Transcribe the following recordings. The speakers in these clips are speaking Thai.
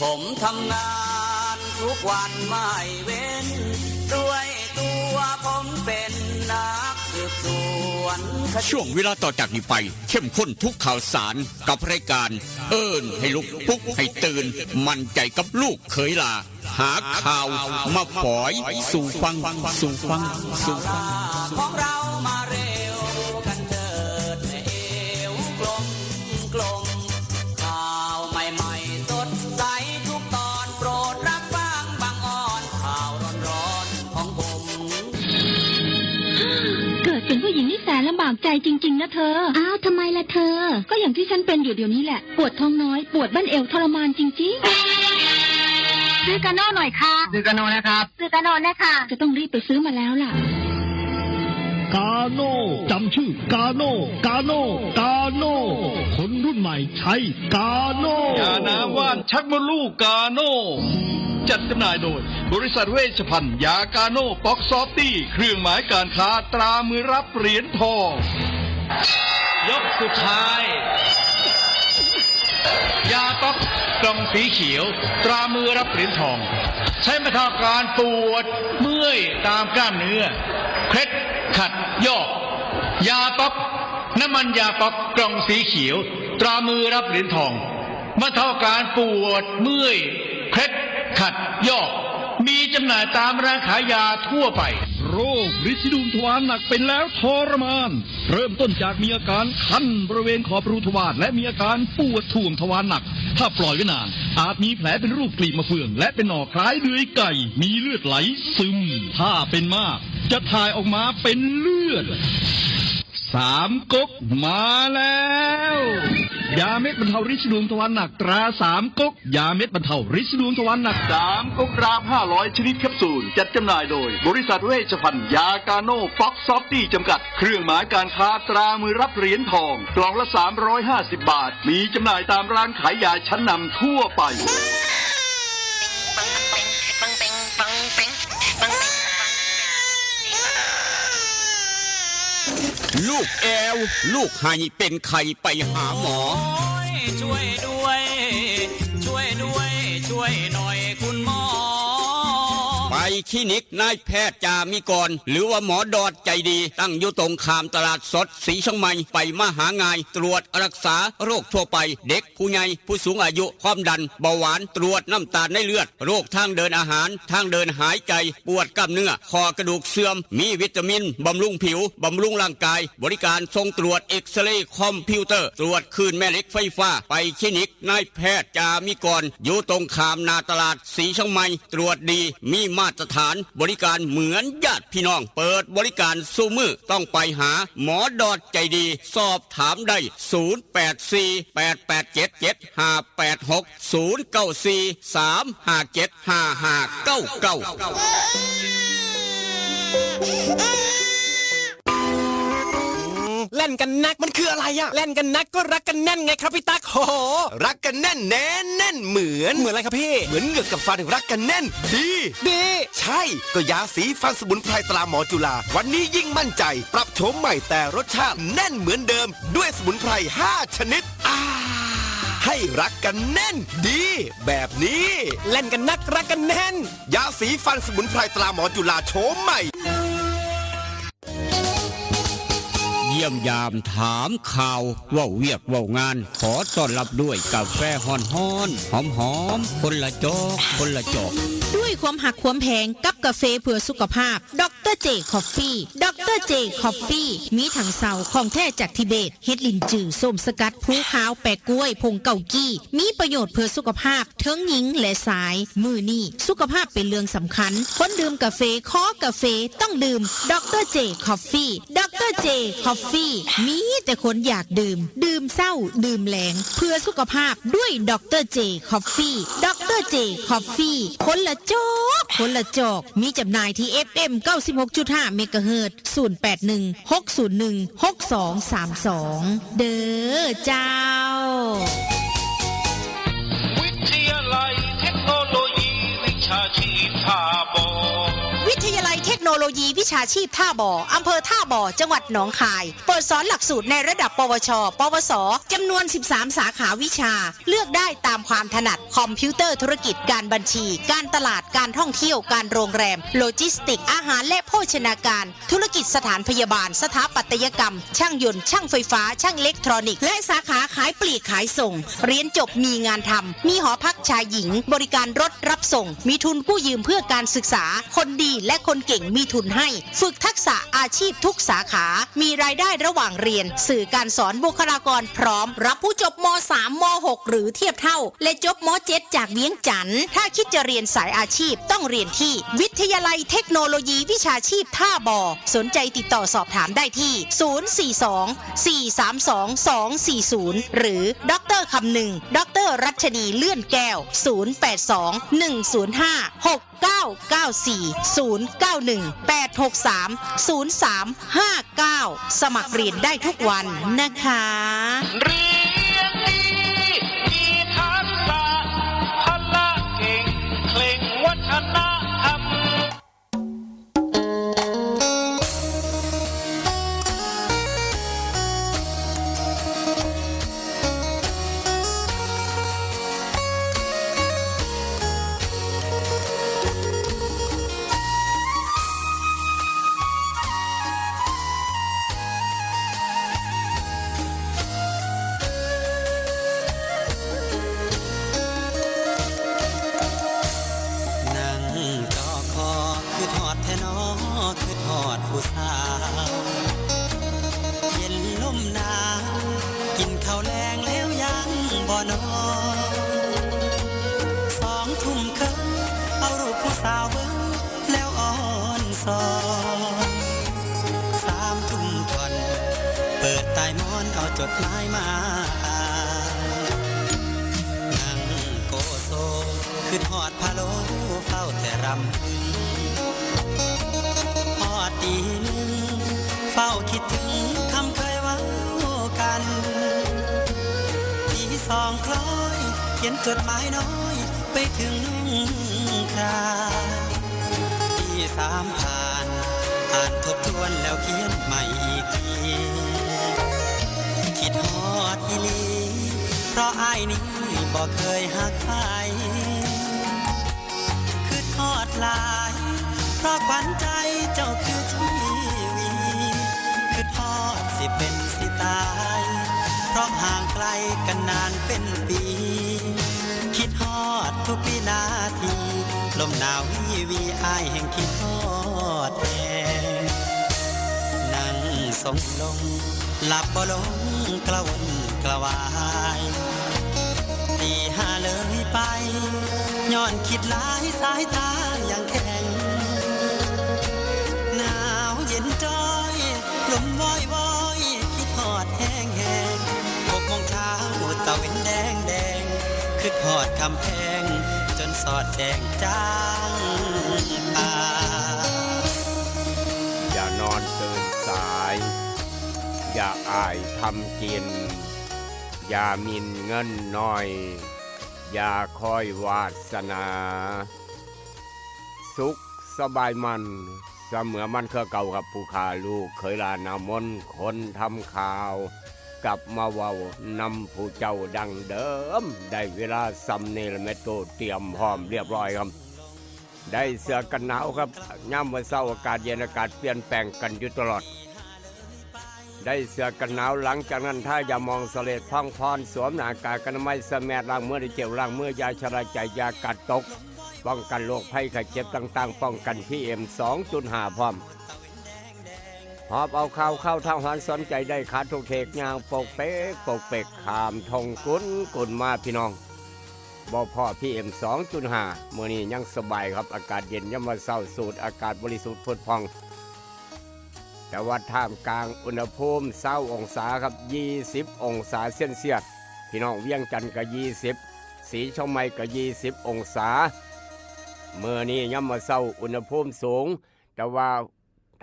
ผมทำงานทุกวันไม่เว้นด้วยตัวผมเป็นนักสืบสวนช่วงเวลาต่อจากนี้ไปเข้มข้นทุกข่าวสารกับรายการเอิ้นให้ลุกปลุกให้ตื่นมั่นใจกับลูกเขยลาหาข่าวมาฝอยสู่ฟังของเรามาเร็วกันเถิดเอวกลมข่าวใหม่ๆสดใสทุกตอนโปรดรับฟังบางอ่อนข่าวร้อนๆของผมเกิดเป็นผู้หญิงนี่แสนลำบากใจจริงๆนะเธออ้าวทำไมล่ะเธอก็อย่างที่ฉันเป็นอยู่เดี๋ยวนี้แหละปวดท้องน้อยปวดบั้นเอวทรมานจริงๆซื้อกาโน่หน่อยค่ะซื้อกาโน่นะครับซื้อกาโน่นะคะจะต้องรีบไปซื้อมาแล้วล่ะกาโน่จำชื่อกาโน่คนรุ่นใหม่ใช้กาโน่ยาน้ำว่านชักมดลูกกาโน่จัดจำหน่ายโดยบริษัทเวชภัณฑ์ยากาโน่ป๊อกซอฟตี้เครื่องหมายการค้าตรามือรับเหรียญทองยกสุดท้ายยาป๊อกกล่องสีเขียวตรามือรับเหรียญทองใช้บรรเทาการปวดเมื่อยตามกล้ามเนื้อเคล็ดขัดยอกยาป๊อกน้ำมันยาป๊อกกล่องสีเขียวตรามือรับเหรียญทองบรรเทาการปวดเมื่อยเคล็ดขัดยอกมีจำหน่ายตามร้านขายยาทั่วไปโรคฤทธิ์ดวงทวารหนักเป็นแล้วทรมานเริ่มต้นจากมีอาการคันบริเวณขอบรูทวารและมีอาการปวดท่วงทวารหนักถ้าปล่อยไว้นานอาจมีแผลเป็นรูปกลีบมะเฟืองและเป็นหนองคล้ายเดือยไก่มีเลือดไหลซึมถ้าเป็นมากจะถ่ายออกมาเป็นเลือด3 ก๊กมาแล้วยาเม็ดบรรเทาฤทธิ์ดวงทวารหนักตรา3 ก๊กยาเม็ดบรรเทาฤทธิ์ดวงทวารหนัก3 ก๊กราม500ชนิดแคปซูลจัดจำหน่ายโดยบริษัทเวชภัณฑ์ยากาโน่ฟ็อกซอฟตี้จำกัดเครื่องหมายการค้าตรามือรับเหรียญทองกล่องละ350 บาทมีจำหน่ายตามร้านขายยาชั้นนำทั่วไปลูกแอวลูกไห้เป็นไข้ไปหาหมอช่วยด้วยช่วยหน่อยคุณหมอไปคลินิกนายแพทย์จามิกรหรือว่าหมอดอดใจดีตั้งอยู่ตรงข้ามตลาดสดศรีเชียงใหม่ไปมาหางายตรวจรักษาโรคทั่วไปเด็กผู้ใหญ่ผู้สูงอายุความดันเบาหวานตรวจน้ำตาลในเลือดโรคทางเดินอาหารทางเดินหายใจปวดกล้ามเนื้อคอกระดูกเสื่อมมีวิตามินบำรุงผิวบำรุงร่างกายบริการส่งตรวจเอ็กซเรย์คอมพิวเตอร์ตรวจคลื่นแม่เหล็กไฟฟ้าไปคลินิกนายแพทย์จามิกรอยู่ตรงข้ามนาตลาดศรีเชียงใหม่ตรวจดีมีมาตรฐานบริการเหมือนญาติพี่น้องเปิดบริการสู้มือต้องไปหาหมอดอดใจดีสอบถามได้เล่นกันนักมันคืออะไรอะเล่นกันนักก็รักกันแน่นไงครับพี่ตั๊กโหรักกันแน่นแน่นเหมือนอะไรครับพี่เหมือนเหงือกกับฟันรักกันแน่นดีใช่ก็ยาสีฟันสมุนไพรตราหมอจุฬาวันนี้ยิ่งมั่นใจปรับโฉมใหม่แต่รสชาติแน่นเหมือนเดิมด้วยสมุนไพร5 ชนิดให้รักกันแน่นดีแบบนี้เล่นกันนักรักกันแน่นยาสีฟันสมุนไพรตราหมอจุฬาโฉมใหม่เยี่ยมยามถามข่าวว่าเวียกว่างานขอต้อนรับด้วยกาแฟหอมคนละจอกด้วยความหักความแพงกับกาแฟเพื่อสุขภาพดรเจคอฟฟี่ดรเจคอฟฟี่มีถังเสาของแท้จากทิเบตเฮ็ดลินจือส้มสกัดผู้ขาวแปะกล้วยผงเกากี้มีประโยชน์เพื่อสุขภาพทั้งหญิงและชายมือนี่สุขภาพเป็นเรื่องสำคัญคนดื่มกาแฟขอกาแฟต้องดื่มดรเจคอฟฟี่ดรเจคอฟฟี่มีแต่คนอยากดื่มเศร้าดื่มแหลงเพื่อสุขภาพด้วยดรเจคอฟฟี่ดรเจคอฟฟี่คนละจอกมีจำหน่ายที่ FM 96.5 เมกะเฮิรตซ์0816016232เด้อเจ้าวิทยาลัยเทคโนโลยีวิชาชีพท่าบ่อ วิทยาลัยเทคโนโลยีวิชาชีพท่าบ่ออำเภอท่าบ่อจังหวัดหนองคายเปิดสอนหลักสูตรในระดับปวช ปวสจำนวน 13 สาขาวิชาเลือกได้ตามความถนัดคอมพิวเตอร์ธุรกิจการบัญชีการตลาดการท่องเที่ยวการโรงแรมโลจิสติกอาหารและโภชนาการธุรกิจสถานพยาบาลสถาปัตยกรรมช่างยนต์ช่างไฟฟ้าช่างอิเล็กทรอนิกส์และสาขาขายปลีกขายส่งเรียนจบมีงานทำมีหอพักชายหญิงบริการรถรับส่งมีทุนกู้ยืมเพื่อการศึกษาคนดีและคนเก่งมีทุนให้ฝึกทักษะอาชีพทุกสาขามีรายได้ระหว่างเรียนสื่อการสอนบุคลากรพร้อมรับผู้จบม.3 ม.6 หรือเทียบเท่าและจบม.7 จากเวียงจันทร์ถ้าคิดจะเรียนสายอาชีพต้องเรียนที่วิทยาลัยเทคโนโลยีวิชาชีพท่าบ่อสนใจติดต่อสอบถามได้ที่ 042-432-240 หรือดร.คำนึงดร.รัชนีเลื่อนแก้ว 082-105-6994-091-863-0359 สมัครเรียนได้ทุกวันนะคะ เรียนดีมีทักษะพละเก่งเคร่งวัฒนธรรม นั่งจอคอคือทอดแทนอคือทอดผู้สาวเย็นลมหนาวกินข้าวแรงแล้วยังบ่นอน2 ทุ่มครึ่งเอารูปผู้สาวเบิ่งแล้วอ่อนสอน3 ทุ่มก่อนเปิดใต้หมอนเอาจดหมายมาอ่านนั่งโกโซคือทอดพะโล้เฝ้าแต่รำพึงพอตี 1เฝ้าคิดถึงคำเคยเว้ากันที่2 คล้อยเขียนจดหมายน้อยไปถึงนุ่งครานที่3 ผ่านอ่านทบทวนแล้วเขียนใหม่อีกทีคิดฮอดอีหลีเพราะอ้ายนี้บ่เคยหักใครคือทอดหลายเพราะขวัญใจเจ้าคือชีวีคือทอดสิเป็นสิตายเพราะห่างไกลกันนานเป็นปีคิดฮอดทุกวินาทีลมหนาววีอ้ายแห่งคิดฮอดแองนั่งทรงลงหลับบ่ลงกระวนกระวายตี 5เลยไปย้อนคิดหลายสายตาอย่างแข็งหนาวเย็นจ้อยลมวอยวอยคิดฮอดแห้งแห้ง6 โมงเช้าตะเวนแดงแดงคิดฮอดคำแพงจนสอดแจ้งจางตา อย่านอนตื่นสาย อย่าอายทำกิน อย่ามินเงินน้อย อย่าคอยวาสนา สุขสบายมันเสมอมันเครือเก่ากับผู้ขาลูกเคยลานามนคนทำข่าว กลับมาเว้านำผู้เจ้าดังเดิม ได้เวลาซำเนลเมโตเตรียมพร้อมเรียบร้อยครับ ได้เสื้อกันหนาวครับย่ำวันเช้าอากาศเย็นอากาศเปลี่ยนแปลงกันอยู่ตลอด ได้เสื้อกันหนาวหลังจากนั้นถ้าอย่ามองเสลดพังพรสวมหน้ากากอนามัยสแมดล้างมือได้เจลล้างมือยาชราใจยากัดตกป้องกันโรคภัยไข้เจ็บต่างๆป้องกันPM 2.5 พร้อมหอบเอาข้าวเข้าทางหันสนใจได้ขาทุกเทกยางปกเป๊กปกเปกขามทงกุนมาพี่น้องบ่พ่อPM 2.5 มื้อนี้ยังสบายครับอากาศเย็นยามมื้อเช้าสูดอากาศบริสุทธิ์ผุดพองแต่ว่าท่ามกลางอุณหภูมิ20 องศาครับ20 องศาเซลเซียสพี่น้องเวียงจันทร์ก็20สีช่องไม้ก็20 องศาเมื่อนี้ยามมื้อเช้าอุณหภูมิสูงแต่ว่า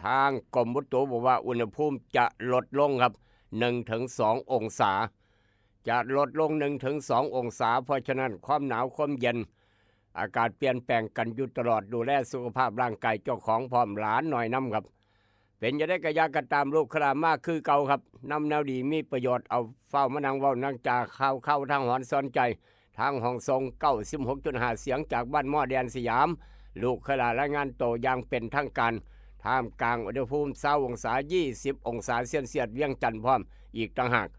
ทางกรมอุตุบอกว่าอุณหภูมิจะลดลงครับ 1-2 องศาจะลดลง 1-2 องศาเพราะฉะนั้นความหนาวความเย็น อากาศเปลี่ยนแปลงกันอยู่ตลอดดูแลสุขภาพร่างกายเจ้าของพร้อมหลานหน่อยน้ำครับเป็นจะได้กระยากระตามลูกคลามากคือเก่าครับนำแนวดีมีประโยชน์เอาเฝ้ามานังเว้านังจาเข้าทางหอนซ้อนใจทางห้องทรง96.5 เสียงจากบ้านหม้อแดนสยามลูกคลารายงานโตอย่างเป็นทางการท่ามกลางอุณหภูมิ20 องศา 20 องศาเซนเซียสเวียงจันทร์พร้อมอีกต่างหาก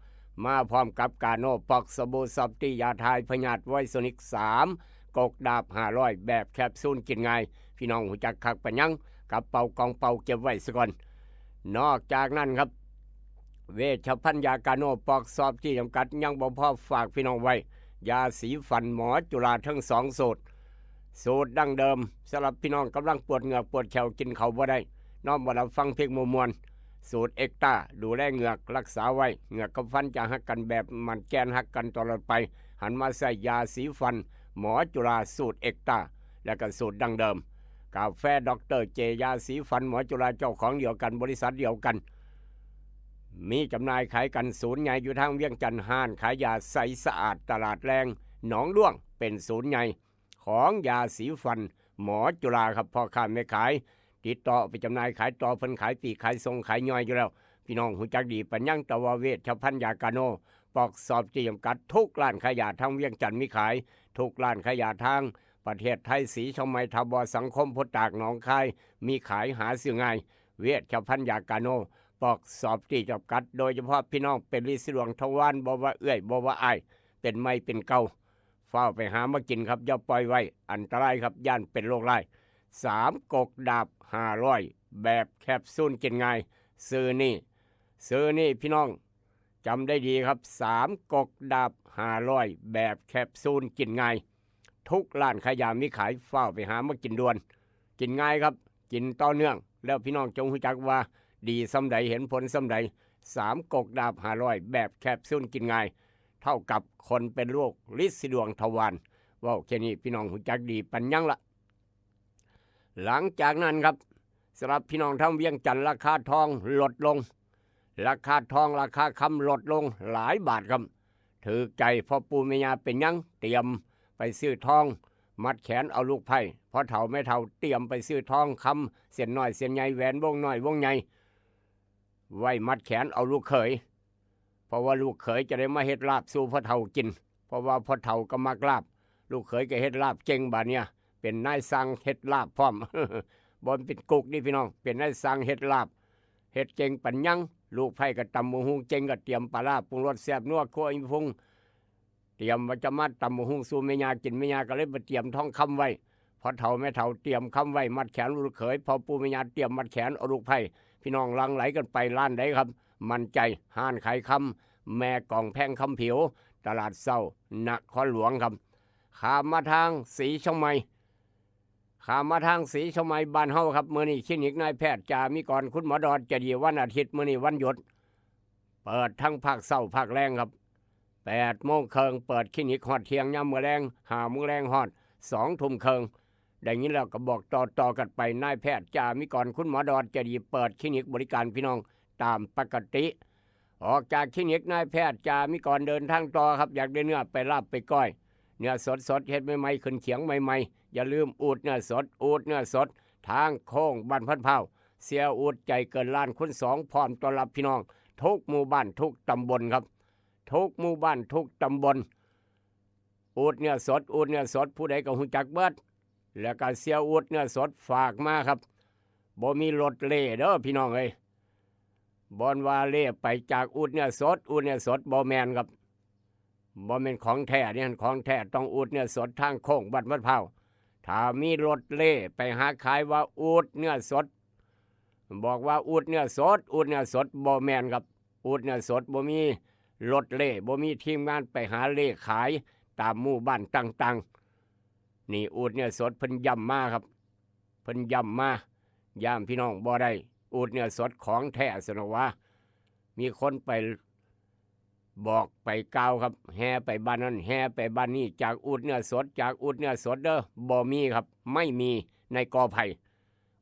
มาพร้อมกับกาโนปอกสบู่ซอฟตี้ยาทายพยาธิไวโซนิก3กกดาบ500แบบแคปซูลกินง่ายพี่น้องหูจักคักปัญญังกับเป่ากองเป่าเก็บไว้ซะก่อนนอกจากนั้นครับเวชภัณฑ์ยากาโนปอกซอฟที่จำกัดยังบ่พอฝากพี่น้องไว้ยาสีฟันหมอจุฬาทั้ง2สูตรดั้งเดิมสำหรับพี่น้องกำลังปวดเหงือกปวดแขวกินเขาบ่ได้น้อมบ่รับฟังเพลงมวลสูตรเอ็กต้าดูแลเหงือกรักษาไว้เหงือกกับฟันจะหักกันแบบมันแกนหักกันตลอดไปหันมาใส่ยาสีฟันหมอจุฬาสูตรเอ็กต้าและก็สูตรดั้งเดิมกาแฟดรเจยาสีฟันหมอจุฬาเจ้าของเดียวกันบริษัทเดียวกันมีจำหน่ายขายกันศูนย์ใหญ่อยู่ทางเวียงจันทร์ห้านขายยาใสสะอาดตลาดแรงหนองด้วงเป็นศูนย์ใหญ่ของยาสีฟันหมอจุฬาครับพ่อค้าแม่ขายติดต่อไปจำหน่ายขายต่อเพิ่นขายปีกขายทรงขายย่อยอยู่แล้วพี่น้องหูจักดีปัญญังตะวเวชภัณฑ์ยากาโนปอกสอบจีจำกัดทุกร้านขายยาทางเวียงจันทร์มีขายทุกร้านขายยาทางประเทศไทยสีชมไมทบสังคมพุทธตากหนองคายมีขายหาซื้อง่ายเวชภัณฑ์ยากาโนปอกสอบจีจำกัดโดยเฉพาะพี่น้องเป็นลิสิหลวงทวารบ่ว่าเอื้อยบ่ว่าอ้ายเป็นไม่เป็นเก่าเฝ้าไปหามากินครับอย่าปล่อยไว้อันตรายครับย่านเป็นโรคร้าย3กกดาบ500แบบแคปซูลกินง่ายซื้อนี่พี่น้องจำได้ดีครับ3กกดาบ500แบบแคปซูลกินง่ายทุกร้านขายยามีขายเฝ้าไปหามากินด่วนกินง่ายครับกินต่อเนื่องแล้วพี่น้องจงรู้จักว่าดีสำใดเห็นผลสำใด3กกดาบ500แบบแคปซูลกินง่ายเท่ากับคนเป็นโรคลินดวงทวารว่าแค่นี้พี่น้องรู้จักดีปัญญังละหลังจากนั้นครับสำหรับพี่น้องทางเวียงจันทร์ราคาทองลดลงราคาทองราคาคำลดลงหลายบาทครับถือใจพ่อปู่แม่ย่าเป็นยังเตรียมไปซื้อทองมัดแขนเอาลูกไผ่พอเฒ่าแม่เฒ่าเตรียมไปซื้อทองคำเส้นน้อยเส้นใหญ่แหวนวงน้อยวงใหญ่ไว้มัดแขนเอาลูกเขยเพราะว่าลูกเขยจะได้มาเฮ็ดลาบสู่พ่อเฒ่ากินเพราะว่าพ่อเฒ่าก็มักลาบลูกเขยก็เฮ็ดลาบเก่งบาดเนี่ยเป็นนายสั่งเฮ็ดลาบพร้อม บนเป็นกุกนี่พี่น้องเป็นนายสั่งเฮ็ดลาบเฮ็ดเก่งปัญญังลูกไผ่ก็ตำหมูหุงเก่งก็เตรียมปลาร้าปรุงรสแซ่บนัวคั่วอิพุงเตรียมว่าจะมาตำหมูหุงสู่แม่ย่ากินแม่ย่าก็เลยไปเตรียมทองคำไว้พอเฒ่าแม่เฒ่าเตรียมคำไว้มัดแขนลูกเขยพอปู่แม่ย่าเตรียมมัดแขนเอาลูกไผ่พี่น้องลังไหลกันไปร้านใดครับมั่นใจห้านขายคำแม่กล่องแพงคำผิวตลาดเศร้านครหลวงครับข้ามมาทางสีชมไมบ้านเฮาครับมื้อนี้คลินิกนายแพทย์จามีกรคุณหมอดอดจะดีวันอาทิตย์มื้อนี้วันหยุดเปิดทั้งภาคเช้าภาคแรงครับ8 โมงครึ่งเปิดคลินิกฮอดเที่ยงยามมื้อแรง5 โมงแรงฮอด2 ทุ่มครึ่งดังนี้แล้วก็บอกต่อกันไปนายแพทย์จามีกรคุณหมอดอดจะดีเปิดคลินิกบริการพี่น้องตามปกติออกจากคลินิกนายแพทย์จามีกรเดินทางต่อครับอยากได้เนื้อไปลาบไปก้อยเนื้อสดเฮ็ดใหม่ๆขึ้นเขียงใหม่ๆอย่าลืมอูดเนื้อสดทางโค้งบ้านพันเผาเสียอูดใจเกินล้านคุณ2พร้อมต้อนรับพี่น้องทุกหมู่บ้านทุกตำบลครับทุกหมู่บ้านทุกตำบลอูดเนื้อสดผู้ใดก็ฮู้จักเบิดแล้วก็เสียอูดเนื้อสดฝากมาครับบ่มีรถเล่เด้อพี่น้องเอ้ยบอนว่าเล่ไปจากอูดเนื้อสดบ่แม่นครับบ่แม่นของแท้นี่ของแท้ต้องอูดเนื้อสดทางโค้งบ้านมะพร้าวถ้ามีรถเล่ไปหาขายว่าอูดเนื้อสดบอกว่าอูดเนื้อสดบ่แม่นครับอูดเนื้อสดบ่มีรถเล่บ่มีทีมงานไปหาเล่ขายตามหมู่บ้านต่างๆนี่อูดเนื้อสดเพิ่นย้ำมาครับเพิ่นย้ำมาย่ามพี่น้องบ่ได้อูดเนื้อสดของแท้สนว่ามีคนไปบอกไปกล่าวครับแห่ไปบ้านนั้นแห่ไปบ้านนี้จากอูดเนื้อสดเด้อบ่มีครับไม่มีในกอไผ่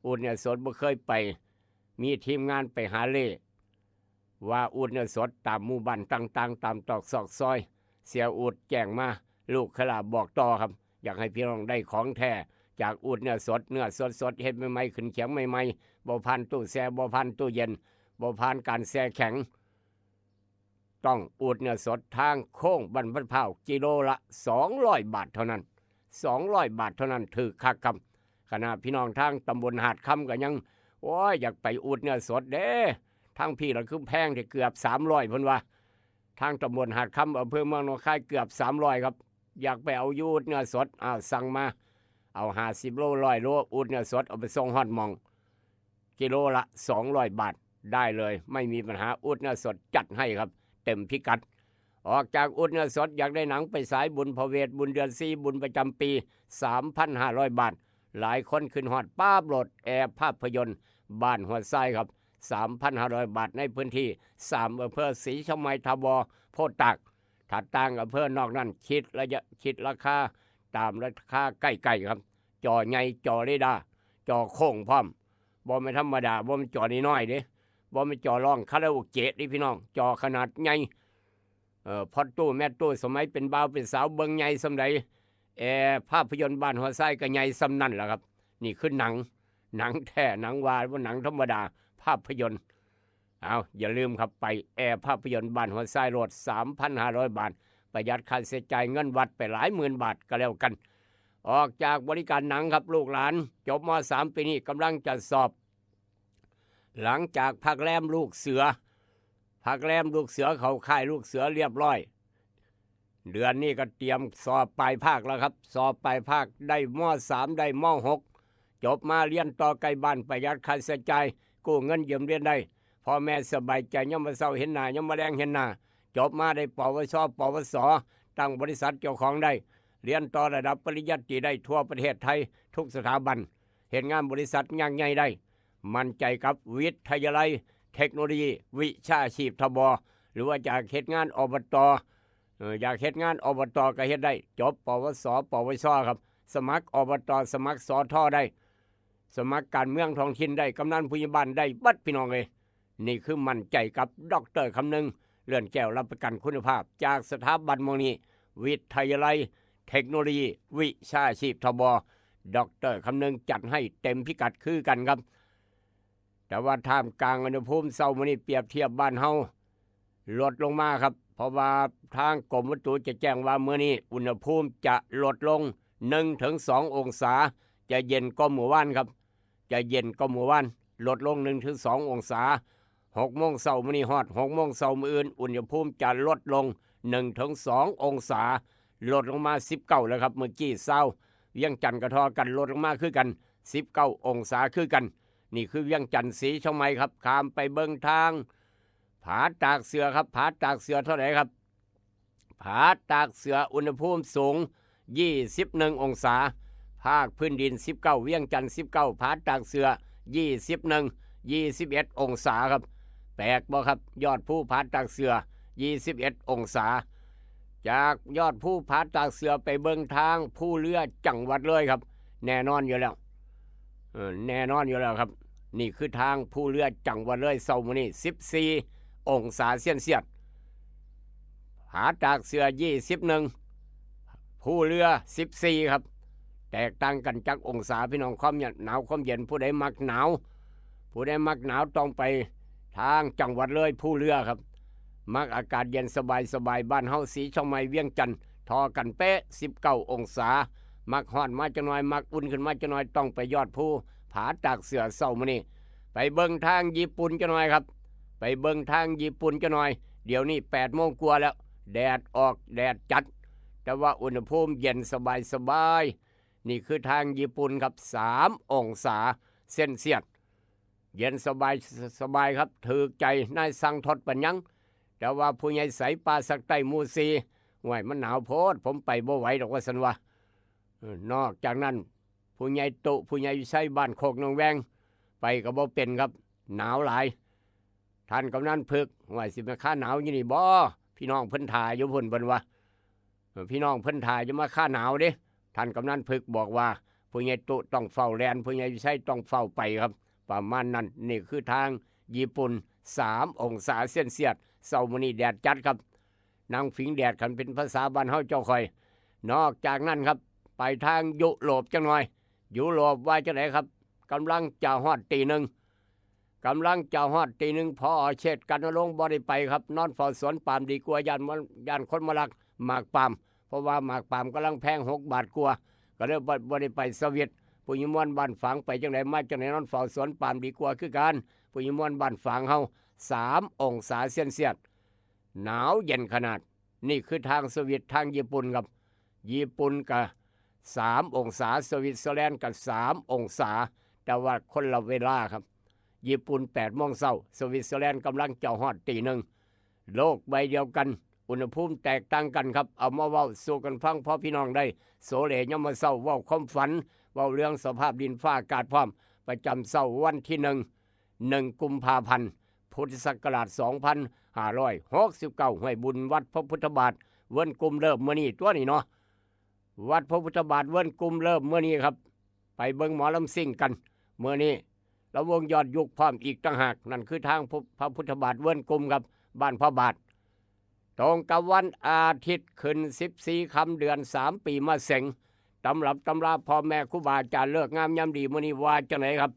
อูดเนื้อสดบ่เคยไปมีทีมงานไปหาเล่ว่าอูดเนื้อสดตามหมู่บ้านต่างๆตามตอกซอกซอยเสียอูดแจ้งมาลูกขลาบอกต่อครับ อยากให้พี่น้องได้ของแท้จากอูฐเนื้อสดเฮ็ดใหม่ๆขึ้นเขียงใหม่ๆบ่ผ่านตู้แช่บ่ผ่านตู้เย็นบ่ผ่านการแช่แข็งต้องอูฐเนื้อสดทางโค้งบ้านพัดพร้าวกิโลละ200 บาทเท่านั้น200 บาทเท่านั้นถือคักครับขณะพี่น้องทางตำบลหาดคำก็ยังโอ้ยอยากไปอูฐเนื้อสดเด้ทางพี่ละคือแพงที่เกือบ300เพิ่นว่าทางตำบลหาดคำอำเภอเมืองหนองคายเกือบ300ครับอยากไปเอาอูฐเนื้อสดสั่งมาเอา50 โล100 โลอูฐเนื้อสดเอาไปส่งฮอดหม่องกิโลละ200 บาทได้เลยไม่มีปัญหาอูฐเนื้อสดจัดให้ครับเต็มพิกัดออกจากอูฐเนื้อสดอยากได้หนังไปสายบุญพระเวทบุญเดือน4บุญประจำปี 3,500 บาทหลายคนขึ้นฮอดป้าบโหลดแอร์ภาพยนตร์บ้านหัวไส้ครับ 3,500 บาทในพื้นที่3อำเภอศรีชมัยทบโพธิ์ตากถัดต่างอำเภอนอกนั้นคิดราคาตามราคาใกล้ๆครับจอใหญ่จอเรดาร์จอโค้งพร้อมบ่ไม่ธรรมดาบ่มันจอน้อยๆเด้บ่มันจอร้องคาราโอเกะนี่พี่น้องจอขนาดใหญ่พอตู้แม่ตู้สมัยเป็นบ่าวเป็นสาวเบิ่งใหญ่สำใดภาพยนตร์บ้านหัวไส้ก็ใหญ่สำนั่นแหละครับนี่คือหนังแท้หนังวาดว่าหนังธรรมดาภาพยนตร์อย่าลืมครับไปภาพยนตร์บ้านหัวไส้โหลด 3,500 บาทประหยัดค่าใช้จ่ายเงินวัดไปหลายหมื่นบาทก็แล้วกันออกจากบริการหนังครับลูกหลานจบม.3 ปีนี้กำลังจะสอบหลังจากพักแรมลูกเสือเขาค่ายลูกเสือเรียบร้อยเดือนนี้ก็เตรียมสอบปลายภาคแล้วครับสอบปลายภาคได้ม.3 ได้ม.6 จบมาเรียนต่อไกลบ้านประหยัดค่าใช้จ่ายกู้เงินยืมเรียนได้พ่อแม่สบายใจยามมื้อเช้าเห็นหน้ายามมื้อแลงเห็นหน้าจบมาได้ปวชปวสตั้งบริษัทเจ้าของได้เรียนต่อระดับปริญญาตรีได้ทั่วประเทศไทยทุกสถาบันเห็นงานบริษัทอย่างใหญ่ได้มั่นใจกับวิทยาลัยเทคโนโลยีวิชาชีพทบหรือว่าจากเฮ็ดงานอบตอยากเฮ็ดงานอบตก็เฮ็ดได้จบปวสปวชครับสมัครอบตสมัครสทได้สมัครการเมืองท้องถิ่นได้กำนันผู้ใหญ่บ้านได้บัดพี่น้องเลยนี่คือมั่นใจกับดร.คำนึงเลื่อนแก้วรับประกันคุณภาพจากสถาบันมนี้วิทยาลัยเทคโนโลยีวิชาชีพทบดร.คำนึงจัดให้เต็มพิกัดคือกันครับแต่ว่าท่ามกลางอุณหภูมิเช้ามื้อนี้เปรียบเทียบบ้านเฮาลดลงมาครับเพราะว่าทางกรมอุตุจะแจ้งว่ามื้อนี้อุณหภูมิจะลดลง 1-2 องศาจะเย็นกว่าเมื่อวานครับจะเย็นกว่าเมื่อวานลดลง 1-2 องศา6 โมงเช้ามื้อนี้ฮอด6 โมงเช้ามื้ออื่นอุณหภูมิจะลดลง 1-2 องศาลดลงมา19แล้วครับเมื่อกี้เช้าเวียงจันทน์กระทอกันลดลงมาคือกัน19 องศาคือกันนี่คือเวียงจันทน์ศรีชมัยครับข้ามไปเบิ่งทางผาตากเสือครับผาตากเสือเท่าไหร่ครับผาตากเสืออุณหภูมิสูง21 องศาภาคพื้นดิน19เวียงจันทน์19ผาตากเสือ21 องศาครับแปลกบ่ครับยอดภูผาตากเสือ21 องศาจากยอดภูผาตากเสือไปเบิ่งทางผู้เรือจังหวัดเลยครับแน่นอนอยู่แล้วแน่นอนอยู่แล้วครับนี่คือทางผู้เรือจังหวัดเลยเช้ามื้อนี้14 องศาเซลเซียสผาตากเสือ21ผู้เรือ14ครับแตกต่างกันจักองศาพี่น้องความหนาวความเย็นผู้ใดมักหนาวต้องไปทางจังหวัดเลยผู้เรือครับมักอากาศเย็นสบายบ้านเฮาศรีชมัยเวียงจันทน์ทอกันเป๊ะ19 องศามักฮ้อนมาจักหน่อยมักอุ่นขึ้นมาจักหน่อยต้องไปยอดภูผาตากเสือเช้ามื้อนี้ไปเบิ่งทางญี่ปุ่นจักหน่อยครับไปเบิ่งทางญี่ปุ่นจักหน่อยเดี๋ยวนี้8 โมงกว่าแล้วแดดออกแดดจัดแต่ว่าอุณหภูมิเย็นสบายนี่คือทางญี่ปุ่นครับ3 องศาเซลเซียสเย็นสบายครับถือใจนายสั่งทดปัญญังแต่ว่าผู้ใหญ่ใสป่าสักใต้หมู่4ห่วยมันหนาวโพดผมไปบ่ไหวดอกว่าซั่นว่านอกจากนั้นผู้ใหญ่ตุผู้ใหญ่วิชัยบ้านโคกหนองแวงไปก็บ่เป็นครับหนาวหลายท่านกำนันพึกห่วยสิมาค่าหนาวอยู่นี่บ่พี่น้องเพิ่นถ่ายอยู่พุ่นเพิ่นว่าพี่น้องเพิ่นถ่ายจะมาค่าหนาวเด้ท่านกำนันพึกบอกว่าผู้ใหญ่ตุต้องเฝ้าแลนผู้ใหญ่วิชัยต้องเฝ้าไปครับประมาณนั้นนี่คือทางญี่ปุ่น3 องศาเซลเซียสเช้ามื้อนี้แดดจัดครับนางฝิงแดดคันเป็นภาษาบ้านเฮาเจ้าค่อยนอกจากนั้นครับไป ไปทางยุโรปจังหน่อยยุโรปว่าจังไหนครับกำลังจะฮอดตีหนึ่งพอเช็ดกันลงบ่ได้ไปครับนอนเฝ้าสวนปาล์มดีกว่ายานคนมาลักหมากปาล์มเพราะว่าหมากปาล์มกำลังแพง6 บาทกว่าก็เลยบ่ได้ไปสวีทผู้ยิมวนบ้านฝางไปจังไหนมาจังไหนนอนเฝ้าสวนปาล์มดีกว่าคือกันผู้ยิมวนบ้านฝางเฮา3 องศาเซนเซียสหนาวเย็นขนาดนี่คือทางสวีททางญี่ปุ่นครับญี่ปุ่นกับ3 องศาสวิตเซอร์แลนด์กับ3 องศาแต่ว่าคนละเวลาครับญี่ปุ่น8 โมงเช้าสวิตเซอร์แลนด์กำลังจะฮอดตีหนึ่งโลกใบเดียวกันอุณหภูมิแตกต่างกันครับเอามาเว้าสู่กันฟังพอพี่น้องได้โสเลยามมื้อเช้าเว้าความฝันเว้าเรื่องสภาพดินฟ้าอากาศพร้อมประจำเช้าวันที่1 กุมภาพันธ์พุทธศักราช2569ห้วยบุญวัดพระพุทธบาทเวิ้นกุมเริ่มมื้อนี้ตัวนี้เนาะวัดพระพุทธบาทเวิ้นกุมเริ่มมื้อนี้ครับไปเบิ่งหมอลำซิ่งกันมื้อนี้แล้ววงยอดยุคพร้อมอีกต่างหากนั่นคือทางพระพุทธบาทเวิ้นกุมครับบ้านพระบาทตรงกับวันอาทิตย์ขึ้น14 ค่ำเดือน3 ปีมะเส็งตำรับตำราพ่อแม่ครูบาอาจารย์เลิกงามยามดีมื้อนี้ว่าจังไหนครับ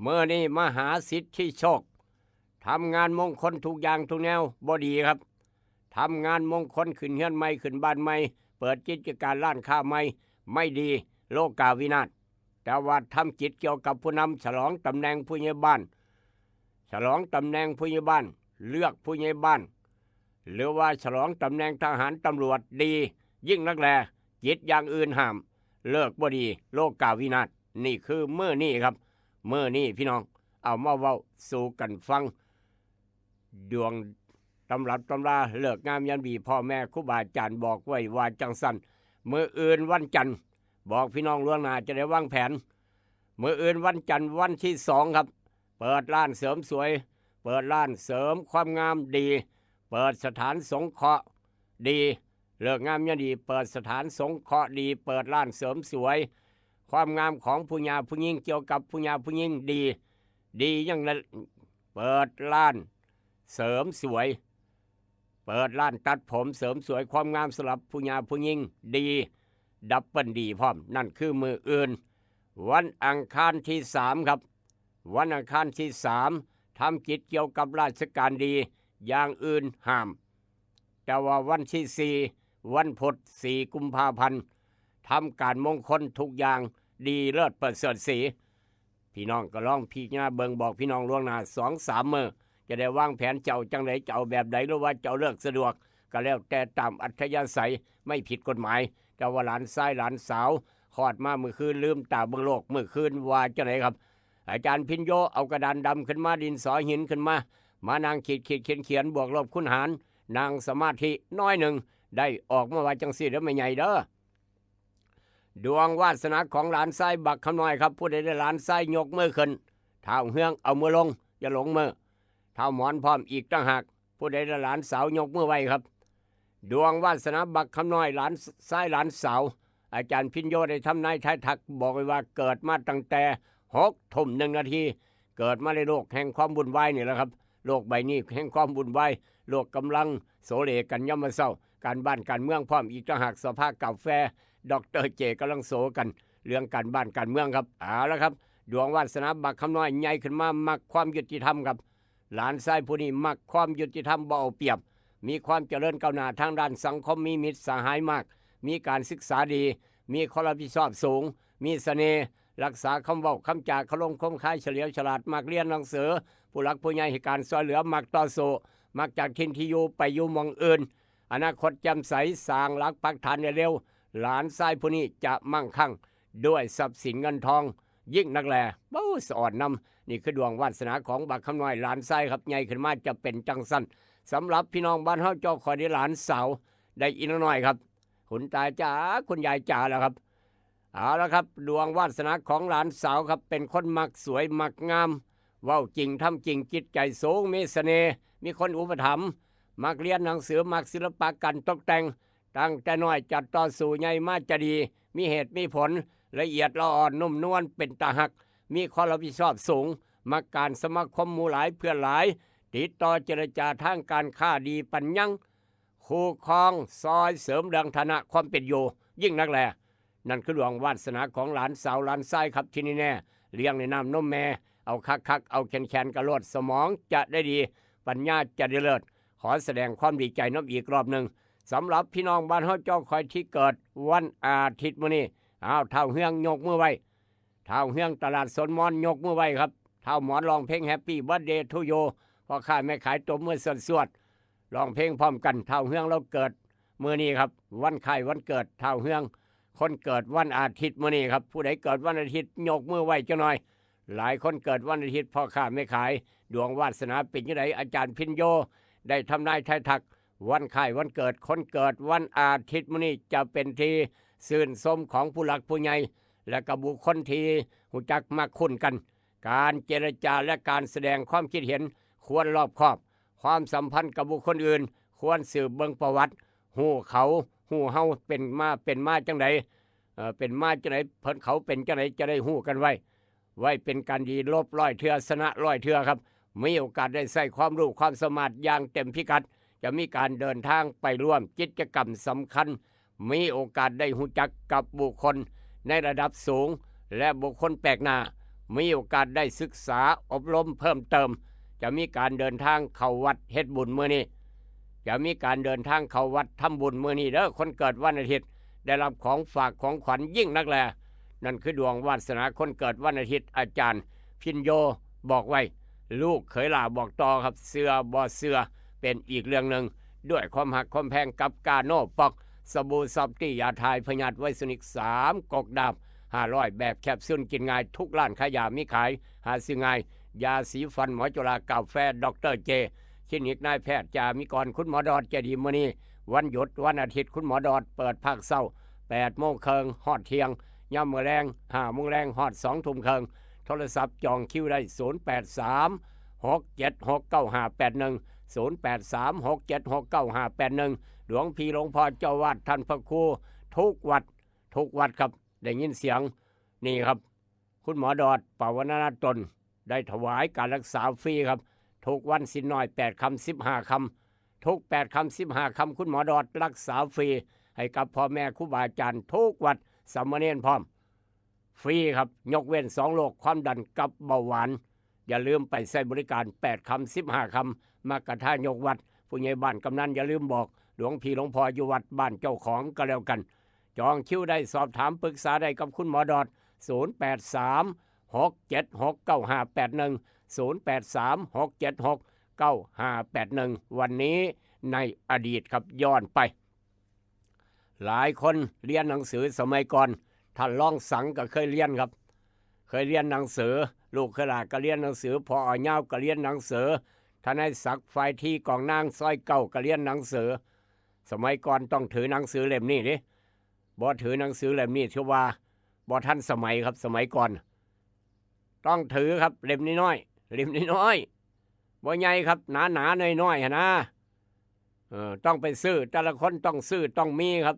มื้อนี้มหาสิทธิโชคทำงานมงคลทุกอย่างทุกแนวบ่ดีครับทำงานมงคลขึ้นเฮือนใหม่ขึ้นบ้านใหม่เปิดกิจการร้านค้าใหม่ไม่ดีโลกาวินาศแต่ว่าทำกิจเกี่ยวกับผู้นำฉลองตำแหน่งผู้ใหญ่บ้านฉลองตำแหน่งผู้ใหญ่บ้านเลือกผู้ใหญ่บ้านหรือว่าฉลองตำแหน่งทหารตำรวจดียิ่งนักแลกิจอย่างอื่นห้ามเลิกบ่ดีโลกาวินาศนี่คือมื้อนี้ครับมื้อนี้พี่น้องเอามาเว้าสู่กันฟังดวงตำรับตำราเลิกงามยันบีพ่อแม่ครูบาอาจารย์บอกไว้ว่าจังสันมื้ออื่นวันจันทร์บอกพี่น้องล่วงหน้าจะได้วางแผนมื้ออื่นวันจันทร์วันที่2ครับเปิดร้านเสริมสวยเปิดร้านเสริมความงามดีเปิดสถานสงเคราะห์ดีเลิกงามยันดีเปิดสถานสงเคราะห์ดีเปิดร้านเสริมสวยความงามของผู้หญิงผู้หญิงเกี่ยวกับผู้หญิงผู้หญิงดีอย่างนั้นเปิดร้านเสริมสวยเปิดร้านตัดผมเสริมสวยความงามสำหรับผู้หญิงผู้หญิงดีดับเบิลดีพร้อมนั่นคือมืออื่นวันอังคารที่3ครับวันอังคารที่3ทำกิจเกี่ยวกับราชการดีอย่างอื่นห้ามแต่ว่าวันที่4วันพุธ4 กุมภาพันธ์ทำการมงคลทุกอย่างดีเลิศประเสริฐศรีพี่น้องก็ลองพิจารณาเบิ่งบอกพี่น้องล่วงหน้า 2-3 มื้อจะได้วางแผนเจ้าจังไดเจ้าแบบใดหรือว่าเจ้าเลือกสะดวกก็แล้วแต่ตามอัธยาศัยไม่ผิดกฎหมายแต่ว่าหลานชายหลานสาวคลอดมาเมื่อคืนลืมตาเบิ่งโลกเมื่อคืนว่าจังไดครับอาจารย์พิญโยเอากระดานดำขึ้นมาดินสอหินขึ้นมานางขีดเขียนบวกลบคูณหารนางสมาธิน้อยหนึ่งได้ออกมาว่าจังซี่เด้อแม่ใหญ่เด้อดวงวาสนาของหลานชายบักคำน้อยครับผู้ใดได้หลานชายยกมือขึ้นเท้าเฮืองเอามือลงอย่าหลงมือเท้าหมอนพร้อมอีกต่างหากผู้ใดได้หลานสาวยกมือไว้ครับดวงวาสนาบักคำน้อยหลานชายหลานสาวอาจารย์พิญโยได้ทำนายทายทักบอกไว้ว่าเกิดมาตั้งแต่6:01 นาทีเกิดมาในโลกแห่งความวุ่นวายนี่แหละครับโลกใบนี้แห่งความวุ่นวายโลกกำลังโสเลกันย่ำมาเศร้าการบ้านการเมืองพร้อมอีกต่างหากสภาพกาแฟดร.เจกำลังโสกันเรื่องการบ้านการเมืองครับเอาละครับดวงวาสนาบักคำน้อยใหญ่ขึ้นมามักความยุติธรรมครับหลานชายผู้นี้มักความยุติธรรมบ่เอาเปรียบมีความเจริญก้าวหน้าทางด้านสังคมมีมิตรสหายมากมีการศึกษาดีมีความรับผิดชอบสูงมีเสน่ห์รักษาคำเว้าคำจาเคารพคมคายเฉลียวฉลาดมักเรียนหนังสือผู้หลักผู้ใหญ่ให้การช่วยเหลือมักต่อสู้มักจากทินที่อยู่ไปอยู่หม้องอื่นอนาคตแจ่มใสสร้างหลักปักฐานได้เร็วหลานชายผู้นี้จะมั่งคั่งด้วยทรัพย์สินเงินทองยิ่งนักแลบู้สอนนำนี่คือดวงวาสนาของบักคำน้อยหลานชายครับใหญ่ขึ้นมาจะเป็นจังสั้นสำหรับพี่น้องบ้านเฮาเจ้าขอได้หลานสาวได้อีกน้อยครับคุณตาจ๋าคุณยายจ๋าแล้วครับเอาละครับดวงวาสนาของหลานสาวครับเป็นคนมักสวยมักงามเว้าจริงทำจริงจิตใจสูงมีเสน่ห์มีคนอุปถัมภ์มักเรียนหนังสือมักศิลปะการตกแต่งตั้งแต่น้อยจัดต่อสู่ใหญ่มาจะดีมีเหตุมีผลละเอียดละอ่อนนุ่มนวลเป็นตาหักมีความรับผิดชอบสูงมักการสมาคมหมู่หลายเพื่อนหลายติดต่อเจรจาทางการค้าดีปัญญังคู่ครองซอยเสริมเรื่องฐานะความเป็นอยู่ ยิ่งนักแลนั่นคือดวงวาสนาของหลานสาวหลานชายครับที่นี่แน่เลี้ยงในน้ำนมแม่เอาคักเอาแขนกระโลดสมองจะได้ดีปัญญาจะได้เลิศขอแสดงความดีใจน้ำอีกรอบหนึ่งสำหรับพี่น้องบ้านเฮาเจ้าคอยที่เกิดวันอาทิตย์มื้อนี้เท้าเฮืองยกมือไว้เท้าเฮืองตลาดสนมอนยกมือไว้ครับเท้าหมอนร้องเพลงแฮปปี้เบิร์ธเดย์ทูโยพ่อค้าแม่ขายตบมือสวดร้องเพลงพร้อมกันเท้าเฮืองเราเกิดมื้อนี้ครับวันคล้ายวันเกิดเท้าเฮืองคนเกิดวันอาทิตย์มื้อนี้ครับผู้ใดเกิดวันอาทิตย์ยกมือไว้จังหน่อยหลายคนเกิดวันอาทิตย์พ่อค้าแม่ขายดวงวาสนาเป็นจังไดอาจารย์พินโยได้ทำนายทายทักวันคล้ายวันเกิดคนเกิดวันอาทิตย์มื้อนี้จะเป็นที่ชื่นชมของผู้หลักผู้ใหญ่และกับบุคคลที่รู้จักมักคุ้นกันการเจรจาและการแสดงความคิดเห็นควรรอบคอบความสัมพันธ์กับบุคคลอื่นควรสืบเบิ่งประวัติฮู้เขาฮู้เฮาเป็นมาจังไดเป็นมาจังไดเพิ่นเขาเป็นจังไดจะได้ฮู้กันไว้เป็นการดีลบร้อยเทื่อชนะร้อยเทื่อครับมีโอกาสได้ใช้ความรู้ความสามารถอย่างเต็มพิกัดจะมีการเดินทางไปร่วมกิจกรรมสำคัญมีโอกาสได้รู้จักกับบุคคลในระดับสูงและบุคคลแปลกหน้ามีโอกาสได้ศึกษาอบรมเพิ่มเติมจะมีการเดินทางเข้าวัดเฮ็ดบุญมื้อนี้จะมีการเดินทางเข้าวัดทำบุญมื้อนี้เด้อคนเกิดวันอาทิตย์ได้รับของฝากของขวัญยิ่งนักแลนั่นคือดวงวาสนาคนเกิดวันอาทิตย์อาจารย์พินโยบอกไว้ลูกเขยหล่าบอกต่อครับเสือบ่เสือเป็นอีกเรื่องหนึ่งด้วยความหักความแพงกับกาโน่ปอกสบู่ซอฟตี้ยาทายพยาธิไวสนิก3กกดาบ500แบบแคปซูลกินง่ายทุกร้านขายยามีขายหาซื้อง่ายยาสีฟันหมอจุฬากาแฟดรเจคลินิกนายแพทย์จามิกรคุณหมอดอดจะดีมื้อนี้วันหยุดวันอาทิตย์คุณหมอดอดเปิดภาคเช้า 8 โมงครึ่งฮอดเที่ยงยามมื้อแลง 5 โมงแลงฮอด 2 ทุ่มครึ่งโทรศัพท์จองคิวได้083 676 9581 083 676 9581หลวงพี่หลวงพ่อเจ้าวาดท่านพระครูทุกวัดครับได้ยินเสียงนี่ครับคุณหมอดอดปวารณตนได้ถวายการรักษาฟรีครับทุกวันสินน้อย8 คำ 15 คำทุก8 คำ 15 คำคุณหมอดอดรักษาฟรีให้กับพ่อแม่ครูบาอาจารย์ทุกวัดสามเณรพร้อมฟรีครับยกเว้น2 โรคความดันกับเบาหวานอย่าลืมไปใช้บริการ8 คำ 15 คำมากระทายกวัดผู้ใหญ่บ้านกำนันอย่าลืมบอกหลวงพี่หลวงพ่ออยู่วัดบ้านเจ้าของก็แล้วกันจองคิวได้สอบถามปรึกษาได้กับคุณหมอดอด083 676 9581 083 676 9581วันนี้ในอดีตครับย้อนไปหลายคนเรียนหนังสือสมัยก่อนท่านล่องสังก็เคยเรียนครับเคยเรียนหนังสือลูกขลาก็เรียนหนังสือพออ่อยาวก็เรียนหนังสือท่านให้ศักดิ์ไฟที่กองนางซอยเก่าก็เรียนหนังสือสมัยก่อนต้องถือหนังสือเล่มนี้ดิบ่ถือหนังสือเล่มนี้ถือว่าบ่ทันสมัยครับสมัยก่อนต้องถือครับเล่มน้อยๆเล่มน้อยๆบ่ใหญ่ครับหนาๆน้อยๆนะต้องไปซื้อแต่ละคนต้องซื้อต้องมีครับ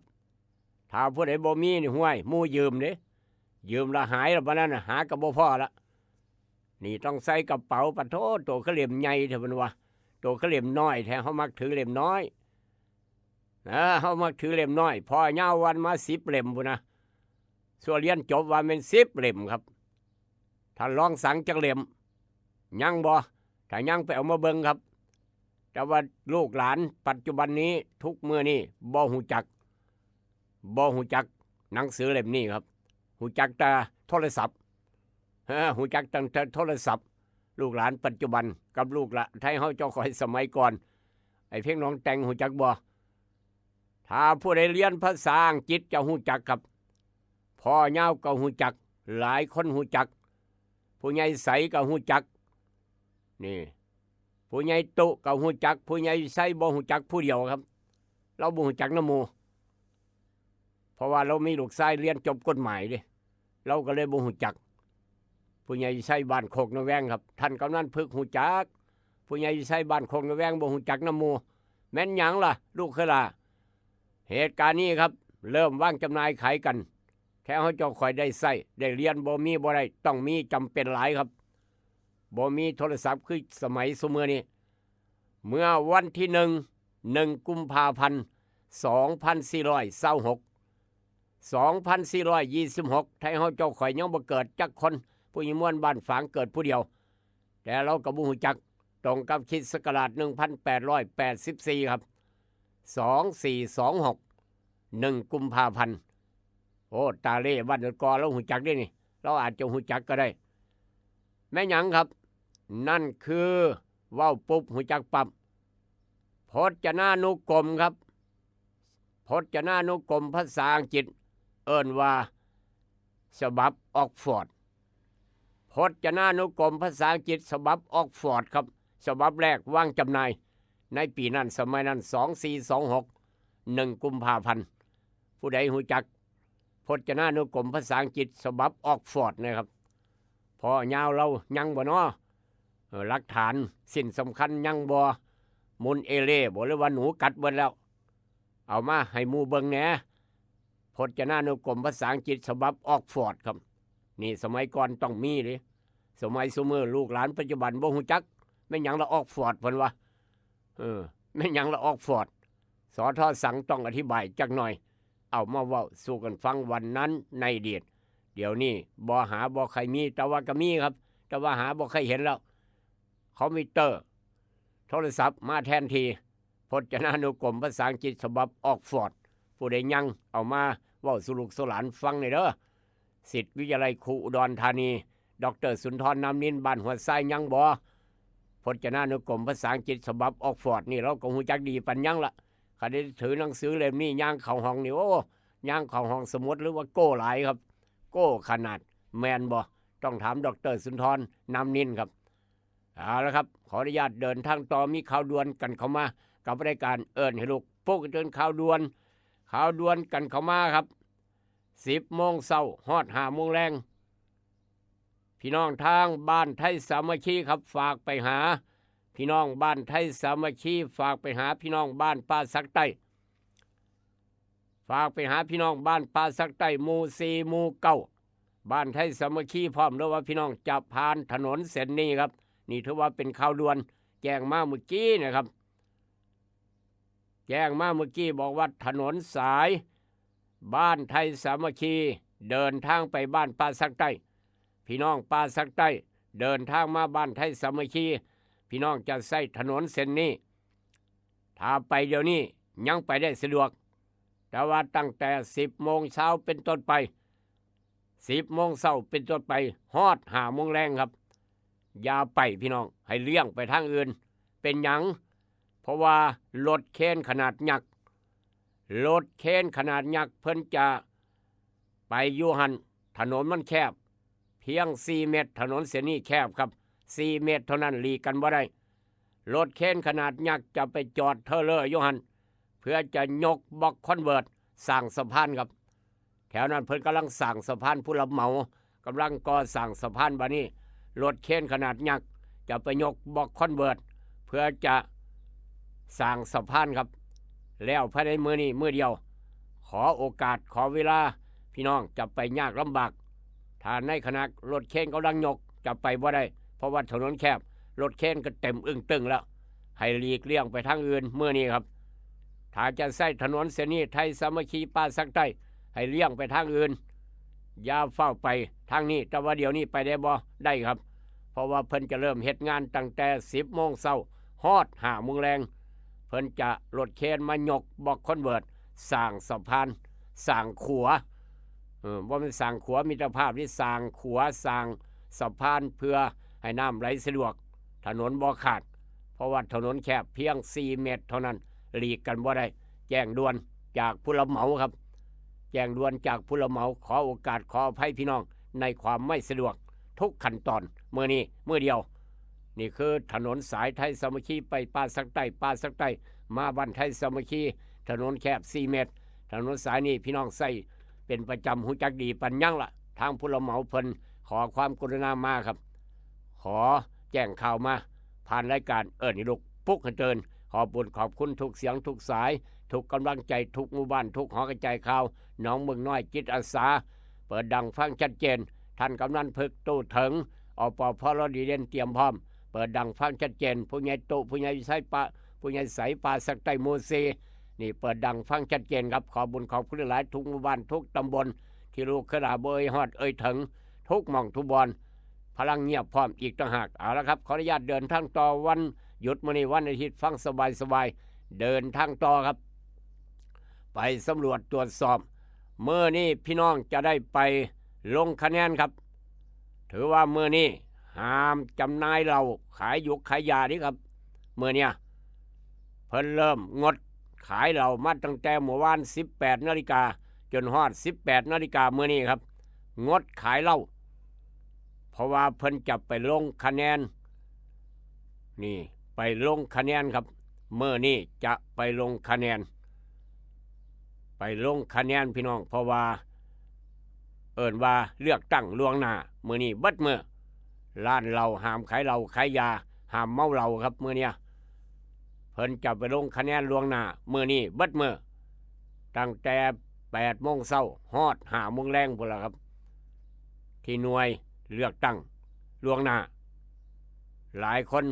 ถ้าผู้ใดบ่มีนี่ห้วยหมู่ยืมเด้ยืมละหายแล้วบัดนั้นหาก็บ่พอละนี่ต้องใส่กระเป๋าปะโถตัวเขาเล่มใหญ่เถอะมันว่าตัวเขาเล่มน้อยแท้เฮามักถือเล่มน้อยเฮามักถือเล่มน้อยพอยาววันมา10 เล่มพุ่นนะส่วนเรียนจบว่าเป็น10 เล่มครับถ้าลองสั่งจักเล่มยังบ่ถ้ายังไปเอามาเบิ่งครับแต่ว่าลูกหลานปัจจุบันนี้ทุกมื้อนี้บ่ฮู้จักหนังสือเล่มนี้ครับฮู้จักแต่โทรศัพท์ฮู้จักตั้งแต่โทรศัพท์ลูกหลานปัจจุบันกับลูกละไทยเฮาเจ้าข่อยสมัยก่อนไอ้เพ่งน้องแต่งฮู้จักบ่ถ้าผู้ใดเรียนภาษาอังกฤษจะฮู้จักครับพ่อยาวก็ฮู้จักหลายคนฮู้จักผู้ใหญ่ใสก็ฮู้จักนี่ผู้ใหญ่ตุก็ฮู้จักผู้ใหญ่ใสบ่ฮู้จักผู้เดียวครับเราบ่ฮู้จักนำหมู่เพราะว่าเรามีลูกชายเรียนจบกฎหมายดิเราก็เลยบ่ฮู้จักผู้ใหญ่ใสบ้านโคกนาแวงครับท่านกำนันพึกฮู้จักผู้ใหญ่ใสบ้านโคกนาแวงบ่ฮู้จักนำหมู่แม่นหยังล่ะลูกเคยล่ะเหตุการณ์นี้ครับเริ่มวางจำหน่ายขายกันแค่เฮาเจ้าข่อยได้ใช้ได้เรียนบ่มีบ่ได้ต้องมีจำเป็นหลายครับบ่มีโทรศัพท์คือสมัยซุมื้อนี้เมื่อวันที่1 กุมภาพันธ์ 2426 2426ไทยเฮาเจ้าข่อยยังบ่เกิดจักคนผู้ยิมวนบ้านฝางเกิดผู้เดียวแต่เราก็บ่ฮู้จักตรงกับคริสต์ศักราช1884ครับ2426 1กุมภาพันธ์โอ้ตาเล่บ้านกอเราฮู้จักได้นี่เราอาจจะฮู้จักก็ได้แม่หยังครับนั่นคือเว้าปุ๊บฮู้จักปั๊บพจนานุกรมครับพจนานุกรมภาษาอังกฤษเอิ้นว่าฉบับออกฟอร์ดพจนานุกรมภาษาอังกฤษฉบับออกฟอร์ดครับฉบับแรกวางจำหน่ายในปีนั้นสมัยนั้น2426 1กุมภาพันธ์ผู้ใดรู้จักพจนานุกรมภาษาอังกฤษฉบับออกฟอร์ดนะครับพอยาวเรายังบ่น้อหลักฐานสิ่งสำคัญยังบ่มุนเอเล่บ่หรือว่าหนูกัดเบิดแล้วเอามาให้หมู่เบิ่งแหน่พจนานุกรมภาษาอังกฤษฉบับออกฟอร์ดครับนี่สมัยก่อนต้องมีเด้สมัยซุมื้อลูกหลานปัจจุบันบ่ฮู้จักแม่นหยังละออกฟอร์ดเพิ่นว่าแม่นหยังละออกฟอร์ดสทสังต้องอธิบายจักหน่อยเอามาเว้าสู่กันฟังวันนั้นในอดีตเดี๋ยวนี้บ่หาบ่ใครมีแต่ว่าก็มีครับแต่ว่าหาบ่ใครเห็นแล้วคอมพิวเตอร์โทรศัพท์มาแทนทีพจนานุกรมภาษาอังกฤษฉบับออกฟอร์ดผู้ใดยังเอามาเว้าสู่ลูกสู่หลานฟังหน่อยเด้อศิษย์วิทยาลัยครูอุดรธานีดร.สุนทรนำนินบ้านหัวไส้ยังบ่พจนานุกรมภาษาอังกฤษฉบับออกฟอร์ดนี่เราก็ฮู้จักดีปันยังละคันได้ถือหนังสือเล่มนี้ย่างเข้าห้องนี่โอ้ย่างเข้าห้องสมุดหรือว่าโก้หลายครับโก้ขนาดแม่นบ่ต้องถามดร.สุนทรนำนินครับเอาละครับขออนุญาตเดินทางต่อมีข่าวด่วนกันเข้ามากับรายการเอิ้นให้ลูกปลุกเดินข่าวด่วนกันเข้ามาครับ10 โมงเช้าฮอด5 โมงแรงพี่น้องทางบ้านไทยสามัคคีครับฝากไปหาพี่น้องบ้านไทยสามัคคีฝากไปหาพี่น้องบ้านป่าสักใต้ฝากไปหาพี่น้องบ้านป่าสักใต้หมู่4หมู่9บ้านไทยสามัคคีพร้อมแล้วว่าพี่น้องจะผ่านถนนเส้นนี้ครับนี่ถือว่าเป็นข่าวด่วนแจ้งมาเมื่อกี้นะครับแจ้งมาเมื่อกี้บอกว่าถนนสายบ้านไทยสามัคคีเดินทางไปบ้านป่าสักใต้พี่น้องป่าสักใต้เดินทางมาบ้านไทยสามัคคีพี่น้องจะใช้ถนนเส้นนี้ถ้าไปเดี๋ยวนี้ยังไปได้สะดวกแต่ว่าตั้งแต่10 โมงเช้าเป็นต้นไป10 โมงเช้าเป็นต้นไปฮอด5 โมงแรงครับอย่าไปพี่น้องให้เลี่ยงไปทางอื่นเป็นหยังเพราะว่ารถเคนขนาดยักษ์รถเคนขนาดยักษ์เพิ่นจะไปอยู่หันถนนมันแคบเพียง4 เมตรถนนเส้นนี้แคบครับ4 เมตรเท่านั้นหลีกกันบ่ได้รถเคนขนาดยักษ์จะไปจอดเทเลอร์อยู่หันเพื่อจะยกบล็อกคอนเวิร์ตสร้างสะพานครับแถวนั้นเพิ่นกำลังสร้างสะพานผู้รับเหมากำลังก่อสร้างสะพานบัดนี้รถเคนขนาดยักษ์จะไปยกบล็อกคอนเวิร์ตเพื่อจะสร้างสะพานครับแล้วภายในมื้อนี้มื้อเดียวขอโอกาสขอเวลาพี่น้องจะไปยากลำบากถ้าในขณะรถเคนกำลังยกจะไปบ่ได้เพราะว่าถนนแคบรถเคนก็เต็มอึ้งตึงแล้วให้หลีกเลี่ยงไปทางอื่นมื้อนี้ครับถ้าจะใช้ถนนเส้นนี้ไทยสามัคคีป่าสักใต้ให้เลี่ยงไปทางอื่นอย่าเฝ้าไปทางนี้แต่ว่าเดี๋ยวนี้ไปได้บ่ได้ครับเพราะว่าเพิ่นจะเริ่มเฮ็ดงานตั้งแต่10 โมงเช้าฮอด5 โมงแรงเพิ่นจะรถเคนมายกบล็อกคอนเวิร์ตสร้างสะพานสร้างขัวว่ามันสร้างขัวมิตรภาพที่สร้างขัวสร้างสะพานเพื่อให้น้ำไหลสะดวกถนนบ่ขาดเพราะว่าถนนแคบเพียง4 เมตรเท่านั้นหลีกกันบ่ได้แจ้งด่วนจากผู้รับเหมาครับแจ้งด่วนจากผู้รับเหมาขอโอกาสขออภัยพี่น้องในความไม่สะดวกทุกขั้นตอนมื้อนี้มื้อเดียวนี่คือถนนสายไทยสามัคคีไปป่าสักใต้ป่าสักใต้มาบ้านไทยสามัคคีถนนแคบ4 เมตรถนนสายนี้พี่น้องใส่เป็นประจำหูจักดีปัญญังละทางผู้รับเหมาเพิ่นขอความกรุณามาครับขอแจ้งข่าวมาผ่านรายการเอิ้นให้ลูกปลุกให้ตื่นขอบคุญขอบคุณทุกเสียงทุกสายทุกกำลังใจทุกหมู่บ้านทุกหอกระจายข่าวน้องเมืองน้อยจิตอาสาเปิดดังฟังชัดเจนท่านกำนันพึกตู้ถึงอปพลดีเด่นเตรียมพร้อมเปิดดังฟังชัดเจนผู้ใหญ่ตู้ผู้ใหญ่ใส่ปะผู้ใหญ่ใสปาสักใต้หมู่4 นี่เปิดดังฟังชัดเจนครับขอบุญขอบคุณหลายทุกหมู่บ้านทุกตำบลที่ลูกขนาเบยฮอดถึงทุกหม่องทุกบอนพลังเงียบพร้อมอีกต่างหากเอาละครับขออนุญาตเดินทางต่อวันหยุดมื้อนี้วันอาทิตย์ฟังสบายๆเดินทางต่อครับไปสำรวจตรวจสอบเมื่อนี้พี่น้องจะได้ไปลงคะแนนครับถือว่าเมื่อนี้ห้ามจำหน่ายเหล้าขายยุกขายยานี่ครับเมื่อเนี่ยเพิ่นเริ่มงดขายเหล้ามาตั้งแต่เมื่อวาน18 นาฬิกาจนฮอด18 นาฬิกาเมื่อนี้ครับงดขายเหล้าเพราะว่าเพิ่นจะไปลงคะแนนนี่ไปลงคะแนนครับเมื่อนี้จะไปลงคะแนนพี่น้องเพราะว่าว่าเลือกตั้งล่วงหน้ามื้อนี้เบิดมื้อร้านเหล้าห้ามขายเหล้าขายยาห้ามเมาเหล้าครับมื้อเนี้ยเพิ่นจะไปลงคะแนนล่วงหน้ามื้อนี้เบิดมื้อตั้งแต่8 โมงเช้าฮอด5 โมงแลงพุ่นล่ะครับที่หน่วยเลือกตั้งล่วงหน้าหลายคน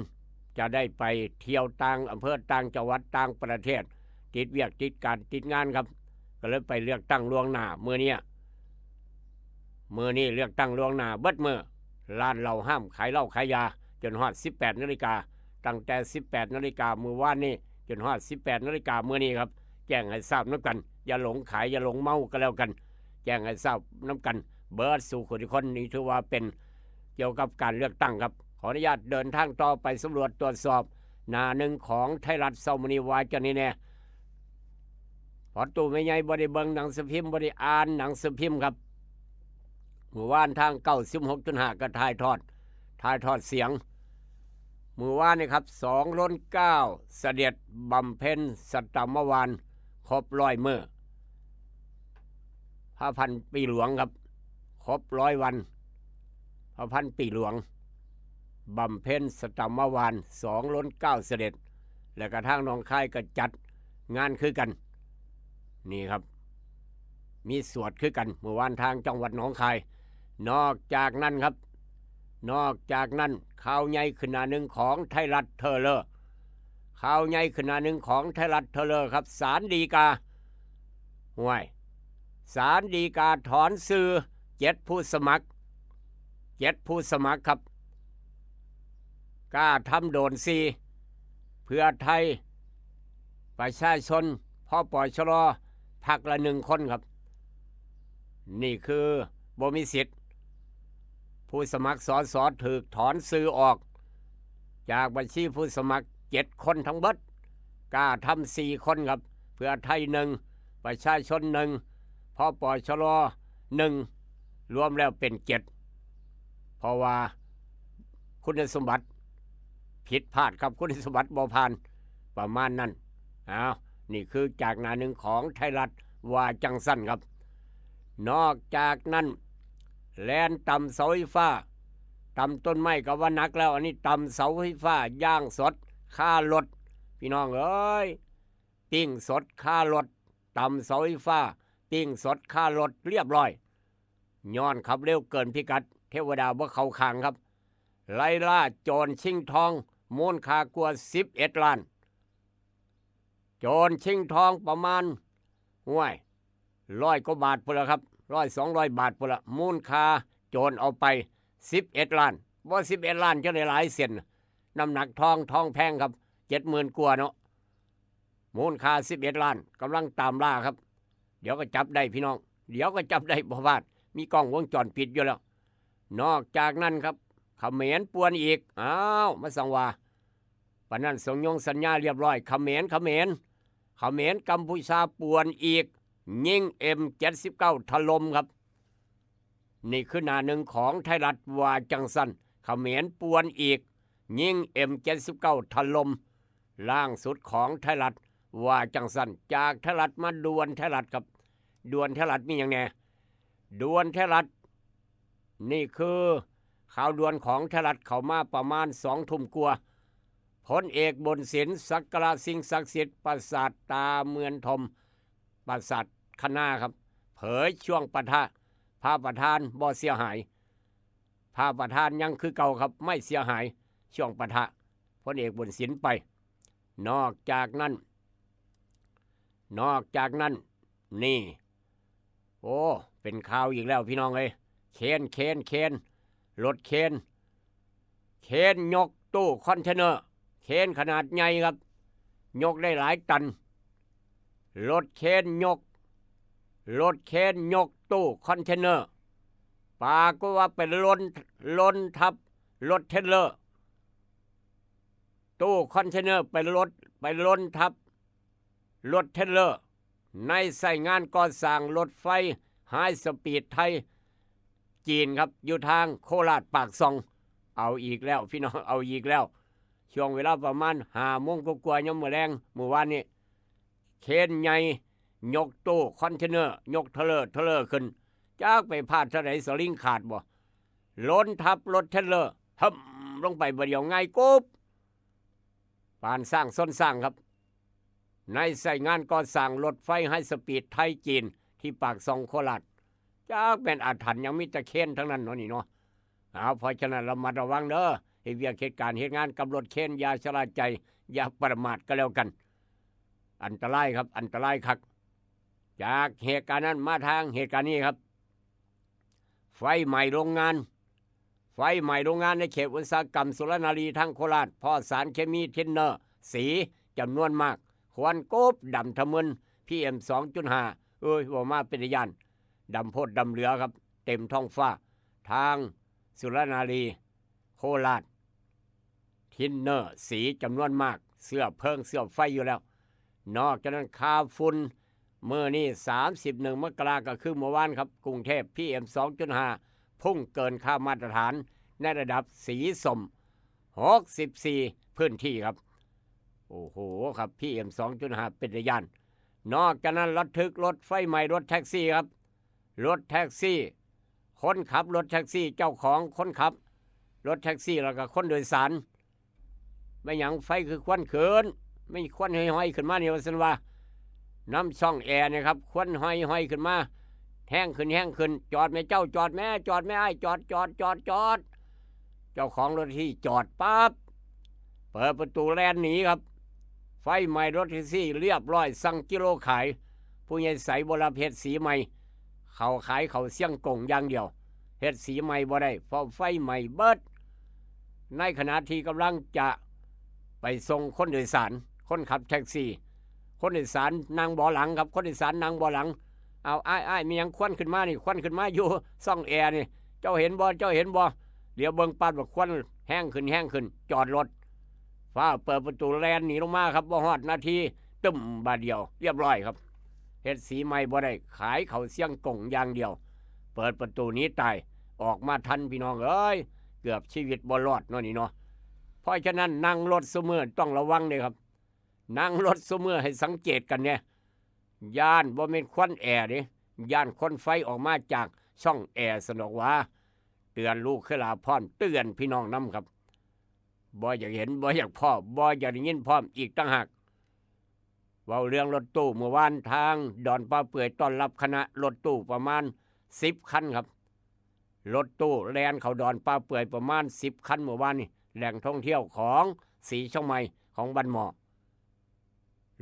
จะได้ไปเที่ยวต่างอำเภอต่างจังหวัดต่างประเทศติดเวียกติดการติดงานครับก็เลยไปเลือกตั้งล่วงหน้ามื้อนี้เลือกตั้งล่วงหน้าเบิดมื้อร้านเหล้าห้ามขายเหล้าขายยาจนฮอด18 นาฬิกาตั้งแต่18 นาฬิกามื้อวานนี้จนฮอด18 นาฬิกามื้อนี้ครับแจ้งให้ทราบน้ำกันอย่าหลงขายอย่าหลงเมาก็แล้วกันแจ้งให้ทราบน้ำกันเบิดสู่คนทุกคนนี่ถือว่าเป็นเกี่ยวกับการเลือกตั้งครับขออนุญาตเดินทางต่อไปสำรวจตรวจสอบหน้าหนึ่งของไทยรัฐเช้ามื้อนี้ว่าจังนี้แน่พอตู้ไม่ใหญ่บ่ได้เบิ่งหนังสือพิมพ์บ่ได้อ่านหนังสือพิมพ์ครับเมื่อวานทาง 96.5 ก็ถ่ายทอดเสียงเมื่อวานนี่ครับ2/9เสด็จบำเพ็ญสัตมวานครบ100 มื้อพระพันปีหลวงครับครบ100 วันพระพันปีหลวงบำเพ็ญสัตมวาน2/9เสด็จและกระทั่งหนองคายก็จัดงานคือกันนี่ครับมีสวดคือกันเมื่อวานทางจังหวัดหนองคายนอกจากนั้นข่าวใหญ่ขึ้นหน้าหนึ่งของไทยรัฐเทเลอร์ข่าวใหญ่ขึ้นหน้าหนึ่งของไทยรัฐเทเลอร์ครับศาลฎีกาศาลฎีกาถอนซื่อ7 ผู้สมัครครับกล้าทำโดน4เพื่อไทยประชาชนพ่อปชรพรรคละ1 คนครับนี่คือบ่มีสิทธิ์ผู้สมัครสสถูกถอนซื่อออกจากบัญชีผู้สมัคร7 คนทั้งเบิดกล้าทำ4 คนครับเพื่อไทย1ประชาชน1พ่อปชร1รวมแล้วเป็น7เพราะว่าคุณสมบัติผิดพลาดครับคุณสมบัติบ่ผ่านประมาณนั้นนี่คือจากหน้าหนึ่งของไทยรัฐว่าจังสั้นครับนอกจากนั้นแลนต่ำเสาไฟฟ้าต่ำต้นไม้ก็ว่านักแล้วอันนี้ต่ำเสาไฟฟ้าย่างสดค่ารถพี่น้องเอ้ยปิ้งสดค่ารถต่ำเสาไฟฟ้าปิ้งสดค่ารถเรียบร้อยย้อนขับเร็วเกินพิกัดเทวดาบ่เข้าข้างครับไล่ล่าโจรชิงทองมูลค่ากว่า11 ล้านโจรชิงทองประมาณ100 กว่าบาทพุ่นละครับ100-200 บาทพุ่นละมูลค่าโจรเอาไป11 ล้านบ่11 ล้านจะได้หลายเส้นน้ำหนักทองแพงครับ 70,000 กว่าเนาะมูลค่า11 ล้านกำลังตามล่าครับเดี๋ยวก็จับได้พี่น้องเดี๋ยวก็จับได้บ่พลาดมีกล้องวงจรปิดอยู่แล้วนอกจากนั้นครับเขมรป่วนอีกมาสังวาปานนั้นส่งยงสัญญาเรียบร้อยเขมรกัมพูชาป่วนอีกยิง M79 ถล่มครับนี่คือหน้าหนึ่งของไทยรัฐว่าจังสั้นเขมรป่วนอีกยิง M79 ถล่มล่างสุดของไทยรัฐว่าจังสั้นจากไทยรัฐมาดวนไทยรัฐครับดวนไทยรัฐมีอย่างแน่ดวนไทยรัฐนี่คือข่าวด่วนของไทยรัฐเข้ามาประมาณ2 ทุ่มกว่าพลเอกบนศิลป์สักการะสิ่งศักดิ์สิทธิ์ปราสาทตาเมือนทมปราสาทคณาครับเผยช่วงปะทะพระประธานบ่เสียหายพระประธานยังคือเก่าครับไม่เสียหายช่วงปะทะพลเอกบนศิลป์ไปนอกจากนั้น นอกจากนั้นนี่โอ้เป็นข่าวอีกแล้วพี่น้องเอ้ยเคนรถเคนยกตู้คอนเทนเนอร์เคนขนาดใหญ่ครับยกได้หลายตันรถเคนยกตู้คอนเทนเนอร์ปาก็ว่าเป็นล้นทับรถเทรลเลอร์ตู้คอนเทนเนอร์ไปล้นทับรถเทรลเลอร์ในใส่งานก่อสร้างรถไฟไฮสปีดไทยจีนครับอยู่ทางโคราชปากซองเอาอีกแล้วพี่น้องเอาอีกแล้วช่วงเวลาประมาณ5 โมงกว่าๆยามมื้อแลงมื้อวานนี้เคนใหญ่ยกตู้คอนเทนเนอร์ยกเทเลอร์ขึ้นจากไปพาดเท่าไหนสลิงขาดบ่ล้นทับรถเทรลเลอร์หั่มลงไปบ่เดียวง่ายกุ๊บปานสร้างส้นสร้างครับในใส่งานก่อสร้างรถไฟไฮสปีดไทยจีนที่ปากซองโคราชจากเป็นอาถรรพ์ยังมีตะเคนทั้งนั้นเนาะนี่เนาะเพราะฉะนั้นเรามาระวังเด้อให้เวียกเหตุการณ์เหตุงานกับรถเคนอย่าชะล่าใจอย่าประมาทก็แล้วกันอันตรายครับอันตรายคักจากเหตุการณ์นั้นมาทางเหตุการณ์นี้ครับไฟใหม่โรงงานในเขตอุตสาหกรรมสุรนารีทั้งโคราชพ่อสารเคมีเทนเนอร์สีจำนวนมากควันโกบดำทะมึน PM 2.5 ว่ามาเป็นยานดำโพดดำเหลือครับเต็มท้องฟ้าทางสุรนารีโคราชทินเนอร์สีจำนวนมากเสื้อเสื้อไฟอยู่แล้วนอกจากนั้นค่าฝุ่นเมื่อนี้31 มกราคมก็คือเมื่อวานครับกรุงเทพ PM 2.5 พุ่งเกินค่ามาตรฐานในระดับสีส้ม64พื้นที่ครับโอ้โหครับ PM 2.5 เป็นระยานนอกจากนั้นระทึกรถไฟใหม่รถแท็กซี่ครับรถแท็กซี่คนขับรถแท็กซี่เจ้าของคนขับรถแท็กซี่แล้วก็คนโดยสารไม่หยังไฟคือควันเขินไม่ควันห้อยๆขึ้นมาเนี่ยว่าซั่นว่าน้ำช่องแอร์นะครับควันห้อยๆขึ้นมาแห้งขึ้นจอดแม่เจ้าจอดแม่ไอ้จอดเจ้าของรถที่จอดปั๊บเปิดประตูแล่นหนีครับไฟใหม่รถแท็กซี่เรียบร้อยสั่งกิโลขายผู้ใหญ่ใสบรเพชรสีใหม่เขาขายเขาเสี่ยงกงอย่างเดียวเฮ็ดสีใหม่บ่ได้เพราะไฟใหม่เบิดในขณะที่กำลังจะไปส่งคนโดยสารคนขับแท็กซี่คนโดยสารนั่งเบาะหลังครับคนโดยสารนั่งเบาะหลังเอาอ้ายมีหยังควันขึ้นมานี่ควันขึ้นมาอยู่ซ่องแอร์นี่เจ้าเห็นบ่เดี๋ยวเบิ่งปานว่าควันแห้งขึ้นจอดรถฟ้าเปิดประตูแลนหนีลงมาครับบ่ฮอดนาทีตึ้มบาดเดียวเรียบร้อยครับเฮ็ดสีใหม่บ่ได้ขายเขาเสี่ยงกงอย่างเดียวเปิดประตูนี้ตายออกมาทันพี่น้องเอ้ยเกือบชีวิตบ่รอดเนาะนี่เนาะเพราะฉะนั้นนั่งรถซุมื้อต้องระวังเด้ครับนั่งรถซุมื้อให้สังเกตกันเนี่ยย่านบ่แม่นควันแอร์เด้ย่านควันไฟออกมาจากช่องแอร์สนอกว่าเตือนลูกคือลาพรเตือนพี่น้องนำครับบ่อยากเห็นบ่อยากพ่อบ่อยากได้ยินพร้อมอีกต่างหากเว้าเรื่องรถตู้เมื่อวานทางดอนป้าเปื่อยต้อนรับคณะรถตู้ประมาณ10 คันครับรถตู้แล่นเข้าดอนป้าเปื่อยประมาณ10 คันเมื่อวานนี่แหล่งท่องเที่ยวของสีช่องใหม่ของบ้านหมอ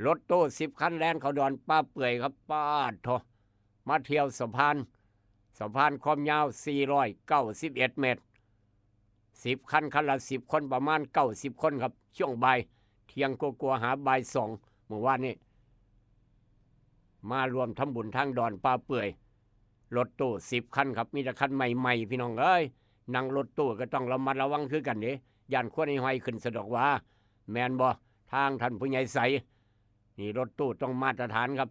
รถตู้10 คันแล่นเข้าดอนป้าเปื่อยครับป้าดโถมาเที่ยวสะพานความยาว491 เมตร10 คันคันละ10 คนประมาณ90 คนครับช่วงบ่ายเที่ยงกลัวหาบ่าย2เมื่อวานนี้มารวมทำบุญทางดอนป้าเปื่อยรถตู้10 คันครับมีแต่คันใหม่ๆพี่น้องเอ้ยนั่งรถตู้ก็ต้องระมัดระวังคือกันเด้ย่านควนห้อยขึ้นสะดอกว่าแม่นบ่ทางท่านผู้ใหญ่ใสนี่รถตู้ต้องมาตรฐานครับ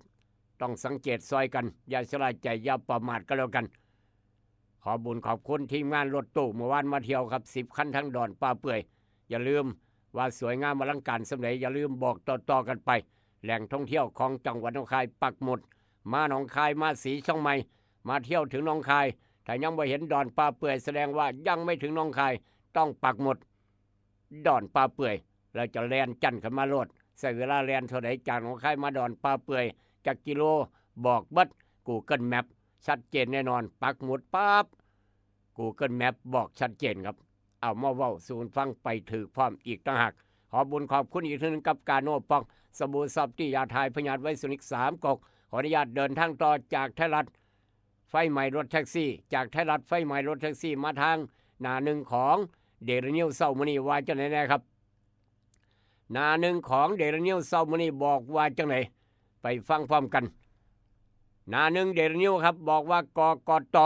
ต้องสังเกตซอยกันอย่าชะล่าใจอย่าประมาทก็แล้วกันขอบุญขอบคุณทีมงานรถตู้เมื่อวานมาเที่ยวครับ10 คันทั้งดอนป้าเปื่อยอย่าลืมว่าสวยงามอลังการสำเร็จอย่าลืมบอกต่อๆกันไปแหล่งท่องเที่ยวของจังหวัดหนองคายปักหมุดมาหนองคายมาสีช่องใหม่มาเที่ยวถึงหนองคายถ้ายังไม่เห็นดอนป้าเปื่อยแสดงว่ายังไม่ถึงหนองคายต้องปักหมุดดอนป้าเปื่อยเราจะแล่นจันขึ้นมาโลดใช้เวลาแล่นเท่าไหร่จากหนองคายมาดอนป้าเปื่อยจากกิโลบอกเบิด Google Map ชัดเจนแน่นอนปักหมุดปั๊บ Google Map บอกชัดเจนครับเอามาเว้าสู่ฟังไปถือพร้อมอีกต่างหากข ขอบุญขอบคุณอีกทีนึงกับกาโนปอกสบู่ซอฟตี้ยาทายพยาธิไวสุนิก3 กกขออนุญาตเดินทางต่อจากไทยรัฐไฟใหม่รถแท็กซี่จากไทยรัฐไฟใหม่รถแท็กซี่มาทางหน้าหนึ่งของเดลินิวเซามื้อนี้ว่าจังได๋แน่ครับหน้าหนึ่งของเดลินิวเซามื้อนี้บอกว่าจังได๋ไปฟังพร้อมกันหน้าหนึ่งเดลินิวครับบอกว่ากกต.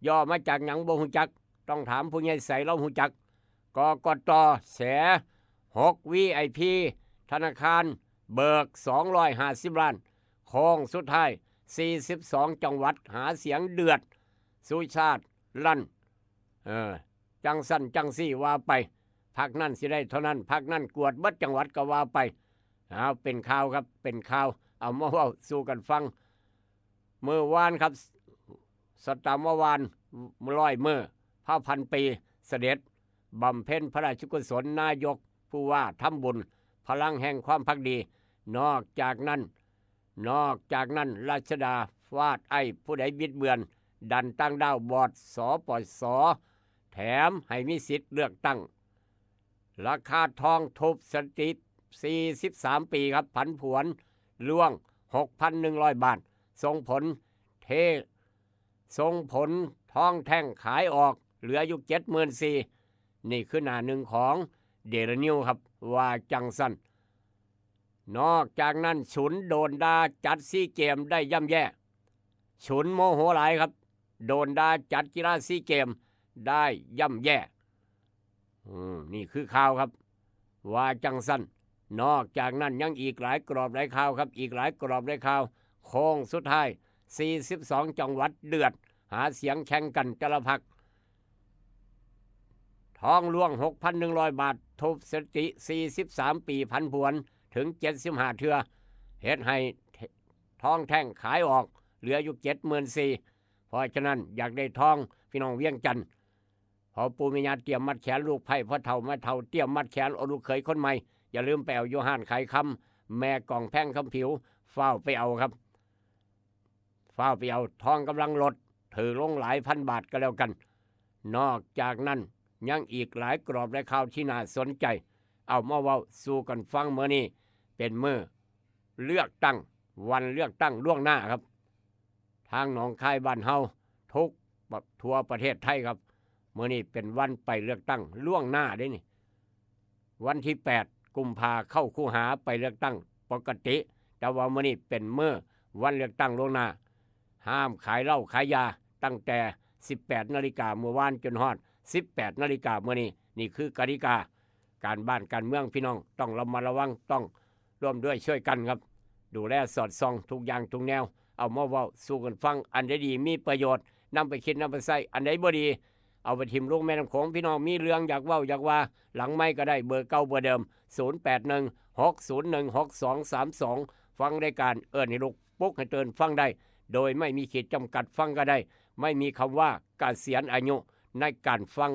ย่อมาจากหยังบ่ฮู้จักต้องถามผู้ใหญ่ใสเราฮู้จักกกต.แส6 VIP ธนาคารเบิก250ล้านโค้งสุดท้าย42จังหวัดหาเสียงเดือดสุชาติลั่นจังสั้นจังซี่ว่าไปพักนั่นสิได้เท่านั้นพักนั่นกวดเบิดจังหวัดก็ว่าไปเป็นข่าวครับเป็นข่าวเอามาเว้าสู่กันฟังเมื่อวานครับสตามวาน100 มื้อพระพันปีเสด็จบำเพ็ญพระราชกุศลนายกผู้ว่าทำบุญพลังแห่งความภักดีนอกจากนั้นราชดาฟาดไอ้ผู้ใดบิดเบือนดันตั้งดาวบอดสปสแถมให้มีสิทธิ์เลือกตั้งราคาทองทุบสถิติ43 ปีครับผันผวนล่วง 6,100 บาทส่งผลทองแท่งขายออกเหลืออยู่ 74,000 นี่คือหน้าหนึ่งของเดลินิวครับว่าจังสั้นนอกจากนั้นฉุนโดนด่าจัดซีเกมได้ย่ำแย่ฉุนโมโหหลายครับโดนด่าจัดกีฬาซีเกมได้ย่ำแย่นี่คือข่าวครับว่าจังสั้นนอกจากนั้นยังอีกหลายกรอบหลายข่าวครับอีกหลายกรอบหลายข่าวโค้งสุดท้าย42จังหวัดเดือดหาเสียงแข่งกันแต่ละพรรคทองล่วง 6,100 บาททุบสถิติ43 ปีพันผวนถึง75 เทื่อเฮ็ดให้ทองแท่งขายออกเหลืออยู่ 74,000 เพราะฉะนั้นอยากได้ทองพี่น้องเวียงจันทน์พอปู่แม่ย่าเตรียมมัดแขนลูกไผ่พ่อเฒ่ามาเฒ่าเตรียมมัดแขนเอาลูกเขยคนใหม่อย่าลืมไปเอาโยหานขายคำแม่กล่องแพ่งคำผิวเฝ้าไปเอาครับเฝ้าไปเอาทองกำลังลดถือลงหลายพันบาทก็แล้วกันนอกจากนั้นยังอีกหลายกรอบและข่าวที่น่าสนใจเอามาเว้าสู่กันฟังมื้อนี้เป็นมื้อเลือกตั้งวันเลือกตั้งล่วงหน้าครับทางหนองคายบ้านเฮาทุกทั่วประเทศไทยครับมื้อนี้เป็นวันไปเลือกตั้งล่วงหน้าได้นี่วันที่8 กุมภาเข้าคูหาไปเลือกตั้งปกติแต่ว่ามื้อนี้เป็นมื้อวันเลือกตั้งล่วงหน้าห้ามขายเหล้าขายยาตั้งแต่ 18 นาฬิกาเมื่อวานจนฮอด18 นาฬิกาเมื่อนี้นี่คือกติกาการบ้านการเมืองพี่น้องต้องระมัดระวังต้องร่วมด้วยช่วยกันครับดูแลสอดส่องทุกอย่างทุกแนวเอามาเว้าสู่กันฟังอันใดดีมีประโยชน์นำไปคิดนำไปใช้อันใดบ่ดีเอาไปทิมลงแม่น้ำโขงพี่น้องมีเรื่องอยากเว้าอยากว่าหลังไมค์ก็ได้เบอร์เก่าเบอร์เดิม0816016232ฟังรายการเอิ้นให้ลูกปลุกให้ตื่นฟังได้โดยไม่มีขีดจำกัดฟังก็ได้ไม่มีคำว่าเกษียณอายุในการฟัง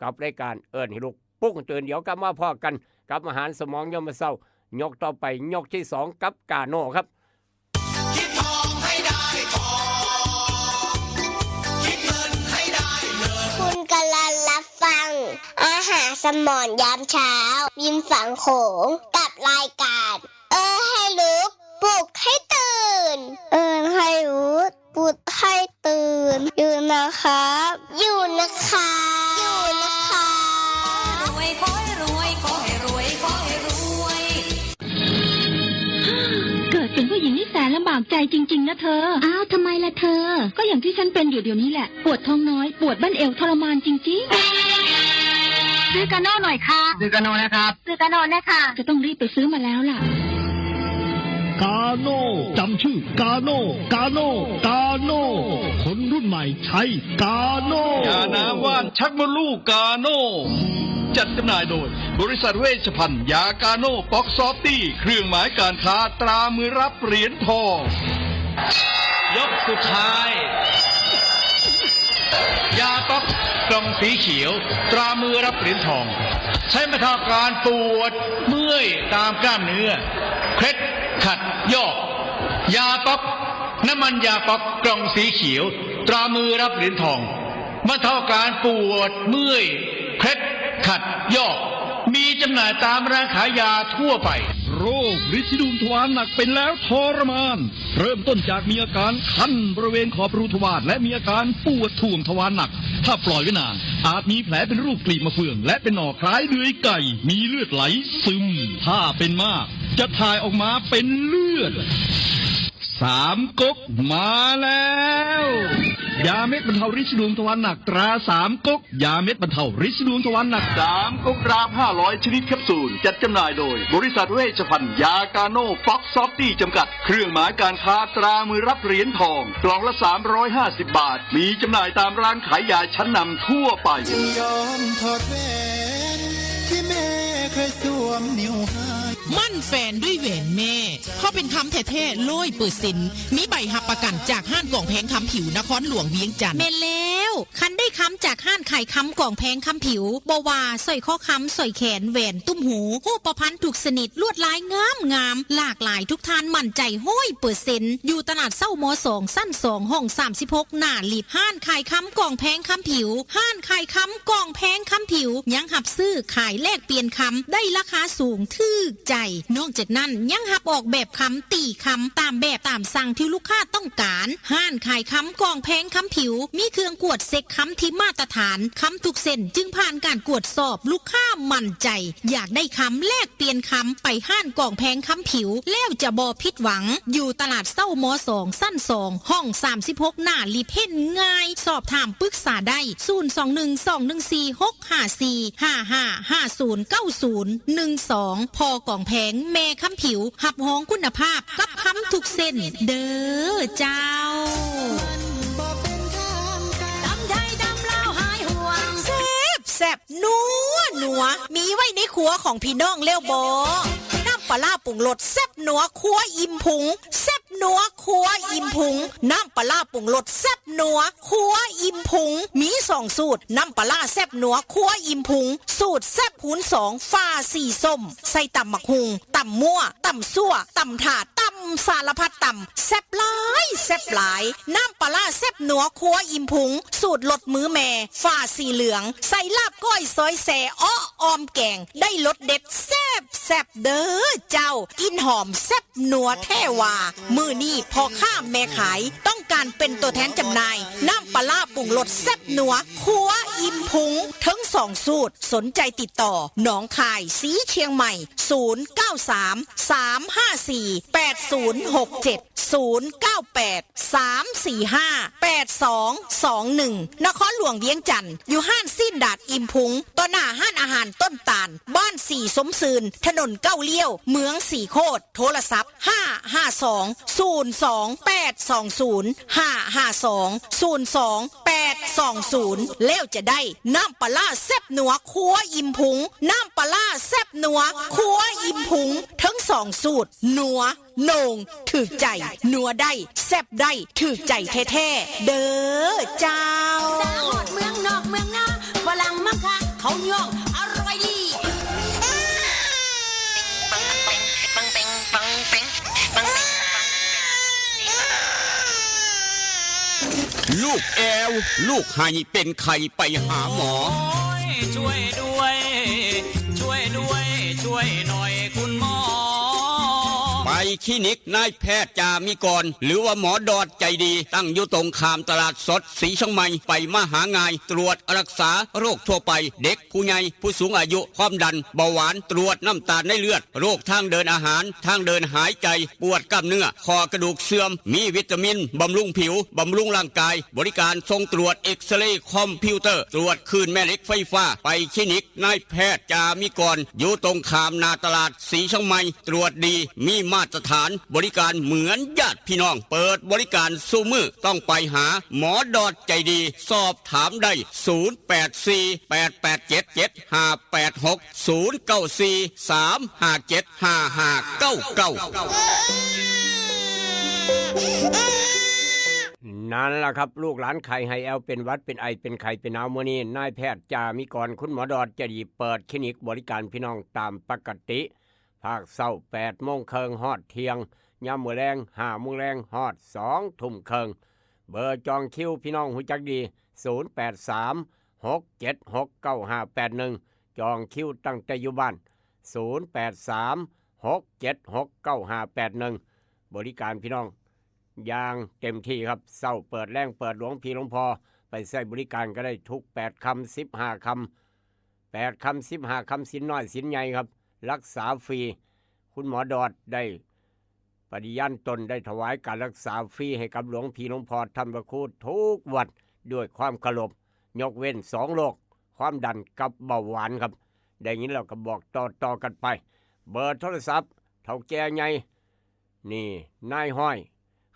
กับรายการเอิ้นให้ลูกปลุกให้ตื่นเดี๋ยวกลับมาพอกันกับอาหารสมองยามมื้อเช้ายกต่อไปยกที่2กับกาโน่ครับคิดทองให้ได้ทองคิดเงินให้ได้เงินคุณกำลังรับฟังอาหารสมองยามเช้ายิ้มฝังโขงกับรายการให้ลุกปลุกให้ตื่นให้ลุกปลุกให้ตื่นอยู่นะครับอยู่นะคะอยู่นะคะรวยขอให้รวยขอให้รวยขอให้รวย เกิดเป็นผู้หญิงนี่แสนลำบากใจจริงๆนะเธออ้าวทำไมล่ะเธอก็อย่างที่ฉันเป็นอยู่เดี๋ยวนี้แหละปวดท้องน้อยปวดบั้นเอวทรมานจริงๆซื้อกาโน่หน่อยค่ะซื้อกาโน่นะครับซื้อกาโน่นะคะจะต้องรีบไปซื้อมาแล้วล่ะกาโน่จำชื่อกาโน่กาโน่กาโน่คนรุ่นใหม่ใช้กาโน่ยาน้ำว่านชักมดลูกกาโน่จัดจำหน่ายโดยบริษัทเวชภัณฑ์ยากาโน่ป๊อกซอฟตี้เครื่องหมายการค้าตรามือรับเหรียญทองยกสุดท้ายยาป๊อกกล่องสีเขียวตรามือรับเหรียญทองใช้บรรเทาการปวดเมื่อยตามกล้ามเนื้อเคล็ดขัดยอกยาป๊อกน้ำมันยาป๊อกกล่องสีเขียวตรามือรับเหรียญทองบรรเทาการปวดเมื่อยเคล็ดขัดยอกมีจ ำหน่ายตามร้านขายยาทั่วไป โรคฤทธิ์ดูมทวารหนักเป็นแล้วทรมาน เริ่มต้นจากมีอาการคันบริเวณขอบรูทวารและมีอาการปวดท่วงทวารหนัก ถ้าปล่อยไว้นานอาจมีแผลเป็นรูปกลีบมะเฟืองและเป็นหนอกคล้ายเดือยไก่มีเลือดไหลซึมถ้าเป็นมากจะถ่ายออกมาเป็นเลือดสามก๊กมาแล้วยาเม็ดบรรเทาฤทธิ์ดวงทวารหนักตราสามก๊กยาเม็ดบรรเทาฤทธิ์ดวงทวารหนัก3 ก๊กราม500 ชนิดแคปซูลจัดจำหน่ายโดยบริษัทเวชภัณฑ์ยากาโน่ฟ็อกซอฟตี้จำกัดเครื่องหมายการค้าตรามือรับเหรียญทองกล่องละ350 บาทมีจำหน่ายตามร้านขายยาชั้นนำทั่วไปยอมถอดแหวนที่แม่เคยสวมนิ้วให้มั่นแฟนด้วยแหวนแม่เพราะเป็นคำแท้ๆ100%มีใบหับประกันจากห้านกล่องแพงคำผิวนครหลวงเวียงจันทร์แม่แล้วคันได้คำจากห้านไข่คำกล่องแพงคำผิวบว่าสร้อยข้อคำสร้อยแขนแหวนตุ้มหูหูประพันธ์ถูกสนิทลวดลายงามหลากหลายทุกทานมั่นใจ100%อยู่ตลาดเศร้าม2สั้น2ห้อง36หน้าลิฟห้านไข่คำกล่องแพงคำผิวห้านไข่คำกล่องแพงคำผิวยังหับซื้อขายแลกเปลี่ยนคำได้ราคาสูงทึกใจนอกจากนั้นยังหับออกแบบคำตีคำตามแบบตามสั่งที่ลูกค้าต้องการห้านขายคำกล่องแพงคำผิวมีเครื่องกวดเซ็กคำที่มาตรฐานคำทุกเส้นจึงผ่านการกวดสอบลูกค้ามั่นใจอยากได้คำแลกเปลี่ยนคำไปห้านกล่องแพงคำผิวแล้วจะบ่ผิดหวังอยู่ตลาดเศร้าม2สั้น2ห้อง36หน้าลิฟเห็นง่ายสอบถามปรึกษาได้021214555509012พอกล่องแพงแม่คำผิวหับห้องคุณภาพกับคำทุกเส้นเด้อเจ้าดำไทยดำลาวหายห่วงแซ่บนัวมีไว้ในครัวของพี่น้องเลี้ยวบอน้ำปลาปรุงรสแซ่บนัวครัวอิ่มพุงแซ่บนัวครัวอิ่มพุงน้ำปลาปรุงรสแซ่บนัวครัวอิ่มพุงมี2สูตรน้ำปลาแซ่บนัวครัวอิ่มพุงสูตรแซ่บคูณ2ฟ้าสีส้มใส่ตำมักหุงตำมั่วตำซั่วตำถาดตำสารพัดตำแซ่บหลายน้ำปลาแซ่บนัวครัวอิ่มพุงสูตรลดมือแม่ฟ้าสีเหลืองใส่ลาบก้อยซอยแซ่อ้อออมแกงได้รสเด็ดแซ่บเด้อเจ้ากินหอมแซ่บนัวแท้ว่ามือนี่พอข้ามแม่ขายต้องการเป็นตัวแทนจำหน่ายน้ำปลาปรุงรสแซ่บนัวครัวอิ่มพุงทั้ง2สูตรสนใจติดต่อหนองคายสีเชียงใหม่0933548221นครหลวงเวียงจันทร์อยู่ห้านสิ้นดาดอิ่มพุงต่อหน้าห้านอาหารต้นตาลบ้านสีสมซืนถนนเก้าเลี้ยวเมืองสีโคตรโทรศัพท์552-02820 แล้วจะได้น้ำปลาแซ่บนัวครัวอิ่มพุงน้ำปลาแซ่บนัวครัวอิ่มพุงทั้ง2สูตรนัวโหน่งถึกใจนัวได้แซ่บได้ถึกใจแท้ๆเด้อเจ้าสาวหอดเมืองนอกเมืองนาฝรั่งมักค่ะเขาย่องอร่อยดีลูกแอวลูกไห้เป็นไข่ไปหาหมอช่วยด้วยช่วยหน่อยคุณหมอไปคลินิกนายแพทย์จามิกรหรือว่าหมอดอดใจดีตั้งอยู่ตรงข้ามตลาดสดสีช่องใหม่ไปมาหาง่ายตรวจรักษาโรคทั่วไปเด็กผู้ใหญ่ผู้สูงอายุความดันเบาหวานตรวจน้ำตาลในเลือดโรคทางเดินอาหารทางเดินหายใจปวดกล้ามเนื้อคอกระดูกเสื่อมมีวิตามินบำรุงผิวบำรุงร่างกายบริการทรงตรวจเอ็กซเรย์คอมพิวเตอร์ตรวจคลื่นแม่เหล็กไฟฟ้าไปคลินิกนายแพทย์จามิกรอยู่ตรงข้ามนาตลาดสีช่องใหม่ตรวจดีมีมาตรฐานบริการเหมือนญาติพี่น้องเปิดบริการสู้มือต้องไปหาหมอดอดใจดีสอบถามได้นั่นล่ะครับลูกหลานไข่ไฮแอลเป็นวัดเป็นไอเป็นไข่เป็นหนาวมื้อนี้นายแพทย์จามิกรคุณหมอดอดใจดีเปิดคลินิกบริการพี่น้องตามปกติภาคเช้า 8:30 นฮอดเที่ยงยามมื้อแลง 5:00 นฮอด 2:30 นเบอร์จองคิวพี่น้องหูจักดี083-676-9581จองคิวตั้งแต่อยู่บ้าน 0836769581บริการพี่น้องอย่างเต็มที่ครับเศร้าเปิดแรงเปิดหลวงพี่หลวงพ่อไปใช้บริการก็ได้ทุก8คำ15คำ8คำ15คำสินน้อยสินใหญ่ครับรักษาฟรีคุณหมอดอดได้ปฏิญาณตนได้ถวายการรักษาฟรีให้กับหลวงพี่หลวงพ่อท่านพระครูทุกวัดด้วยความเคารพยกเว้น2โรคความดันกับเบาหวานครับได้ยินเราก็บอกต่อกันไปเบอร์โทรศัพท์เท่าแก่ใหญ่นี่นายห้อย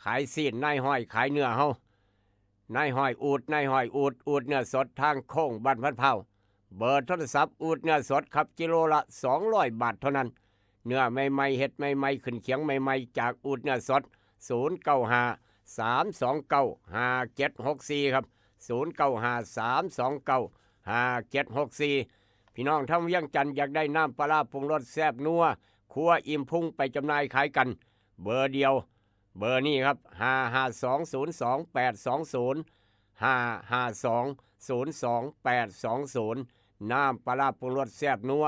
ขายซีนนายห้อยขายเนื้อเฮานายห้อยอูดนายห้อยอูดเนื้อสดทางโค้งบ้านพัดเผาเบอร์โทรศัพท์อูดเนื้อสดครับกิโลละ200 บาทเท่านั้นเนื้อใหม่ๆเห็ดใหม่ๆขึ้นเขียงใหม่ๆจากอูดเนื้อสด0953295764ครับ0953295764พี่น้องท่านยังจันอยากได้น้ำปลาปรุงรสแซ่บนัวครัวอิ่มพุ่งไปจำหน่ายขายกันเบอร์เดียวเบอร์นี้ครับ55202820552028220น้ำปลาปรุงรสแซ่บนัว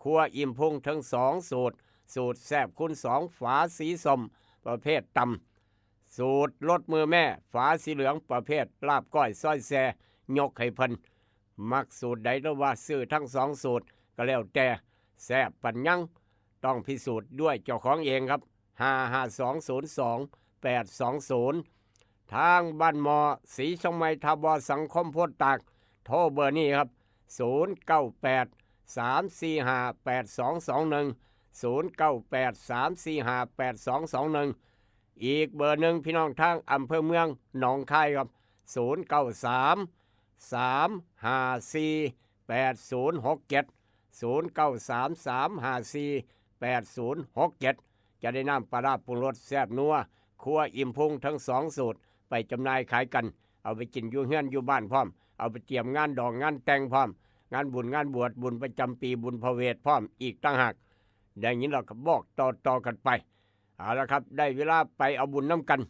ครัวอิ่มพุ่งทั้ง2สูตรแซ่บคุณ2ฝาสีส้มประเภทตำสูตรรสมือแม่ฝาสีเหลืองประเภทลาบก้อยซอยแซ่ยกให้เพิ่นมักสูตรใดหรือว่าซื้อทั้ง2สูตรก็แล้วแต่แซ่บปัญญังต้องพิสูจน์ด้วยเจ้าของเองครับ552022820ทางบ้านมอศรีชงไมทบสังคมโพธิ์ตากโทรเบอร์นี้ครับ0983458221อีกเบอร์หนึ่งพี่น้องทางอำเภอเมืองหนองคายครับ0933548067จะได้น้ำปลาปรุงรสแซ่บนัวครัวอิ่มพุงทั้ง2สูตรไปจำหน่ายขายกันเอาไปกินอยู่เฮือนอยู่บ้านพร้อมเอาไปเตรียมงานดองงานแต่งพร้อมงานบุญงานบวชบุญประจำปีบุญพระเวทพร้อมอีกต่างหากดังนี้เราก็บอกต่อกันไปเอาละครับได้เวลาไปเอาบุญน้ำกัน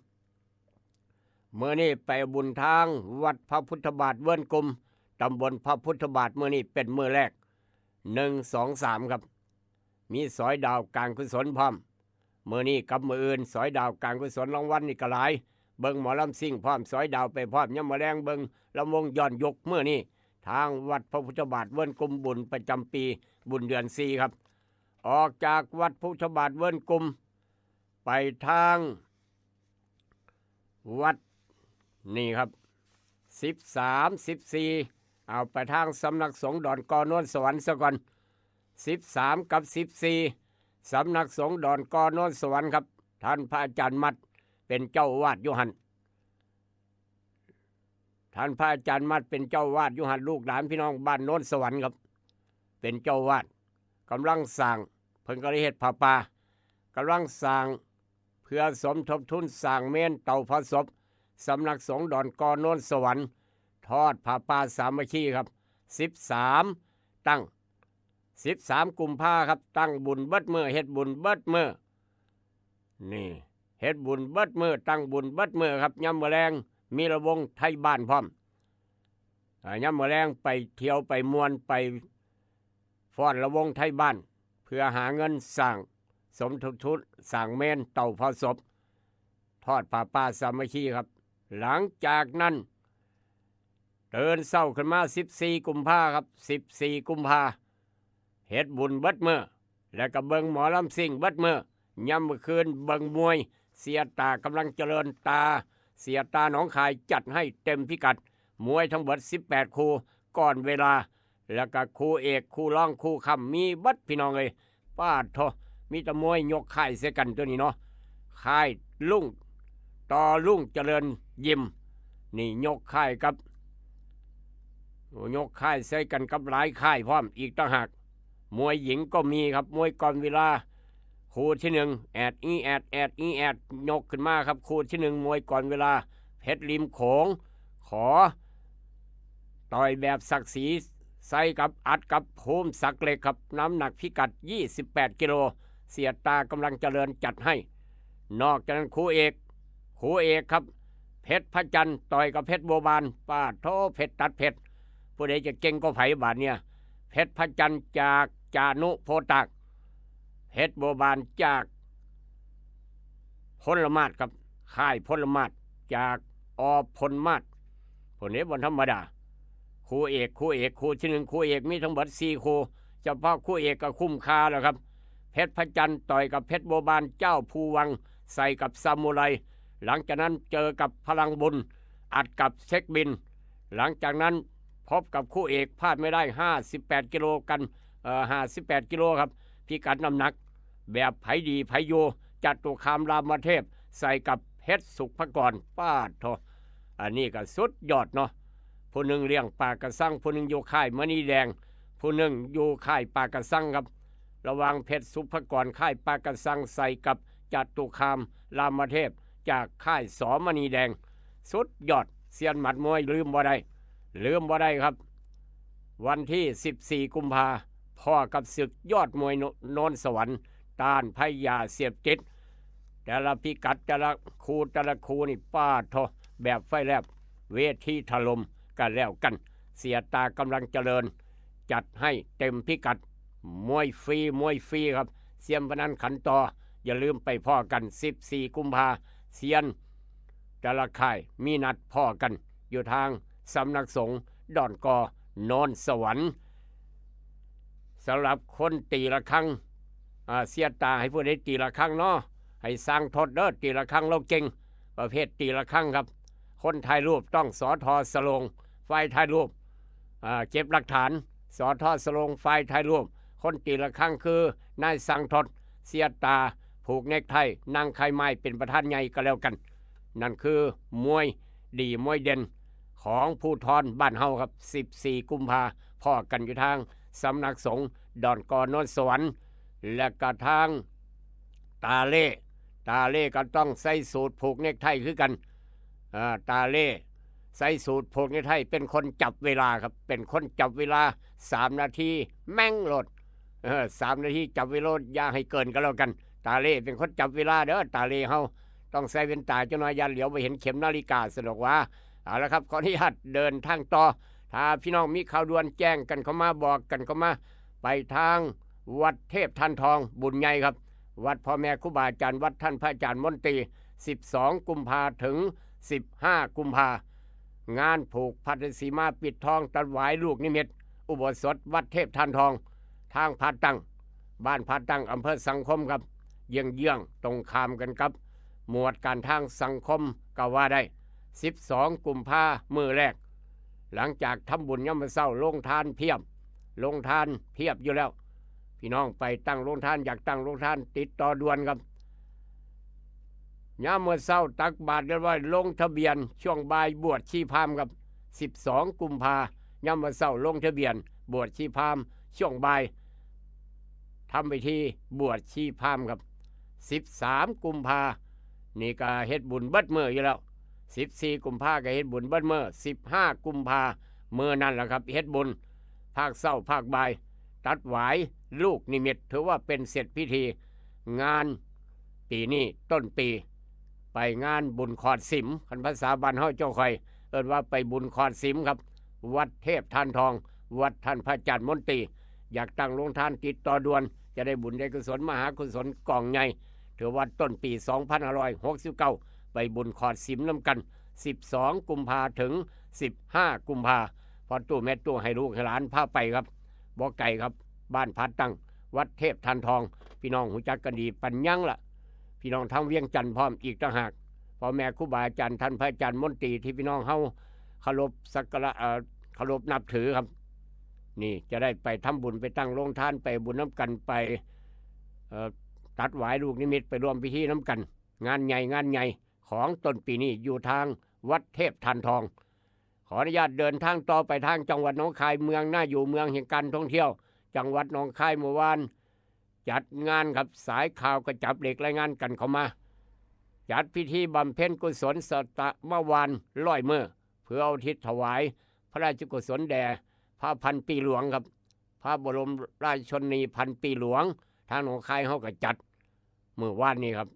เมื่อนี้ไปเอาบุญทางวัดพระพุทธบาทเวิร์นกลมตำบลพระพุทธบาทเมื่อนี้เป็นมื้อแรก1-2-3ครับมีสอยดาวการกุศลพร้อมเมื่อนี้กับมื้ออื่นสอยดาวการกุศลรางวัลนี่ก็หลายเบิ่งหมอลำซิ่งพร้อมสอยดาวไปพร้อมยามมื้อแลงเบิ่งลำวงย้อนยกเมื่อนี้ทางวัดพระพุทธบาทเวิร์นกลมบุญประจำปีบุญเดือน4ครับออกจากวัดพุทธบาทเวิร์นกลมไปทางวัดนี่ครับ13-14เอาไปทางสำนักสงฆ์ดอนกอนนสวรรค์ซะก่อน13กับ14สำนักสงฆ์ดอนกอนนสวรรค์ครับท่านพระอาจารย์มัดเป็นเจ้าวาดอยู่หันท่านพระอาจารย์มัดเป็นเจ้าวาดอยู่หันลูกหลานพี่น้องบ้านโน้นสวรรค์ครับเป็นเจ้าวาดกำลังสร้างเพิ่งก็ได้เฮ็ดผ้าป่ากำลังสร้างเพื่อสมทบทุนสร้างเมนเตาเผาศพสำนักสงฆ์ดอนกอโน้นสวรรค์ทอดผ้าป่าสามัคคีครับ13ตั้ง13กุมภาครับตั้งบุญเบิดมื้อเฮ็ดบุญเบิดมื้อนี่เฮ็ดบุญเบิดมื้อตั้งบุญเบิดมื้อครับยามมื้อแลงมีระวงไทยบ้านพร้อมยามมื้อแลงไปเที่ยวไปม่วนไปฟ้อนระวงไทยบ้านเพื่อหาเงินสร้างสมทบทุนสร้างเมนเตาเผาศพทอดผ้าป่าสามัคคีครับหลังจากนั้นเดินเศร้าขึ้นมา14กุมภาครับ14กุมภาเฮ็ดบุญเบิดมื้อแล้วก็เบิ่งหมอลำซิ่งเบิดมื้อยามมื้อคืนเบิ่งมวยเสียตากำลังเจริญตาเสียตาหนองคายจัดให้เต็มพิกัดมวยทั้งหมด18คู่ก่อนเวลาแล้วก็คู่เอกคู่รองคู่ค่ำมีเบิดพี่น้องเอ้ยป้าดโทมีแต่มวยยกค่ายเสียกันตัวนี้เนาะค่ายลุ่งต่อลุ่งเจริญยิมนี่ยกค่ายกับยกค่ายใส่กันกับหลายค่ายพร้อมอีกต่างหากมวยหญิงก็มีครับมวยก่อนเวลาคู่ที่1แอดยกขึ้นมาครับคู่ที่1มวยก่อนเวลาเพชรริมโขงขอต่อยแบบศักดิ์ศรีใส่กับอัดกับภูมิศักดิ์เหล็กครับน้ำหนักพิกัด28กิโลเสียตากำลังเจริญจัดให้นอกจากนั้นคู่เอกครับเพชรพระจันทร์ต่อยกับเพชรโบบานป้าโทเพชรตัดเพชรผู้ใดจะเก่งก็ไผบาดเนี่ยเพชรพระจันทร์จากจานุโพตาก เฮ็ดบัวบานจากพลมาศครับค่ายพลมาศจากอพลมาศผลนี้บนธรรมดาครูเอกครูที่หนึ่งครูเอกมีทั้งหมด4ครูเฉพาะครูเอกก็คุ้มค่าแล้วครับเพชรพระจันทร์ต่อยกับเพชรบัวบานเจ้าภูวังใส่กับซามูไรหลังจากนั้นเจอกับพลังบุญอัดกับเช็คบินหลังจากนั้นพบกับคู่เอกพลาดไม่ได้58กิโลกัน58กิโลครับพิกัดน้ำหนักแบบไผดีไผโยจัตุคามรามเทพใส่กับเพชรสุภกรป้าทออันนี้ก็สุดยอดเนาะผู้หนึ่งเลี้ยงปลากระสังผู้หนึ่งอยู่ค่ายมณีแดงผู้หนึ่งอยู่ค่ายปลากระสังครับระหว่างเพชรสุภกรค่ายปลากระสังใส่กับจัตุคามรามเทพจากค่ายสมณีแดงสุดยอดเซียนหมัดมวยลืมบ่ได้ครับวันที่14กุมภาพ่อกับศึกยอดมวยโนนสวรรค์ต้านพยาเสียบจิตแต่ละพิกัดแต่ละคูนี่ป้าทอแบบไฟแลบเวทีถล่มกันแล้วกันเสียตากำลังเจริญจัดให้เต็มพิกัดมวยฟรีครับเซียนพนันขันต่ออย่าลืมไปพ่อกัน14กุมภาเซียนแต่ละค่ายมีนัดพ่อกันอยู่ทางสำนักสงฆ์ดอนกอโนนสวรรค์สำหรับคนตีละครั้งเสียตาให้ผู้ใดตีละครั้งเนาะให้สร้างทดเด้อตีละครั้งเราเก่งประเภทตีละครั้งครับคนถ่ายรูปต้องสทสลงไฟถ่ายรูปเก็บหลักฐานสทสลงไฟถ่ายรูปคนตีละครั้งคือนายสังทดเสียตาผูกเนกไทนางไข่ไม้เป็นประธานใหญ่ก็แล้วกันนั่นคือมวยดีมวยเด่นของภูธรบ้านเฮาครับ14กุมภาพ่อกันอยู่ทางสำนักสงฆ์ดอนกอโนนสวรรค์และกระทางตาเล่ก็ต้องใส่สูตรผูกเนกไทคือกันตาเล่ใส่สูตรผูกเนกไทเป็นคนจับเวลาครับเป็นคนจับเวลา3นาทีแม่งโหลด3นาทีจับเวลาอย่าให้เกินก็แล้วกันตาเล่เป็นคนจับเวลาเด้อตาเล่เฮาต้องใส่เว้นตาเจ้าน้อยยันเหลียวไปเห็นเข็มนาฬิกาสะดวกว่าเอาละครับขออนุญาตเดินทางต่อถ้าพี่น้องมีข่าวด่วนแจ้งกันเข้ามาบอกกันเข้ามาไปทางวัดเทพทันทองบุญใหญ่ครับวัดพ่อแม่ครูบาอาจารย์วัดท่านพระอาจารย์มนตรี12กุมภาถึง15กุมภางานผูกพัทสีมาปิดทองตัดหวายลูกนิมิตอุโบสถวัดเทพทันทองทางพาตั้งบ้านพาตั้งอำเภอสังคมครับเยื้องตรงข้ามกันครับหมวดการทางสังคมก็ว่าได้12กุมภามือแรกหลังจากทำบุญย่ำมาเศร้าลงทานเพียบอยู่แล้วพี่น้องไปตั้งลงทานอยากตั้งลงทานติดต่อด่วนครับย่ำเมื่อเศร้าตักบาตรเรียบร้อยลงทะเบียนช่วงบ่ายบวชชีพราหมณ์ครับ12กุมภาย่ำเมื่อเศร้าลงทะเบียนบวชชีพราหมณ์ช่วงบ่ายทำไปที่บวชชีพราหมณ์ครับ13กุมภานี่ก็เฮ็ดบุญเบิดมื้ออยู่แล้ว14กุมภาก็เฮ็ดบุญเบิดมื้อ15กุมภามื้อนั่นแหละครับเฮ็ดบุญภาคเช้าภาคบ่ายตัดหวายลูกนิมิตถือว่าเป็นเสร็จพิธีงานปีนี้ต้นปีไปงานบุญขอดสิมคันภาษาบ้านเฮาเจ้าค่อยเอิ้นว่าไปบุญขอดสิมครับวัดเทพทานทองวัดท่านพระอาจารย์มนตรีอยากตั้งโรงทานติดต่อด่วนจะได้บุญได้กุศลมหากุศลกองใหญ่ถือว่าต้นปี2569ไปบุญขอดสิมน้ำกัน12กุมภาถึง15กุมภาพอตู้แม่ตู้ให้ลูกให้หลานพาไปครับบ่ไก่ครับบ้านพัดตั้งวัดเทพทันทองพี่น้องหูจักกันดีปัญญังละพี่น้องทั้งเวียงจันทร์พร้อมอีกต่างหากพ่อแม่ครูบาอาจารย์ท่านพระอาจารย์มนตรีที่พี่น้องเฮาเคารพสักการะเคารพนับถือครับนี่จะได้ไปทำบุญไปตั้งโรงทานไปบุญน้ำกันไปตัดหวายลูกนิมิตไปรวมพิธีน้ำกันงานใหญ่ของต้นปีนี้อยู่ทางวัดเทพทันทองขออนุญาตเดินทางต่อไปทางจังหวัดหนองคายเมืองน่าอยู่เมืองแห่งการท่องเที่ยวจังหวัดหนองคายเมื่อวานจัดงานครับสายข่าวกระจับเหล็กรายงานกันเข้ามาจัดพิธีบำเพ็ญกุศลสัตะเมื่อวาน100 มื้อเพื่อเอาทิศถวายพระราชกุศลแด่พระพันปีหลวงครับพระบรมราชชนนีพันปีหลวงทางหนองคายเขาก็จัดเมื่อวานนี้ครับ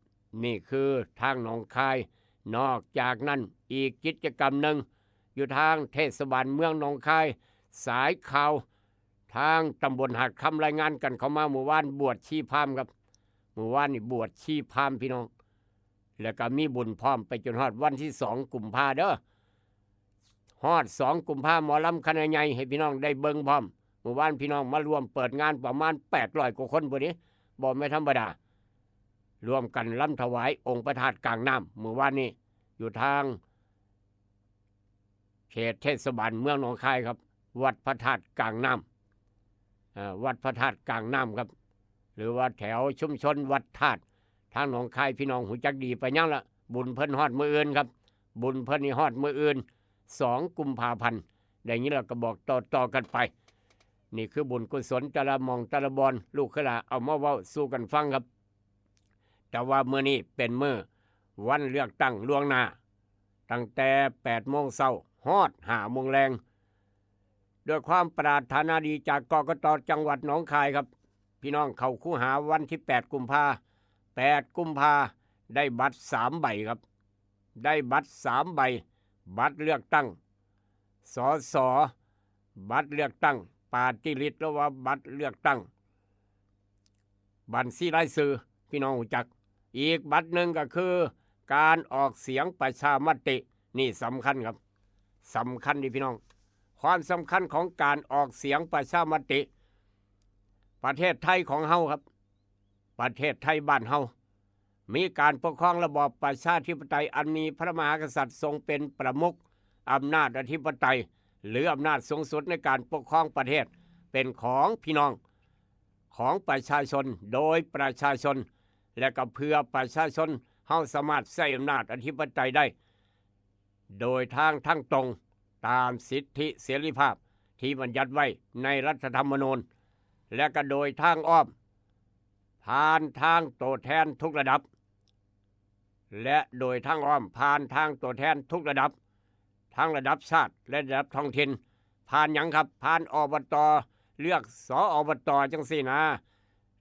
นี่คือทางหนองคายนอกจากนั้นอีกกิจกรรมหนึ่งอยู่ทางเทศบาลเมืองหนองคายสายข่าวทางตำบลหาดคำรายงานกันเข้ามาเมื่อวานบวชชีพราหมณ์ครับ เมื่อวานนี่บวชชีพราหมณ์พี่น้องแล้วก็มีบุญพร้อมไปจนฮอดวันที่2 กุมภาเด้อฮอด2 กุมภาหมอลำคณะใหญ่ให้พี่น้องได้เบิ่งพร้อมเมื่อวานพี่น้องมารวมเปิดงานประมาณ800 กว่าคนพอดีบ่ไม่ธรรมดารวมกันรำถวายองค์พระธาตุกลางน้ำเมื่อวานนี้อยู่ทางเขตเทศบาลเมืองหนองคายครับวัดพระธาตุกลางน้ำวัดพระธาตุกลางน้ำครับหรือว่าแถวชุมชนวัดธาตุทางหนองคายพี่น้องหูจักดีไปยังละบุญเพิ่นฮอดมืออื่นครับบุญเพิ่นนี่ฮอดมืออื่น2 กุมภาพันธ์อย่างนี้เราก็บอกต่อกันไปนี่คือบุญกุศลแต่ละมองแต่ละบอนลูกขลาเอามาเว้าสู่กันฟังครับแต่ว่ามื้อนี้เป็นมื้อวันเลือกตั้งล่วงหน้าตั้งแต่8 โมงเช้าฮอด5 โมงแรงด้วยความปรารถนาดีจากกกต.จังหวัดหนองคายครับพี่น้องเข้าคูหาวันที่8 กุมภาได้บัตร3 ใบครับได้บัตร3 ใบบัตรเลือกตั้งสสบัตรเลือกตั้งปาร์ตี้ลิสต์หรือว่าบัตรเลือกตั้งบัญชีรายชื่อพี่น้องรู้จักอีกบัตรหนึ่งก็คือการออกเสียงประชามตินี่สำคัญครับสำคัญดิพี่น้องความสำคัญของการออกเสียงประชามติประเทศไทยของเฮาครับประเทศไทยบ้านเฮามีการปกครองระบอบประชาธิปไตยอันมีพระมหากษัตริย์ทรงเป็นประมุขอำนาจอธิปไตยหรืออำนาจสูงสุดในการปกครองประเทศเป็นของพี่น้องของประชาชนโดยประชาชนและก็เพื่อประชาชนเฮาสามารถใช้อำนาจอธิปไตยได้โดยทางทั้งตรงตามสิทธิเสรีภาพที่บัญญัติไว้ในรัฐธรรมนูญและก็โดยทางอ้อมผ่านทางตัวแทนทุกระดับและโดยทางอ้อมผ่านทางตัวแทนทุกระดับทั้งระดับชาติและระดับท้องถิ่นผ่านหยังครับผ่านอบต.เลือกสอบต.จังซี่นะ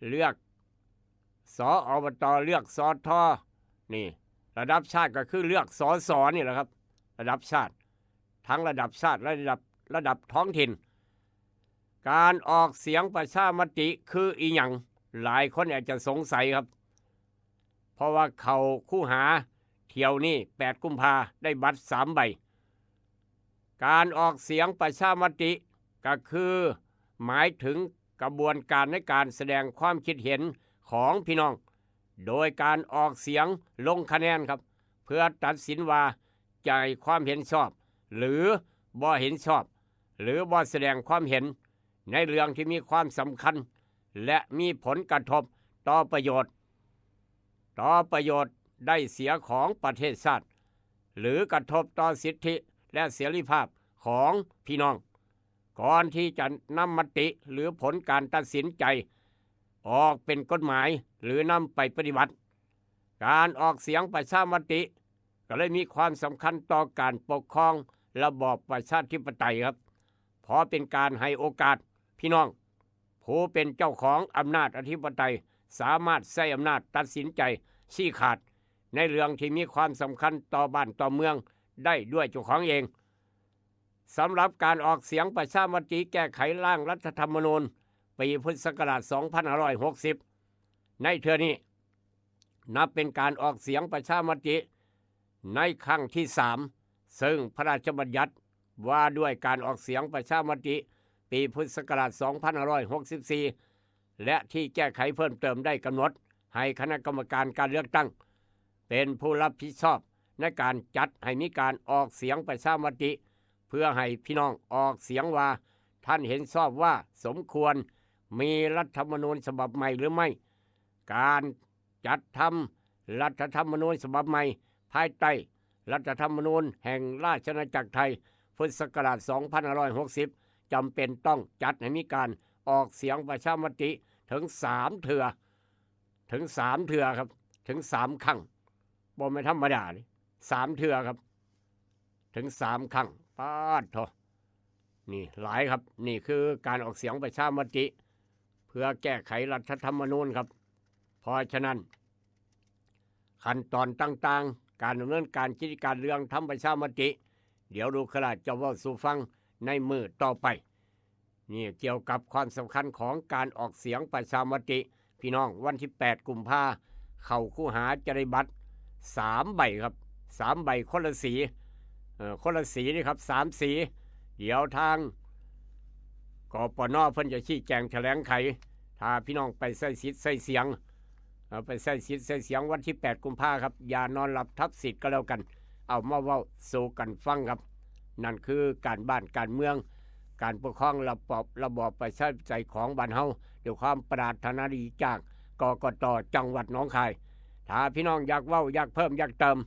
เลือกสอบต.เลือกสท.นี่ระดับชาติก็คือเลือกสส.นี่แหละครับระดับชาติทั้งระดับชาติและระดับท้องถิ่นการออกเสียงประชามติคืออีหยังหลายคนอาจจะสงสัยครับเพราะว่าเขาคู่หาเที่ยวนี้8 กุมภาได้บัตร3 ใบการออกเสียงประชามติก็คือหมายถึงกระบวนการในการแสดงความคิดเห็นของพี่น้องโดยการออกเสียงลงคะแนนครับเพื่อตัดสินว่าใจความเห็นชอบหรือบ่เห็นชอบหรือบ่แสดงความเห็นในเรื่องที่มีความสำคัญและมีผลกระทบต่อประโยชน์ได้เสียของประเทศชาติหรือกระทบต่อสิทธิและเสรีภาพของพี่น้องก่อนที่จะนำมติหรือผลการตัดสินใจออกเป็นกฎหมายหรือนำไปปฏิบัติการออกเสียงประชามติก็เลยมีความสำคัญต่อการปกครองระบอบประชาธิปไตยครับเพราะเป็นการให้โอกาสพี่น้องผู้เป็นเจ้าของอำนาจอธิปไตยสามารถใช้อำนาจตัดสินใจชี้ขาดในเรื่องที่มีความสำคัญต่อบ้านต่อเมืองได้ด้วยเจ้าของเองสำหรับการออกเสียงประชามติแก้ไขร่างรัฐธรรมนูญปีพุทธศักราช 2560 ในเทื่อนี้นับเป็นการออกเสียงประชามติในครั้งที่ 3ซึ่งพระราชบัญญัติว่าด้วยการออกเสียงประชามติปีพุทธศักราช 2564 และที่แก้ไขเพิ่มเติมได้กำหนดให้คณะกรรมการการเลือกตั้งเป็นผู้รับผิดชอบในการจัดให้มีการออกเสียงประชามติเพื่อให้พี่น้องออกเสียงว่าท่านเห็นชอบว่าสมควรมีรัฐธรรมนูญฉบับใหม่หรือไม่การจัดทำรัฐธรรมนูญฉบับใหม่ภายใต้รัฐธรรมนูญแห่งราชอาณาจักรไทยพุทธศักราช 2560 จำเป็นต้องจัดให้มีการออกเสียงประชามติถึง3 เทื่อครับถึง3 ครั้งบ่ไม่ธรรมดาเลย3 เทื่อครับถึง3 ครั้งปาดโถนี่หลายครับนี่คือการออกเสียงประชามติเพื่อแก้ไขรัฐธรรมนูญครับเพราะฉะนั้นขั้นตอนต่างๆการดำเนินการกิจการเรื่องทำประชามติเดี๋ยวดูขลาดจะเว้าสู่ฟังในมือต่อไปนี่เกี่ยวกับความสำคัญของการออกเสียงประชามติ พี่น้องวันที่8กุมภาเข้าคู่หาจะได้บัตร3ใบครับ3ใบคนละสีคนละสีนี่ครับ3สีเดี๋ยวทางกปน.เพิ่นจะชี้แจงแถลงไขถ้าพี่น้องไปใส่สิทธิ์ใส่เสียงไปใส่สิทธิ์ใส่เสียงวันที่8กุมภาครับอย่านอนหลับทับสิทธิ์ก็แล้วกันเอามาเว้าสู่กันฟังครับนั่นคือการบ้านการเมืองการปกครองระบอบประชาธิปไตยของบ้านเฮาด้วยความปรารถนาดีจากกกต.จังหวัดหนองคายถ้าพี่น้องอยากเว้าอยากเพิ่มอยากเติม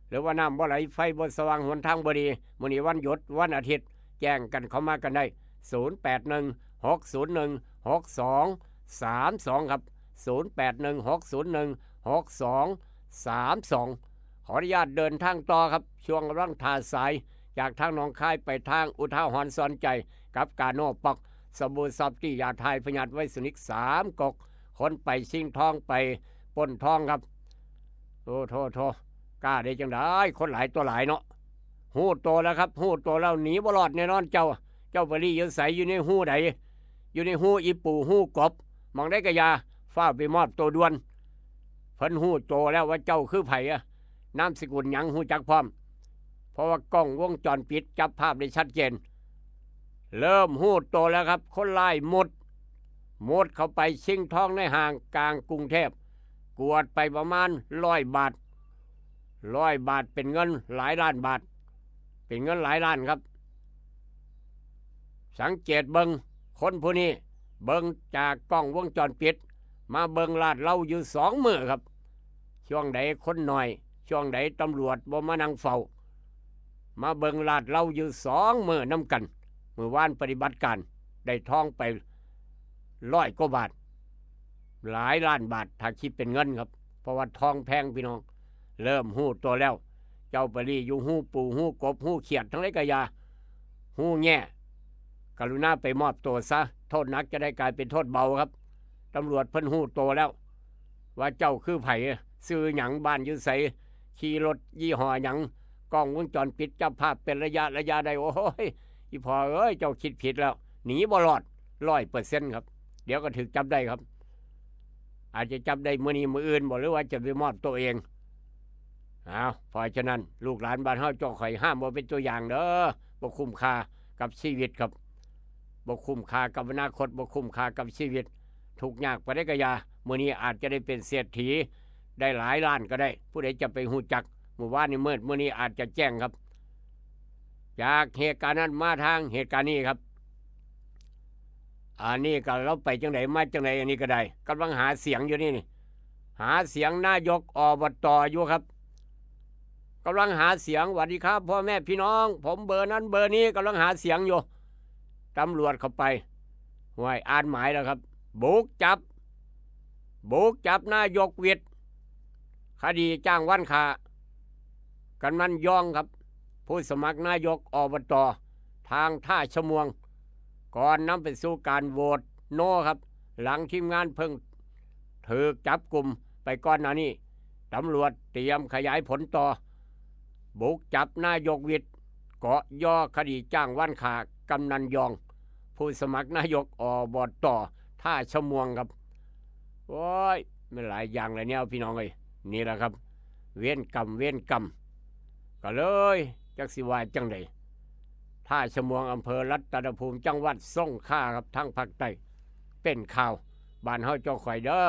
หรือว่าน้ำบ่ไหลไฟบ่สว่างหนทางบ่ดีมื้อนี้วันหยุดวันอาทิตย์แจ้งกันเข้ามากันได้0816016232ครับ0816016232ขออนุญาตเดินทางต่อครับช่วงร่างทาสายจากทางหนองคายไปทางอุทาหรณ์สอนใจกับกาโนปอกสบู่ซอฟตี้ยาไทยพญาตไว้สุนิก3กกคนไปชิงทองไปปล้นทองครับโทกล้าได้จังได้คนหลายตัวหลายเนาะหู้โตแล้วครับหู้โตแล้วหนีบ่รอดแน่นอนเจ้าบริยใสอยู่ในหู้ใดอยู่ในหู้อีปู่หู้กบมองได้กะยาฟ้าไปมอบตัวด่วนเพิ่นหู้โตแล้วว่าเจ้าคือไผนามสกุลหยังหู้จักพร้อมเพราะว่ากล้องวงจรปิดจับภาพได้ชัดเจนเริ่มหู้โตแล้วครับคนร้ายหมดเข้าไปชิงทองในห้างกลางกรุงเทพกวดไปประมาณ100 บาทเป็นเงินหลายล้านบาทเป็นเงินหลายล้านครับสังเกตเบิงคนผู้นี้เบิงจากกล้องวงจรปิดมาเบิงลาดเราอยู่2 มื้อครับช่วงใดคนหน่อยช่วงใดตำรวจบ่มานั่งเฝ้ามาเบิงลาดเราอยู่2 มื้อน้ำกันมื้อวานปฏิบัติการได้ทองไป100 กว่าบาทหลายล้านบาทถ้าคิดเป็นเงินครับเพราะว่าทองแพงพี่น้องเริ่มหู้ตัวแล้วเจ้าปรีอยู่หู้ปูหู้กบหู้เขียดทั้งไรกะยาหู้แง่กรุณาไปมอบตัวซะโทษนักจะได้กลายเป็นโทษเบาครับตำรวจเพิ่นหู้ตัวแล้วว่าเจ้าคือไผ่ซื้อหยังบ้านอยู่ไสขี่รถยี่ห้อหยังกล้องวงจรปิดจับภาพเป็นระยะได้โอ้ยอีพอเอ้ยเจ้าคิดผิดแล้วหนีบ่รอด100%ครับเดี๋ยวก็ถึกจับได้ครับอาจจะจับได้มื้อนี้มื้ออื่นบ่หรือว่าจะไปมอบตัวเองเพราะฉะนั้นลูกหลานบ้านเฮาจ้องข่อยห้ามบ่เป็นตัวอย่างเด้อบ่คุ้มค่ากับชีวิตครับบ่คุ้มค่ากับอนาคตบ่คุ้มค่ากับชีวิตทุกข์ยากไปได้กะยามื้อนี้อาจจะได้เป็นเศรษฐีได้หลายล้านก็ได้ผู้ใดจะไปฮู้จักมื้อวานนี้มืดมื้อนี้อาจจะแจ้งครับจากเหตุการณ์นั้นมาทางเหตุการณ์นี้ครับอันนี้ก็เราไปจังไหนมาจังไหนอันนี้ก็ได้กำลังหาเสียงอยู่นี่หาเสียงนายกอบต.อยู่ครับกำลังหาเสียงสวัสดีครับพ่อแม่พี่น้องผมเบอร์นั้นเบอร์นี้กำลังหาเสียงอยู่ตำรวจเข้าไปห่วยอ่านหมายแล้วครับบุกจับนายกวิทย์คดีจ้างวันขากันมันยองครับผู้สมัครนายกอบต.ทางท่าชะมวงก่อนนำไปสู่การโหวตโนครับหลังทีมงานเพิ่งถูกจับกลุ่มไปก่อนหน้านี้ตำรวจเตรียมขยายผลต่อบุกจับนายกวิทย์เกาะย่อคดีจ้างวันขากำนันยองผู้สมัครนายกอบต.ท่าชะมวงครับโอ้ยไม่หลายอย่างเลยเนี่ยพี่น้องเอ้ยนี่แหละครับเว้นกรรมก็เลยจักสิว่าจังไดท่าชะมวงอำเภอรัตนภูมิจังหวัดสงขลาครับทั้งภาคใต้เป็นข่าวบ้านเฮาเจ้าข่อยเด้อ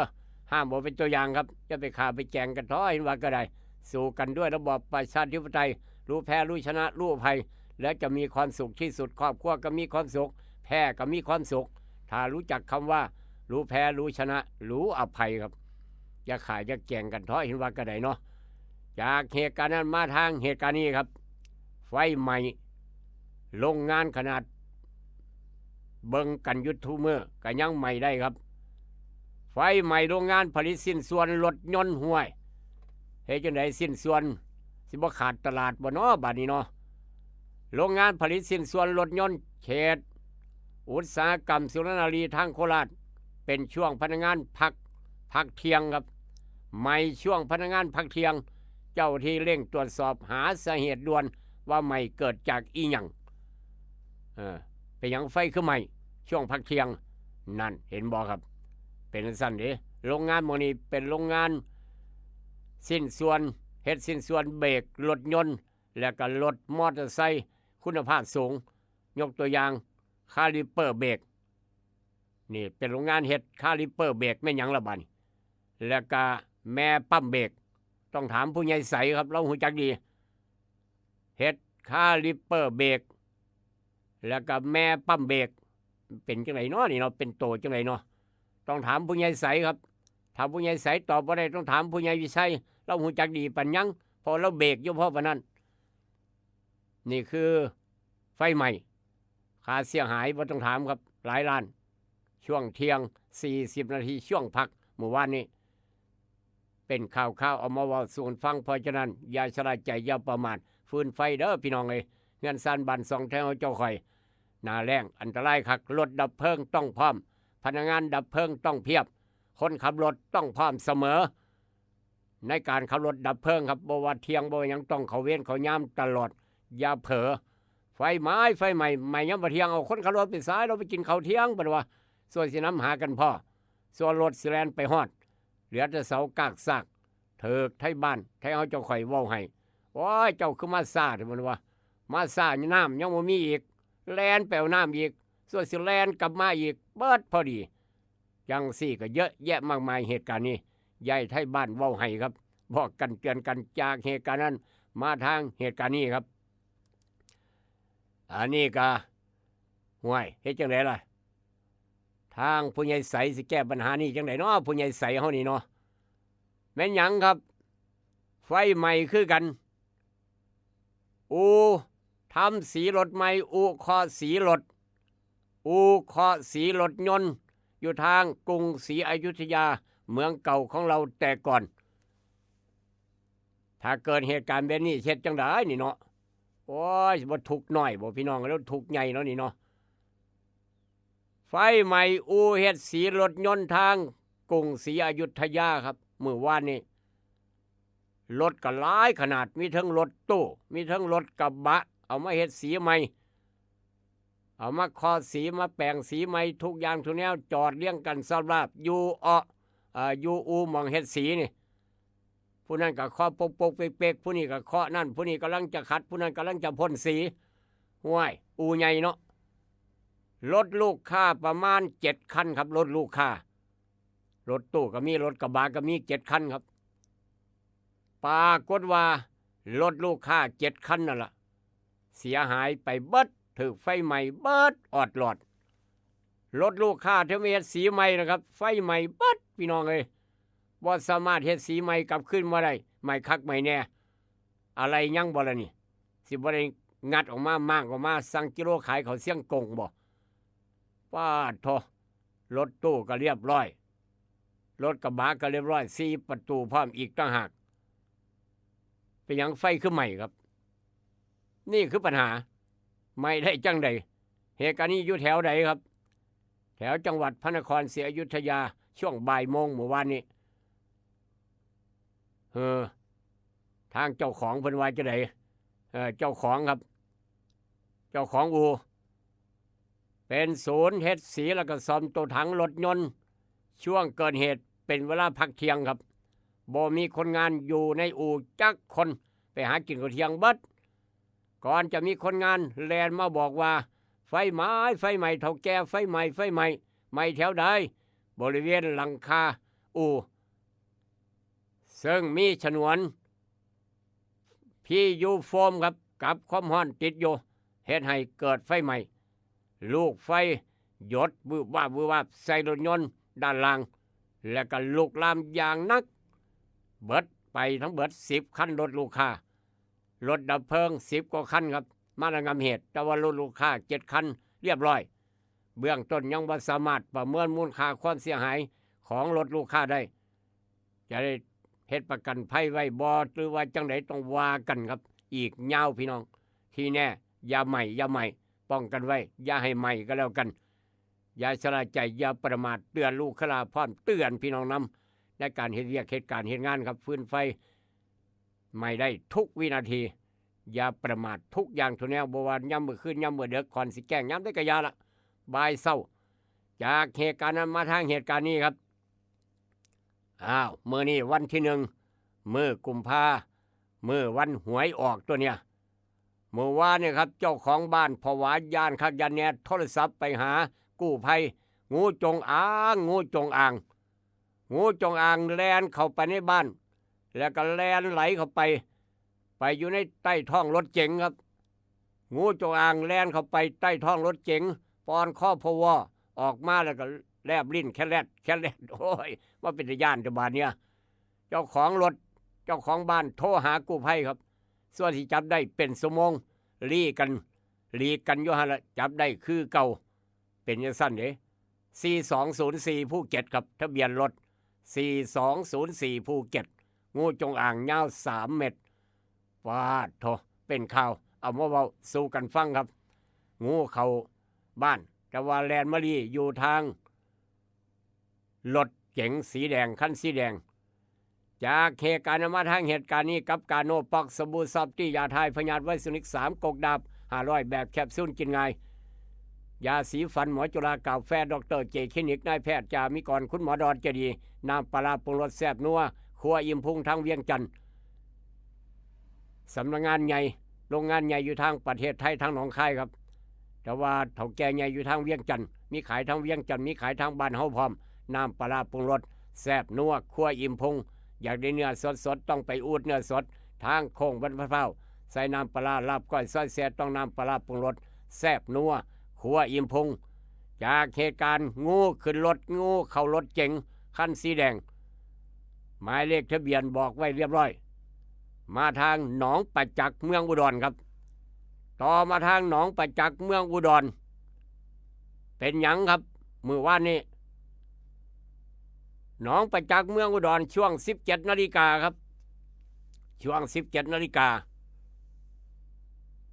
ห้ามบ่เป็นตัวอย่างครับจะไปข่าวไปแจงกันท้อเห็นว่าก็ได้สู้กันด้วยระบอบประชาธิปไตยรู้แพ้รู้ชนะรู้อภัยและจะมีความสุขที่สุดครอบครัวก็มีความสุขแพ้ก็มีความสุขถ้ารู้จักคำว่ารู้แพ้รู้ชนะรู้อภัยครับอย่าขายอย่าแจงกันท้อเห็นว่าก็ได้เนาะจากเหตุการณ์นั้นมาทางเหตุการณ์นี้ครับไฟไหม้โรงงานขนาดเบิ่งกันยุทธเมื่อก็ยังไหม้ได้ครับไฟไหม้โรงงานผลิตสิ้นส่วนรถยนต์ห่วยเฮ็ดจังได๋สิ้นส่วนสิบ่ขาดตลาดบ่น้อบัดนี้เนาะโรงงานผลิตสิ้นส่วนรถยนต์เขตอุตสาหกรรมสุรนารีทางโคราชเป็นช่วงพนักงานพักเที่ยงครับไหม้ช่วงพนักงานพักเที่ยงเจ้าที่เร่งตรวจสอบหาสาเหตุด่วนว่าไหม้เกิดจากอีหยังเป็นหยังไฟคือไหม้ช่วงพักเที่ยงนั่นเห็นบ่ครับเป็นสั่นเด้ โรงงานหมองนี้เป็นโรงงานสิ้นส่วนเฮ็ดสิ้นส่วนเบรกรถยนต์และก็รถมอเตอร์ไซค์คุณภาพสูงยกตัวอย่างคาลิเปอร์เบรกนี่เป็นโรงงานเฮ็ดคาลิเปอร์เบรกแม่นหยังละบัดนี้แล้วก็แม่ปั๊มเบรกต้องถามผู้ใหญ่ใสครับเราหูจักดีเฮ็ดคาลิเปอร์เบรกแล้วก็แม่ปั๊มเบรกเป็นจังได๋เนาะนี่เนาะเป็นโตจังได๋เนาะต้องถามผู้ใหญ่ใสครับถ้าผู้ใหญ่ใสตอบบ่ได้ต้องถามผู้ใหญ่วิชัยเราหูจักดีปัญญังพอเราเบรกอยู่เพราะปานนั้นนี่คือไฟใหม่ค่าเสียหายบ่ต้องถามครับหลายล้านช่วงเที่ยง40นาทีช่วงพักเมื่อวานนี้เป็นข่าวเอามาเว้าสู่กันฟังเพราะฉะนั้นอย่าชะล่าใจอย่าประมาทฟืนไฟเด้อพี่น้องเอ้ยเงินซ่านบ้าน2แถวเจ้าข่อยหน้าแรงอันตรายคักรถดับเพลิงต้องพร้อมพนักงานดับเพลิงต้องเพียบคนขับรถต้องพร้อมเสมอในการขับรถดับเพลิงครับบ่ว่าเที่ยงบ่ว่าหยังต้องเข้าเวรเข้ายามตลอดอย่าเผลอไฟใหม่ไม่ยามบ่เที่ยงเอาคนขับรถไปซ้ายเราไปกินข้าวเที่ยงบัดว่าส่วนสิน้ำหากันพ่อส่วนรถสิแล่นไปฮอดเหลือแต่เสากากซากเถิกไทยบ้านไทยเฮาเจ้าข่อยเว้าให้โอ้ยเจ้าคือมาซ่าที่มันว่ามาซ่าน้ำยังบ่มีอีกแล่นไปเอาน้ำอีกส่วนสิแล่นกลับมาอีกเบิดพอดีจังซี่ก็เยอะแยะมากมายเหตุการณ์นี้ยายไทยบ้านเว้าให้ครับบอกกันเตือนกันจากเหตุการณ์นั้นมาทางเหตุการณ์นี้ครับอันนี้ก็ห่วยเฮ็ดจังไดล่ะทางผู้ใหญ่ใสสิแก้ปัญหานี้จังไดเนาะผู้ใหญ่ใสเฮานี่เนาะแม่นหยังครับไฟใหม่คือกันอูทำสีรถใหม่อูเคาะสีรถอูเคาะสีรถยนต์อยู่ทางกรุงศรีอยุธยาเมืองเก่าของเราแต่ก่อนถ้าเกิดเหตุการณ์แบบนี้เฮ็ดจังไดนี่เนาะโอ้ยบ่ทุกข์น้อยบ่พี่น้องแล้วทุกข์ใหญ่เนาะนี่เนาะไฟใหม่อูเฮ็ดสีรถยนต์ทางกรุงศรีอยุธยาครับมื้อวานนี้รถก็หลายขนาดมีทั้งรถตู้มีทั้งรถกระบะเอามาเฮ็ดสีใหม่เอามาเคาะสีมาแปลงสีใหม่ทุกอย่างทุกแนวจอดเรียงกันสำหรับอยู่อูหม่องเฮ็ดสีนี่ผู้นั้นก็เคาะปกเป๊กๆผู้นี้ก็เคาะนั่นผู้นี้กำลังจะขัดผู้นั้นกำลังจะพ่นสีห้วยอูใหญ่เนาะรถลูกค้าประมาณ7คันครับรถลูกค้ารถตู้ก็มีรถกระบะก็มี7คันครับปรากฏว่ารถลูกค้า7คันนั่นล่ะเสียหายไปเบิดถูกไฟไหม้เบิดออดหลอดรถลูกค้าที่เฮ็ดสีใหม่นะครับไฟไหม้เบิดพี่น้องเอ้ยบ่สามารถเฮ็ดสีใหม่กลับขึ้นมาได้ไม่คักไม่แน่อะไรยังบ่ล่ะนี่สิบ่ได้งัดออกมามั่างออกมาสั่งกิโลขายเขาเสี่ยงกงบ่ป้าดโธรถตู้ก็เรียบร้อยรถกระบะก็เรียบร้อย4ประตูพร้อมอีกต่างหากเป็นหยังไฟคือใหม่ครับนี่คือปัญหาไม่ได้จังใดเหตุการณ์นี้อยู่แถวใดครับแถวจังหวัดพระนครศรีอยุธยาช่วงบ่ายโมงเมื่อวานนี้ทางเจ้าของเพิ่นว่าจะไดเจ้าของครับเจ้าของอูเป็นศูนย์เฮ็ดสีแล้วก็ซ่อมตัวถังรถยนต์ช่วงเกิดเหตุเป็นเวลาพักเที่ยงครับบ่มีคนงานอยู่ในอู่จักคนไปหากินข้าวเที่ยงเบิดก่อนจะมีคนงานแลนมาบอกว่าไฟไหม้เฒ่าแก่ไฟไหม้แถวใดบริเวณหลังคาอู่ซึ่งมีฉนวนพี่ยูโฟมครับกับความร้อนติดอยู่เฮ็ดให้เกิดไฟไหม้ลูกไฟหยดวืบวาบใส่รถยนต์ด้านล่างและก็ลุกลามอย่างนักเบิดไปทั้งเบิด10คันรถลูกค้ารถดับเพลิง10กว่าคันครับมาระงับเหตุแต่ว่ารถลูกค้า7คันเรียบร้อยเบื้องต้นยังบ่สามารถประเมินมูลค่าความเสียหายของรถลูกค้าได้จะได้เฮ็ดประกันภัยไว้บ่หรือว่าจังไดต้องว่ากันครับอีกยาวพี่น้องที่แน่อย่าใหม่ป้องกันไว้อย่าให้ใหม่ก็แล้วกันอย่าชะล่าใจอย่าประมาทเตือนลูกค้าพร้อมเตือนพี่น้องนำในการเฮ็ดเวียกเหตุการณ์เฮ็ดงานครับฟืนไฟไม่ได้ทุกวินาทีอย่าประมาททุกอย่างทุกแนวบ่ว่ายามมื้อคืนยามมื้อดึกก่อนสิแกล้งยามได้ก็อย่าละบ่ายเช้าจากเหตุการณ์นั้นมาทางเหตุการณ์นี้ครับ มื้อนี้วันที่1มื้อกุมภามื้อวันหวยออกตัวเนี่ยเมื่อวานเนี่ยครับเจ้าของบ้านผวาย่านคักยันแหน่โทรศัพท์ไปหากู้ภัยงูจงอางงูจงอางแล่นเข้าไปในบ้านแล้วก็แล่นไหลเข้าไปอยู่ในใต้ท้องรถเก๋งครับงูจงอางแล่นเข้าไปใต้ท้องรถเก๋งปอนข้อพวออกมาแล้วก็แลบลิ้นแค่แลดโอ้ยว่าเป็นย่านจังบาดเนี่ยเจ้าของรถเจ้าของบ้านโทรหากู้ภัยครับส่วนที่จับได้เป็นชั่วโมงลีกันอยู่หั่นละจับได้คือเก่าเป็นจังซั่นเด้4204ภูเก็ตครับทะเบียนรถ4204ภูเก็ตงูจงอางยาว3 เมตรฟาดโถเป็นข่าวเอามาเว้าสู่กันฟังครับงูเข้าบ้านแต่ว่าแลนด์มารีอยู่ทางรถเก๋งสีแดงคันสีแดงจากเหตุการณ์มาทางเหตุการณ์นี้กับกาโนปอกสบู่ซอฟตี้ยาทายพยาธิไวซุนิก3กกดาบ500แบบแคปซูลกินง่ายยาสีฟันหมอจุฬากาแฟดรเจคลินิกนายแพทย์จามิกรคุณหมอดอนเจดีน้ำปลาปรุงรสแซ่บนัวครัวอิ่มพุงทางเวียงจันทร์สำนักงานใหญ่โรงงานใหญ่อยู่ทางประเทศไทยทางหนองคายครับแต่ว่าเฒ่าแก่ใหญ่อยู่ทางเวียงจันทร์มีขายทางเวียงจันทร์มีขายทางบ้านเฮาพร้อมน้ำปลาปรุงรสแซ่บนัวครัวอิ่มพุงอยากได้เนื้อสดต้องไปอูดเนื้อสดทางโค้งบ้านพะเผาใส่น้ำปลาลาบก้อยซอยแซ่บต้องน้ำปลาปรุงรสแซ่บนัวครัวอิ่มพุงจากเหตุการณ์งูขึ้นรถงูเข้ารถเก๋งคันสีแดงหมายเลขทะเบียนบอกไว้เรียบร้อยมาทางหนองประจักษ์เมืองอุดรครับต่อมาทางหนองประจักษ์เมืองอุดรเป็นหยังครับมื้อวานนี้หนองประจักษ์เมืองอุดรช่วง 17 นาฬิกาครับช่วง 17 นาฬิกา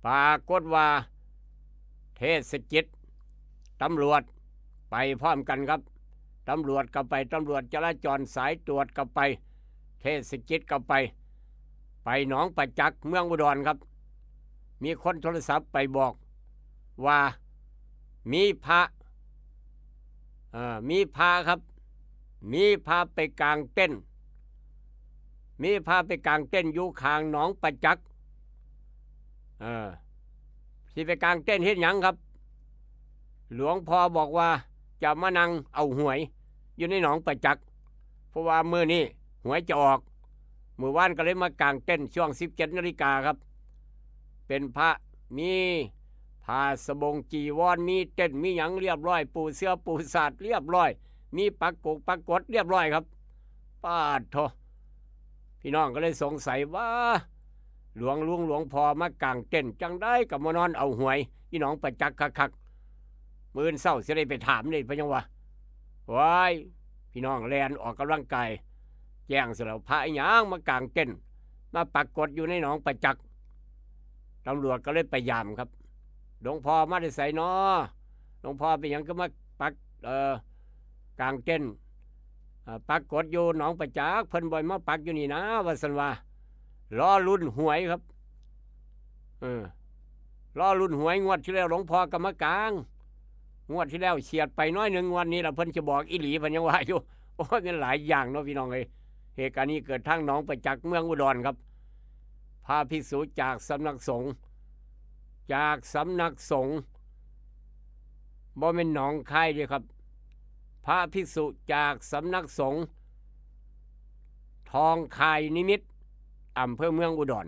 ปรากฏว่าเทศกิจตำรวจไปพร้อมกันครับตำรวจก็ไปตำรวจจราจรสายตรวจก็ไปเทศกิจก็ไปหนองประจักษ์เมืองอุดรครับมีคนโทรศัพท์ไปบอกว่ามีพระครับมีพาไปกลางเต้นอยู่ข้างหนองประจักษ์ที่ไปกลางเต้นเฮ็ดหยังครับหลวงพ่อบอกว่าจะมานั่งเอาหวยอยู่ในหนองประจักษ์เพราะว่ามื้อนี้หวยจะออกมื้อวานก็เลยมากลางเต้นช่วง 17 นาฬิกาครับเป็นพระมีผ้าสบงจีวรมีเต้นมีหยังเรียบร้อยปูเสื้อปูสาดเรียบร้อยมีปักกดเรียบร้อยครับปาดโถพี่น้องก็เลยสงสัยว่าหลวงพ่อมากางเต้นจังได้กับมานอนเอาหวยพี่น้องประจักษ์คักมื้อเช้าสิได้ไปถามเลยพะยังว่าว้ายพี่น้องแลนออกกำลังกายแจ้งเสร็จแล้วพระอีหยังมากางเต้นมาปักกดอยู่ในหนองประจักษ์ตำรวจก็เลยไปยามครับหลวงพ่อมาได้ใส่นอหลวงพ่อเป็นหยังก็มาปักกลางเต้นปักกดอยู่หนองประจักษ์เพิ่นบ่อยมาปักอยู่นี่นะว่าซั่นว่ารอลุ้นหวยครับรอลุ้นหวยงวดที่แล้วหลวงพ่อกรรมกลางงวดที่แล้วเฉียดไปน้อยหนึ่งวันนี้ล่ะเพิ่นจะบอกอีหลีเพิ่นยังว่าอยู่โอ้ยมันหลายอย่างเนาะพี่น้องเอ้ยเหตุการณ์นี้เกิดทางหนองประจักษ์เมืองอุดรครับพาภิกษุจากสำนักสงฆ์บ่แม่นหนองคายเด้ครับพระภิกษุจากสำนักสงฆ์ทองคายนิมิตรอำเภอเมืองอุดร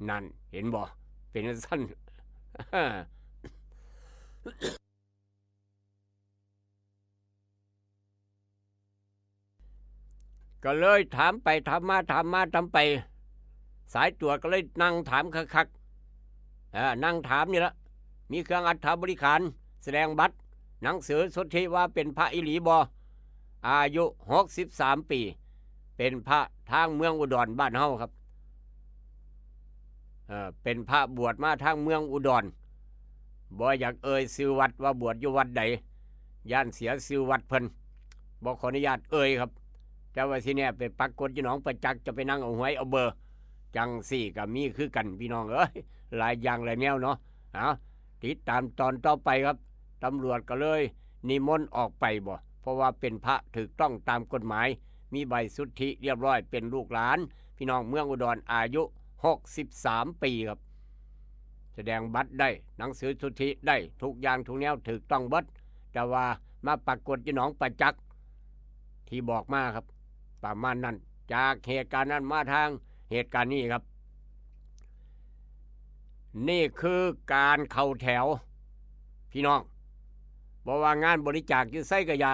นั่นเห็นบ่เป็นสั้น ก็เลยถามไปถามมาไปสายตรวจก็เลยนั่งถามคักนั่งถามนี่ละมีเครื่องอัฐบริการแสดงบัตรหนังสือสุทธิว่าเป็นพระอิหลีบออายุ63 ปีเป็นพระทางเมืองอุดรบ้านเฮาครับเป็นพระบวชมาทางเมืองอุดรบ่อยากชื่อวัดว่าบวชอยู่วัดใดย่านเสียชื่อวัดเพิ่นบ่ขออนุญาตครับแต่ว่าที่เนี่ยเป็นปักกดอยู่หนองประจักษ์จะไปนั่งเอาหวยเอาเบอร์จังสี่กับมีคือกันพี่น้องหลายอย่างหลายแนวเนาะติดตามตอนต่อไปครับตำรวจก็เลยนิมนต์ออกไปเพราะว่าเป็นพระถูกต้องตามกฎหมาย มีใบสุทธิเรียบร้อยเป็นลูกหลานพี่น้องเมืองอุดรอายุ63 ปีครับแสดงบัตรได้หนังสือสุทธิได้ทุกอย่างทุกแนวถูกต้องเบิดแต่ว่ามาปรากฏอยู่หนองประจักษ์ที่บอกมาครับประมาณนั้นจากเหตุการณ์นั้นมาทางเหตุการณ์นี้ครับนี่คือการเข้าแถวพี่น้องบอกว่างานบริจาคอยู่ไสกะยา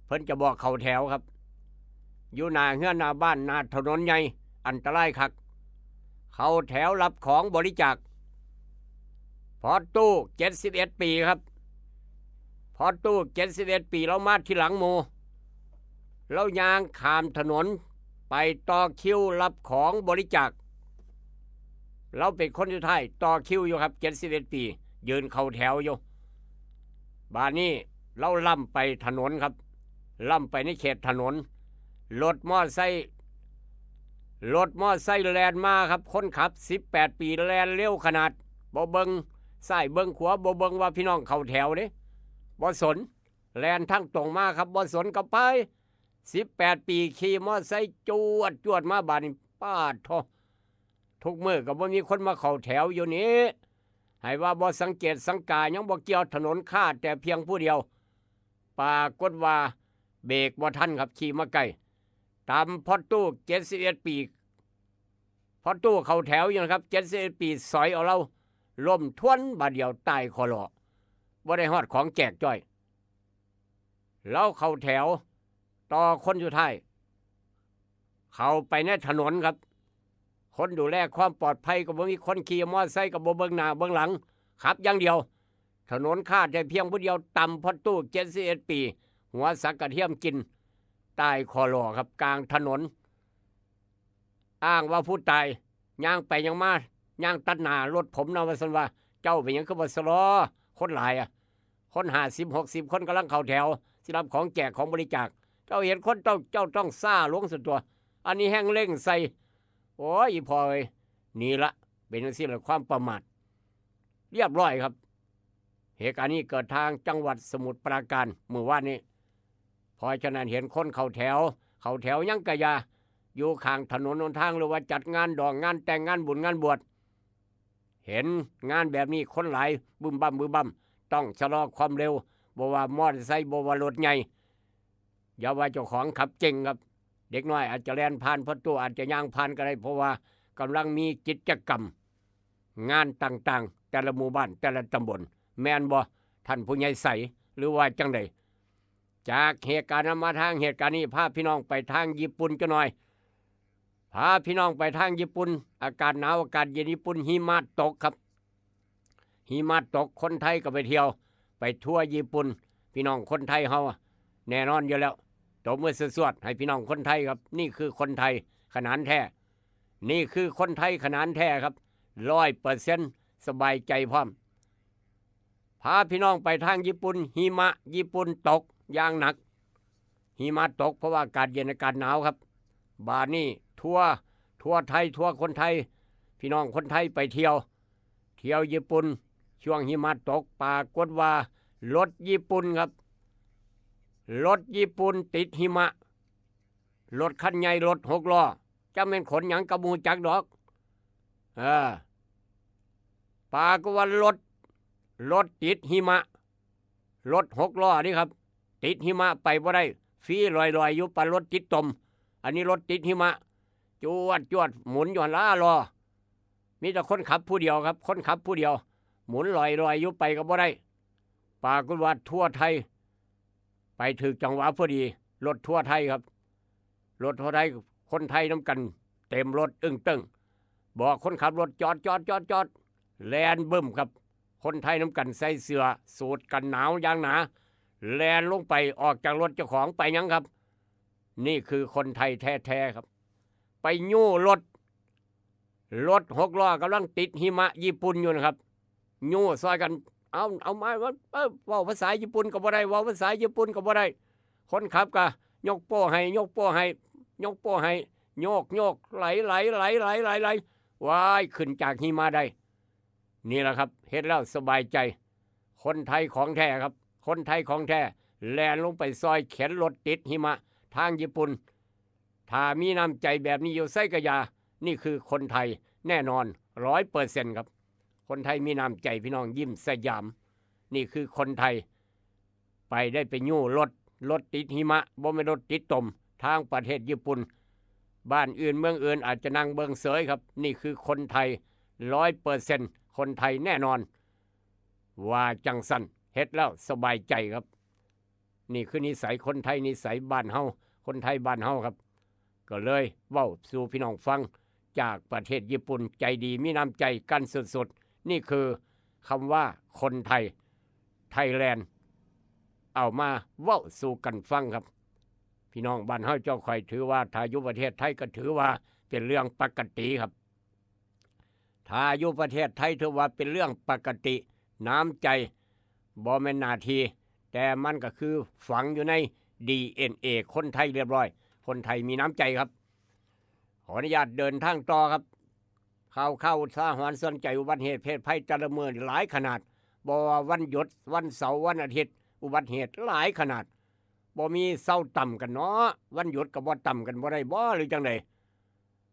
เพิ่นจะบอกเข้าแถวครับอยู่หน้าเฮือนหน้าบ้านหน้าถนนใหญ่อันตรายคักเข้าแถวรับของบริจาคพอตู้71 ปีครับพอตู้71 ปีเรามาทีหลังโมเรายางข้ามถนนไปต่อคิวรับของบริจาคเราเป็นคนสุดท้ายต่อคิวอยู่ครับ71 ปียืนเข้าแถวอยู่บ้านนี้เราล่ำไปถนนครับล่ำไปในเขตถนนรถมอไซค์แลนมาครับคนขับ18 ปีแลนเร็วขนาดบ่เบิงซ้ายเบิงขวาบ่เบิงว่าพี่น้องเข้าแถวเด้บ่สนแลนทั้งตรงมาครับบ่สนกับไป18 ปีขี่มอไซค์จวดมาบ้านนี้ป้าดทอทุกมื้อก็บ่มีคนมาเข้าแถวอยู่นี้ให้ว่าบ่สังเกตสังกายังบ่เกี่ยวถนนคาดแต่เพียงผู้เดียวปรากฏว่าเบรกบ่ทันครับขี่มาใกล้ตามพอตู้71 ปีพอตู้เข้าแถวอยู่นะครับ71 ปีสอยเอาเราล้มทวนบาดเดียวตายคอหลอบ่ได้ฮอดของแจกจ้อยแล้วเข้าแถวต่อคนสุดท้ายเข้าไปในถนนครับคนดูแลความปลอดภัยก็บ่มีคนขี่มอเตอร์ไซค์ก็บ่เบิ่งหน้าเบิ่งหลังขับอย่างเดียวถนนคาดแต่เพียงผู้เดียวต่ำพอตู้71 ปีหัวสักกระเทียมกินตายคอหลอครับกลางถนนอ้างว่าผู้ตายย่างไปยังมาย่างตัดหน้ารถผมนะว่าซั่นว่าเจ้าเป็นหยังคือบ่สลอคนหลายคน50-60 คนกำลังเข้าแถวสิรับของแจกของบริจาคเจ้าเห็นคนเจ้าต้องซ่าลงสุดตัวอันนี้แห้งเร่งใส่โอ้ยพอเอ้ยนี่ละเป็นจังซี่ละความประมาทเรียบร้อยครับเหตุการณ์นี้เกิดทางจังหวัดสมุทรปราการเมื่อวานนี้พอฉะนั้นเห็นคนเข้าแถวยังกะยาอยู่ข้างถนนหนทางหรือว่าจัดงานดองงานแต่งงานบุญงานบวชเห็นงานแบบนี้คนหลายบึมบั่มต้องชะลอความเร็วบ่ว่ามอเตอร์ไซค์บ่ว่ารถใหญ่อย่าว่าเจ้าของขับเก่งครับเด็กน้อยอาจจะแล่นผ่านพอตู้อาจจะย่างผ่านก็ได้เพราะว่ากำลังมีกิจกรรมงานต่างๆแต่ละหมู่บ้านแต่ละตำบลแม่นบ่ท่านผู้ใหญ่ใสหรือว่าจังใดจากเหตุการณ์มาทางเหตุการณ์นี้พาพี่น้องไปทางญี่ปุ่นกันหน่อยพาพี่น้องไปทางญี่ปุ่นอากาศหนาวอากาศเย็นญี่ปุ่นหิมะตกครับหิมะตกคนไทยก็ไปเที่ยวไปทั่วญี่ปุ่นพี่น้องคนไทยเฮาแน่นอนอยู่แล้วตบมือสวดๆให้พี่น้องคนไทยครับนี่คือคนไทยขนาดแท้นี่คือคนไทยขนาดแท้ครับ100%สบายใจพร้อมพาพี่น้องไปทางญี่ปุ่นหิมะญี่ปุ่นตกอย่างหนักหิมะตกเพราะว่าอากาศเย็นอากาศหนาวครับบาดนี้ทั่วไทยทั่วคนไทยพี่น้องคนไทยไปเที่ยวญี่ปุ่นช่วงหิมะตกปรากฏว่ารถญี่ปุ่นครับรถญี่ปุ่นติดหิมะรถคันใหญ่รถ6 ล้อจะเป็นขนหยังกระมูจักดอกปรากฏว่ารถติดหิมะรถ6 ล้อนี่ครับติดหิมะไปบ่ได้ฟรีลอยอยู่ปะรถติดตมอันนี้รถติดหิมะจวดหมุนอยู่ล้ารอมีแต่คนขับผู้เดียวครับคนขับผู้เดียวหมุนลอยอยู่ไปก็บ่ได้ปรากฏว่าทั่วไทยไปถึงจังหวะพอดีรถทั่วไทยครับรถทั่วไทยคนไทยน้ำกันเต็มรถตึ้งบอกคนขับรถจอดแลนบึ้มครับคนไทยน้ำกันใส่เสื้อสูทกันหนาวอย่างหนาแลนลงไปออกจากรถเจ้าของไปยังครับนี่คือคนไทยแท้ๆครับไปยู่รถ6 ล้อกำลังติดหิมะญี่ปุ่นอยู่นะครับยู่ซอยกันเอาไม้ว่าเว้าภาษาญี่ปุ่นก็บ่ได้เว้าภาษาญี่ปุ่นก็บ่ได้คนขับก็ยกโป้ให้โยกไหลว้ายขึ้นจากหิมะได้นี่แหละครับเฮ็ดแล้วสบายใจคนไทยของแท้ครับคนไทยของแท้แล่นลงไปซอยเข็นรถติดหิมะทางญี่ปุ่น ถ้ามีน้ำใจแบบนี้อยู่ไสกะยานี่คือคนไทยแน่นอน 100% ครับคนไทยมีน้ำใจพี่น้องยิ้มสยามนี่คือคนไทยไปได้ไปยู่รถติดหิมะบ่แม่นรถติดตมทางประเทศญี่ปุ่นบ้านอื่นเมืองอื่นอาจจะนั่งเบิ่งเสยครับนี่คือคนไทย 100% คนไทยแน่นอนว่าจังสันเฮ็ดแล้วสบายใจครับนี่คือนิสัยคนไทยนิสัยบ้านเฮาคนไทยบ้านเฮาครับก็เลยเว้าสู่พี่น้องฟังจากประเทศญี่ปุ่นใจดีมีน้ำใจกันสุดๆนี่คือคำว่าคนไทยไทยแลนด์เอามาเว้าสู่กันฟังครับพี่น้องบ้านเฮาเจ้าค่อยถือว่าถ้าอยู่ประเทศไทยก็ถือว่าเป็นเรื่องปกติครับถ้าอยู่ประเทศไทยถือว่าเป็นเรื่องปกติน้ำใจบ่แม่นหน้าที่แต่มันก็คือฝังอยู่ใน DNA คนไทยเรียบร้อยคนไทยมีน้ำใจครับขออนุญาตเดินทางต่อครับข่าวอุทาหรณ์สนใจอุบัติเหตุเพศภัยแต่ละเมืองหลายขนาดบ่ว่าวันหยุดวันเสาร์วันอาทิตย์อุบัติเหตุหลายขนาดบ่มีเศร้าต่ำกันเนาะวันหยุดก็บ่ต่ำกันบ่ได้บ่หรือจังได๋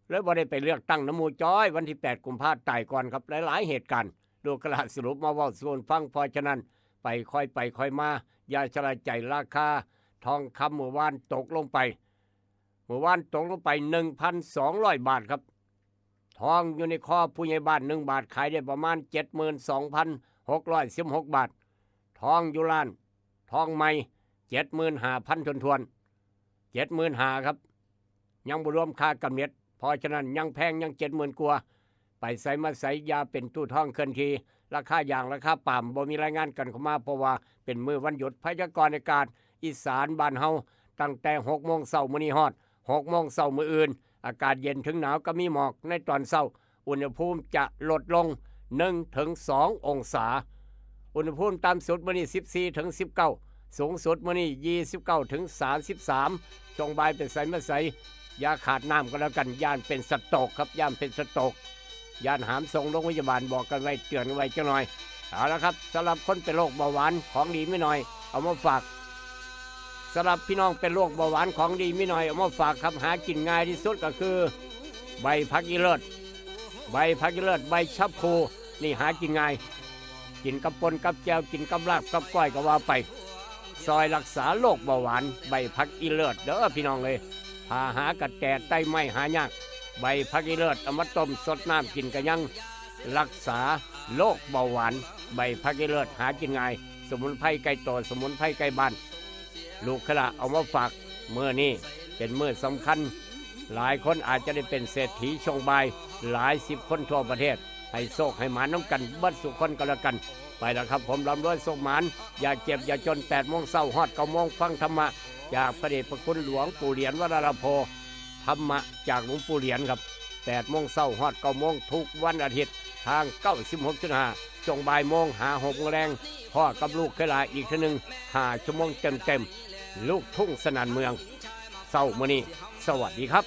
แล้วบ่ได้ไปเลือกตั้งน้ำหมู่จ้อยวันที่8กุมภาพันธ์ตายก่อนครับหลายๆเหตุการณ์ดูกระสรุปมาเว้าสู่ฟังเพราะฉะนั้นไปค่อยมาอย่าชะล่าใจราคาทองคำเมื่อวานตกลงไป1,200 บาทครับทองอยู่ในคอผู้ใหญ่บ้าน1บาทขายได้ประมาณ 72,616 บาททองอยู่ล้านทองใหม่ 75,000 ทวนๆ 75,000ครับยังบ่รวมค่ากำเนิดเพราะฉะนั้นยังแพงยัง 70,000 กว่าไปใส่มาใส่ยาเป็นตู้ทองเคลื่อนที่ราคาอย่างราคาป่ามบ่มีรายงานกันเข้ามาเพราะว่าเป็นมื้อวันหยุดพยากรณ์อากาศอีสานบ้านเฮาตั้งแต่ 6 โมงเช้ามื้อนี้ฮอด 6 โมงเช้ามื้ออื่นอากาศเย็นถึงหนาวก็มีหมอกในตอนเช้าอุณหภูมิจะลดลง 1-2 องศาอุณหภูมิต่ำสุดมื้อนี้14-19สูงสุดมื้อนี้29-33ช่วงบ่ายเป็นไสมาไสอย่าขาดน้ำก็แล้วกันย่านเป็นสโตรกครับย่านเป็นสโตรกย่านหามส่งโรงพยาบาลบอกกันไว้เตือนไว้จังหน่อยเอาละครับสำหรับคนเป็นโรคเบาหวานของดีไม่น้อยเอามาฝากสำหรับพี่น้องเป็นโรคเบาหวานของดีไม่น้อยเอามาฝากครับหากินง่ายที่สุดก็คือใบพักอีเลิศใบชับคูนี่หากินง่ายกินกับปนกับแจวกินกับลาบกับก้อยก็ว่าไปซอยรักษาโรคเบาหวานใบพักอีเลิศเด้อพี่น้องเลยพาหากระแตไตไม่หายากใบพักอีเลิศเอามาต้มสดน้ำกินก็ยังรักษาโรคเบาหวานใบพักอีเลิศหากินง่ายสมุนไพรไก่โตสมุนไพรไก่บ้านลูกขละเอามาฝากเมื่อนี้เป็นมื้อสำคัญหลายคนอาจจะได้เป็นเศรษฐีช่วงบ่ายหลาย10คนทั่วประเทศให้โชคให้หมาน้ำกันเบิดสุขคนก็แล้วกันไปแล้วครับผมลำด้วยโชคหมานอย่าเจ็บอย่าจน8 โมงเช้าฮอด9 โมงฟังธรรมะจากพระเดชพระคุณหลวงปู่เหรียญวรรณโพธรรมะจากหลวงปู่เหรียญครับ8 โมงเช้าฮอด9 โมงทุกวันอาทิตย์ทาง 96.5 ช่วงบ่ายโมงหา6 โมงแรงพ่อกับลูกเคยลาอีกทีนึง5 ชั่วโมงเต็มลูกทุ่งสนั่นเมืองเช้ามื้อนี้สวัสดีครับ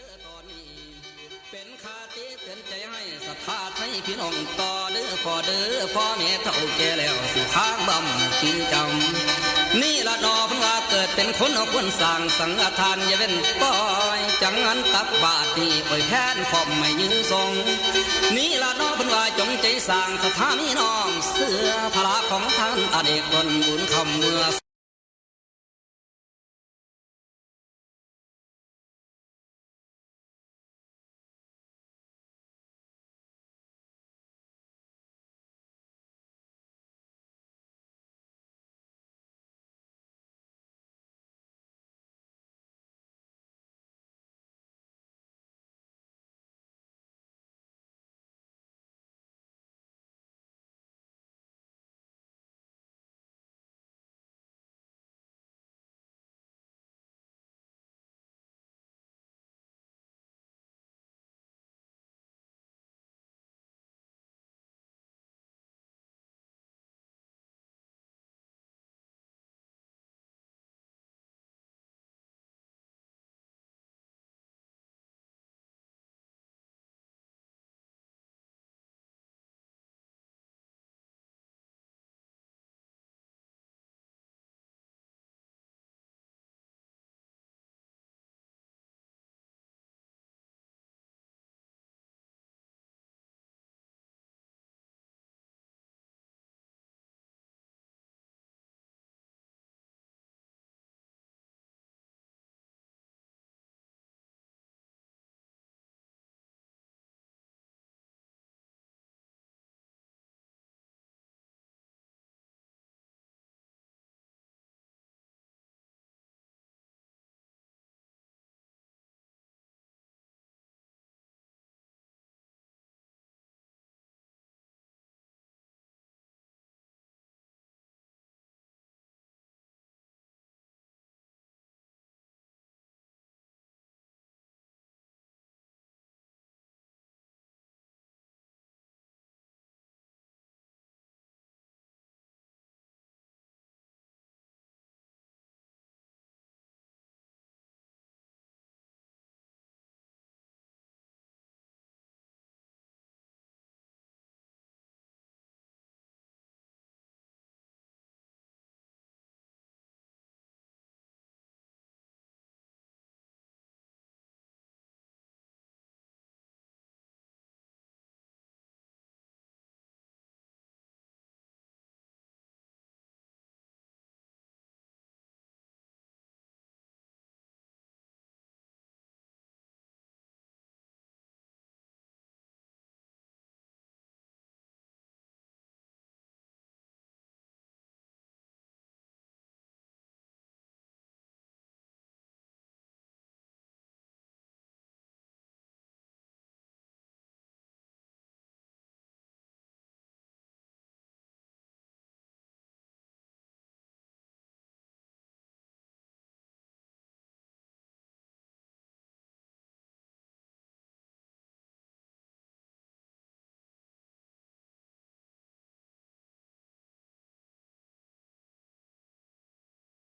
พาไทยพี่น้องต่อเด้อพ่อแม่เฒ่าแก่แล้วสิค้างบ่ำจริงจำนี่ละนอเพิ่นว่าเกิดเป็นคนเอาควรสร้างสังฆทานอย่าเว้นปล่อยจังงั้นตักบาตรนี่ปล่อยแทนขอบไม่ยืนทรงนี่ละนอเพิ่นว่าจงใจสร้างสถานีน้อมเสื้อพระของท่านอเนกตนบุญคำเมื่อ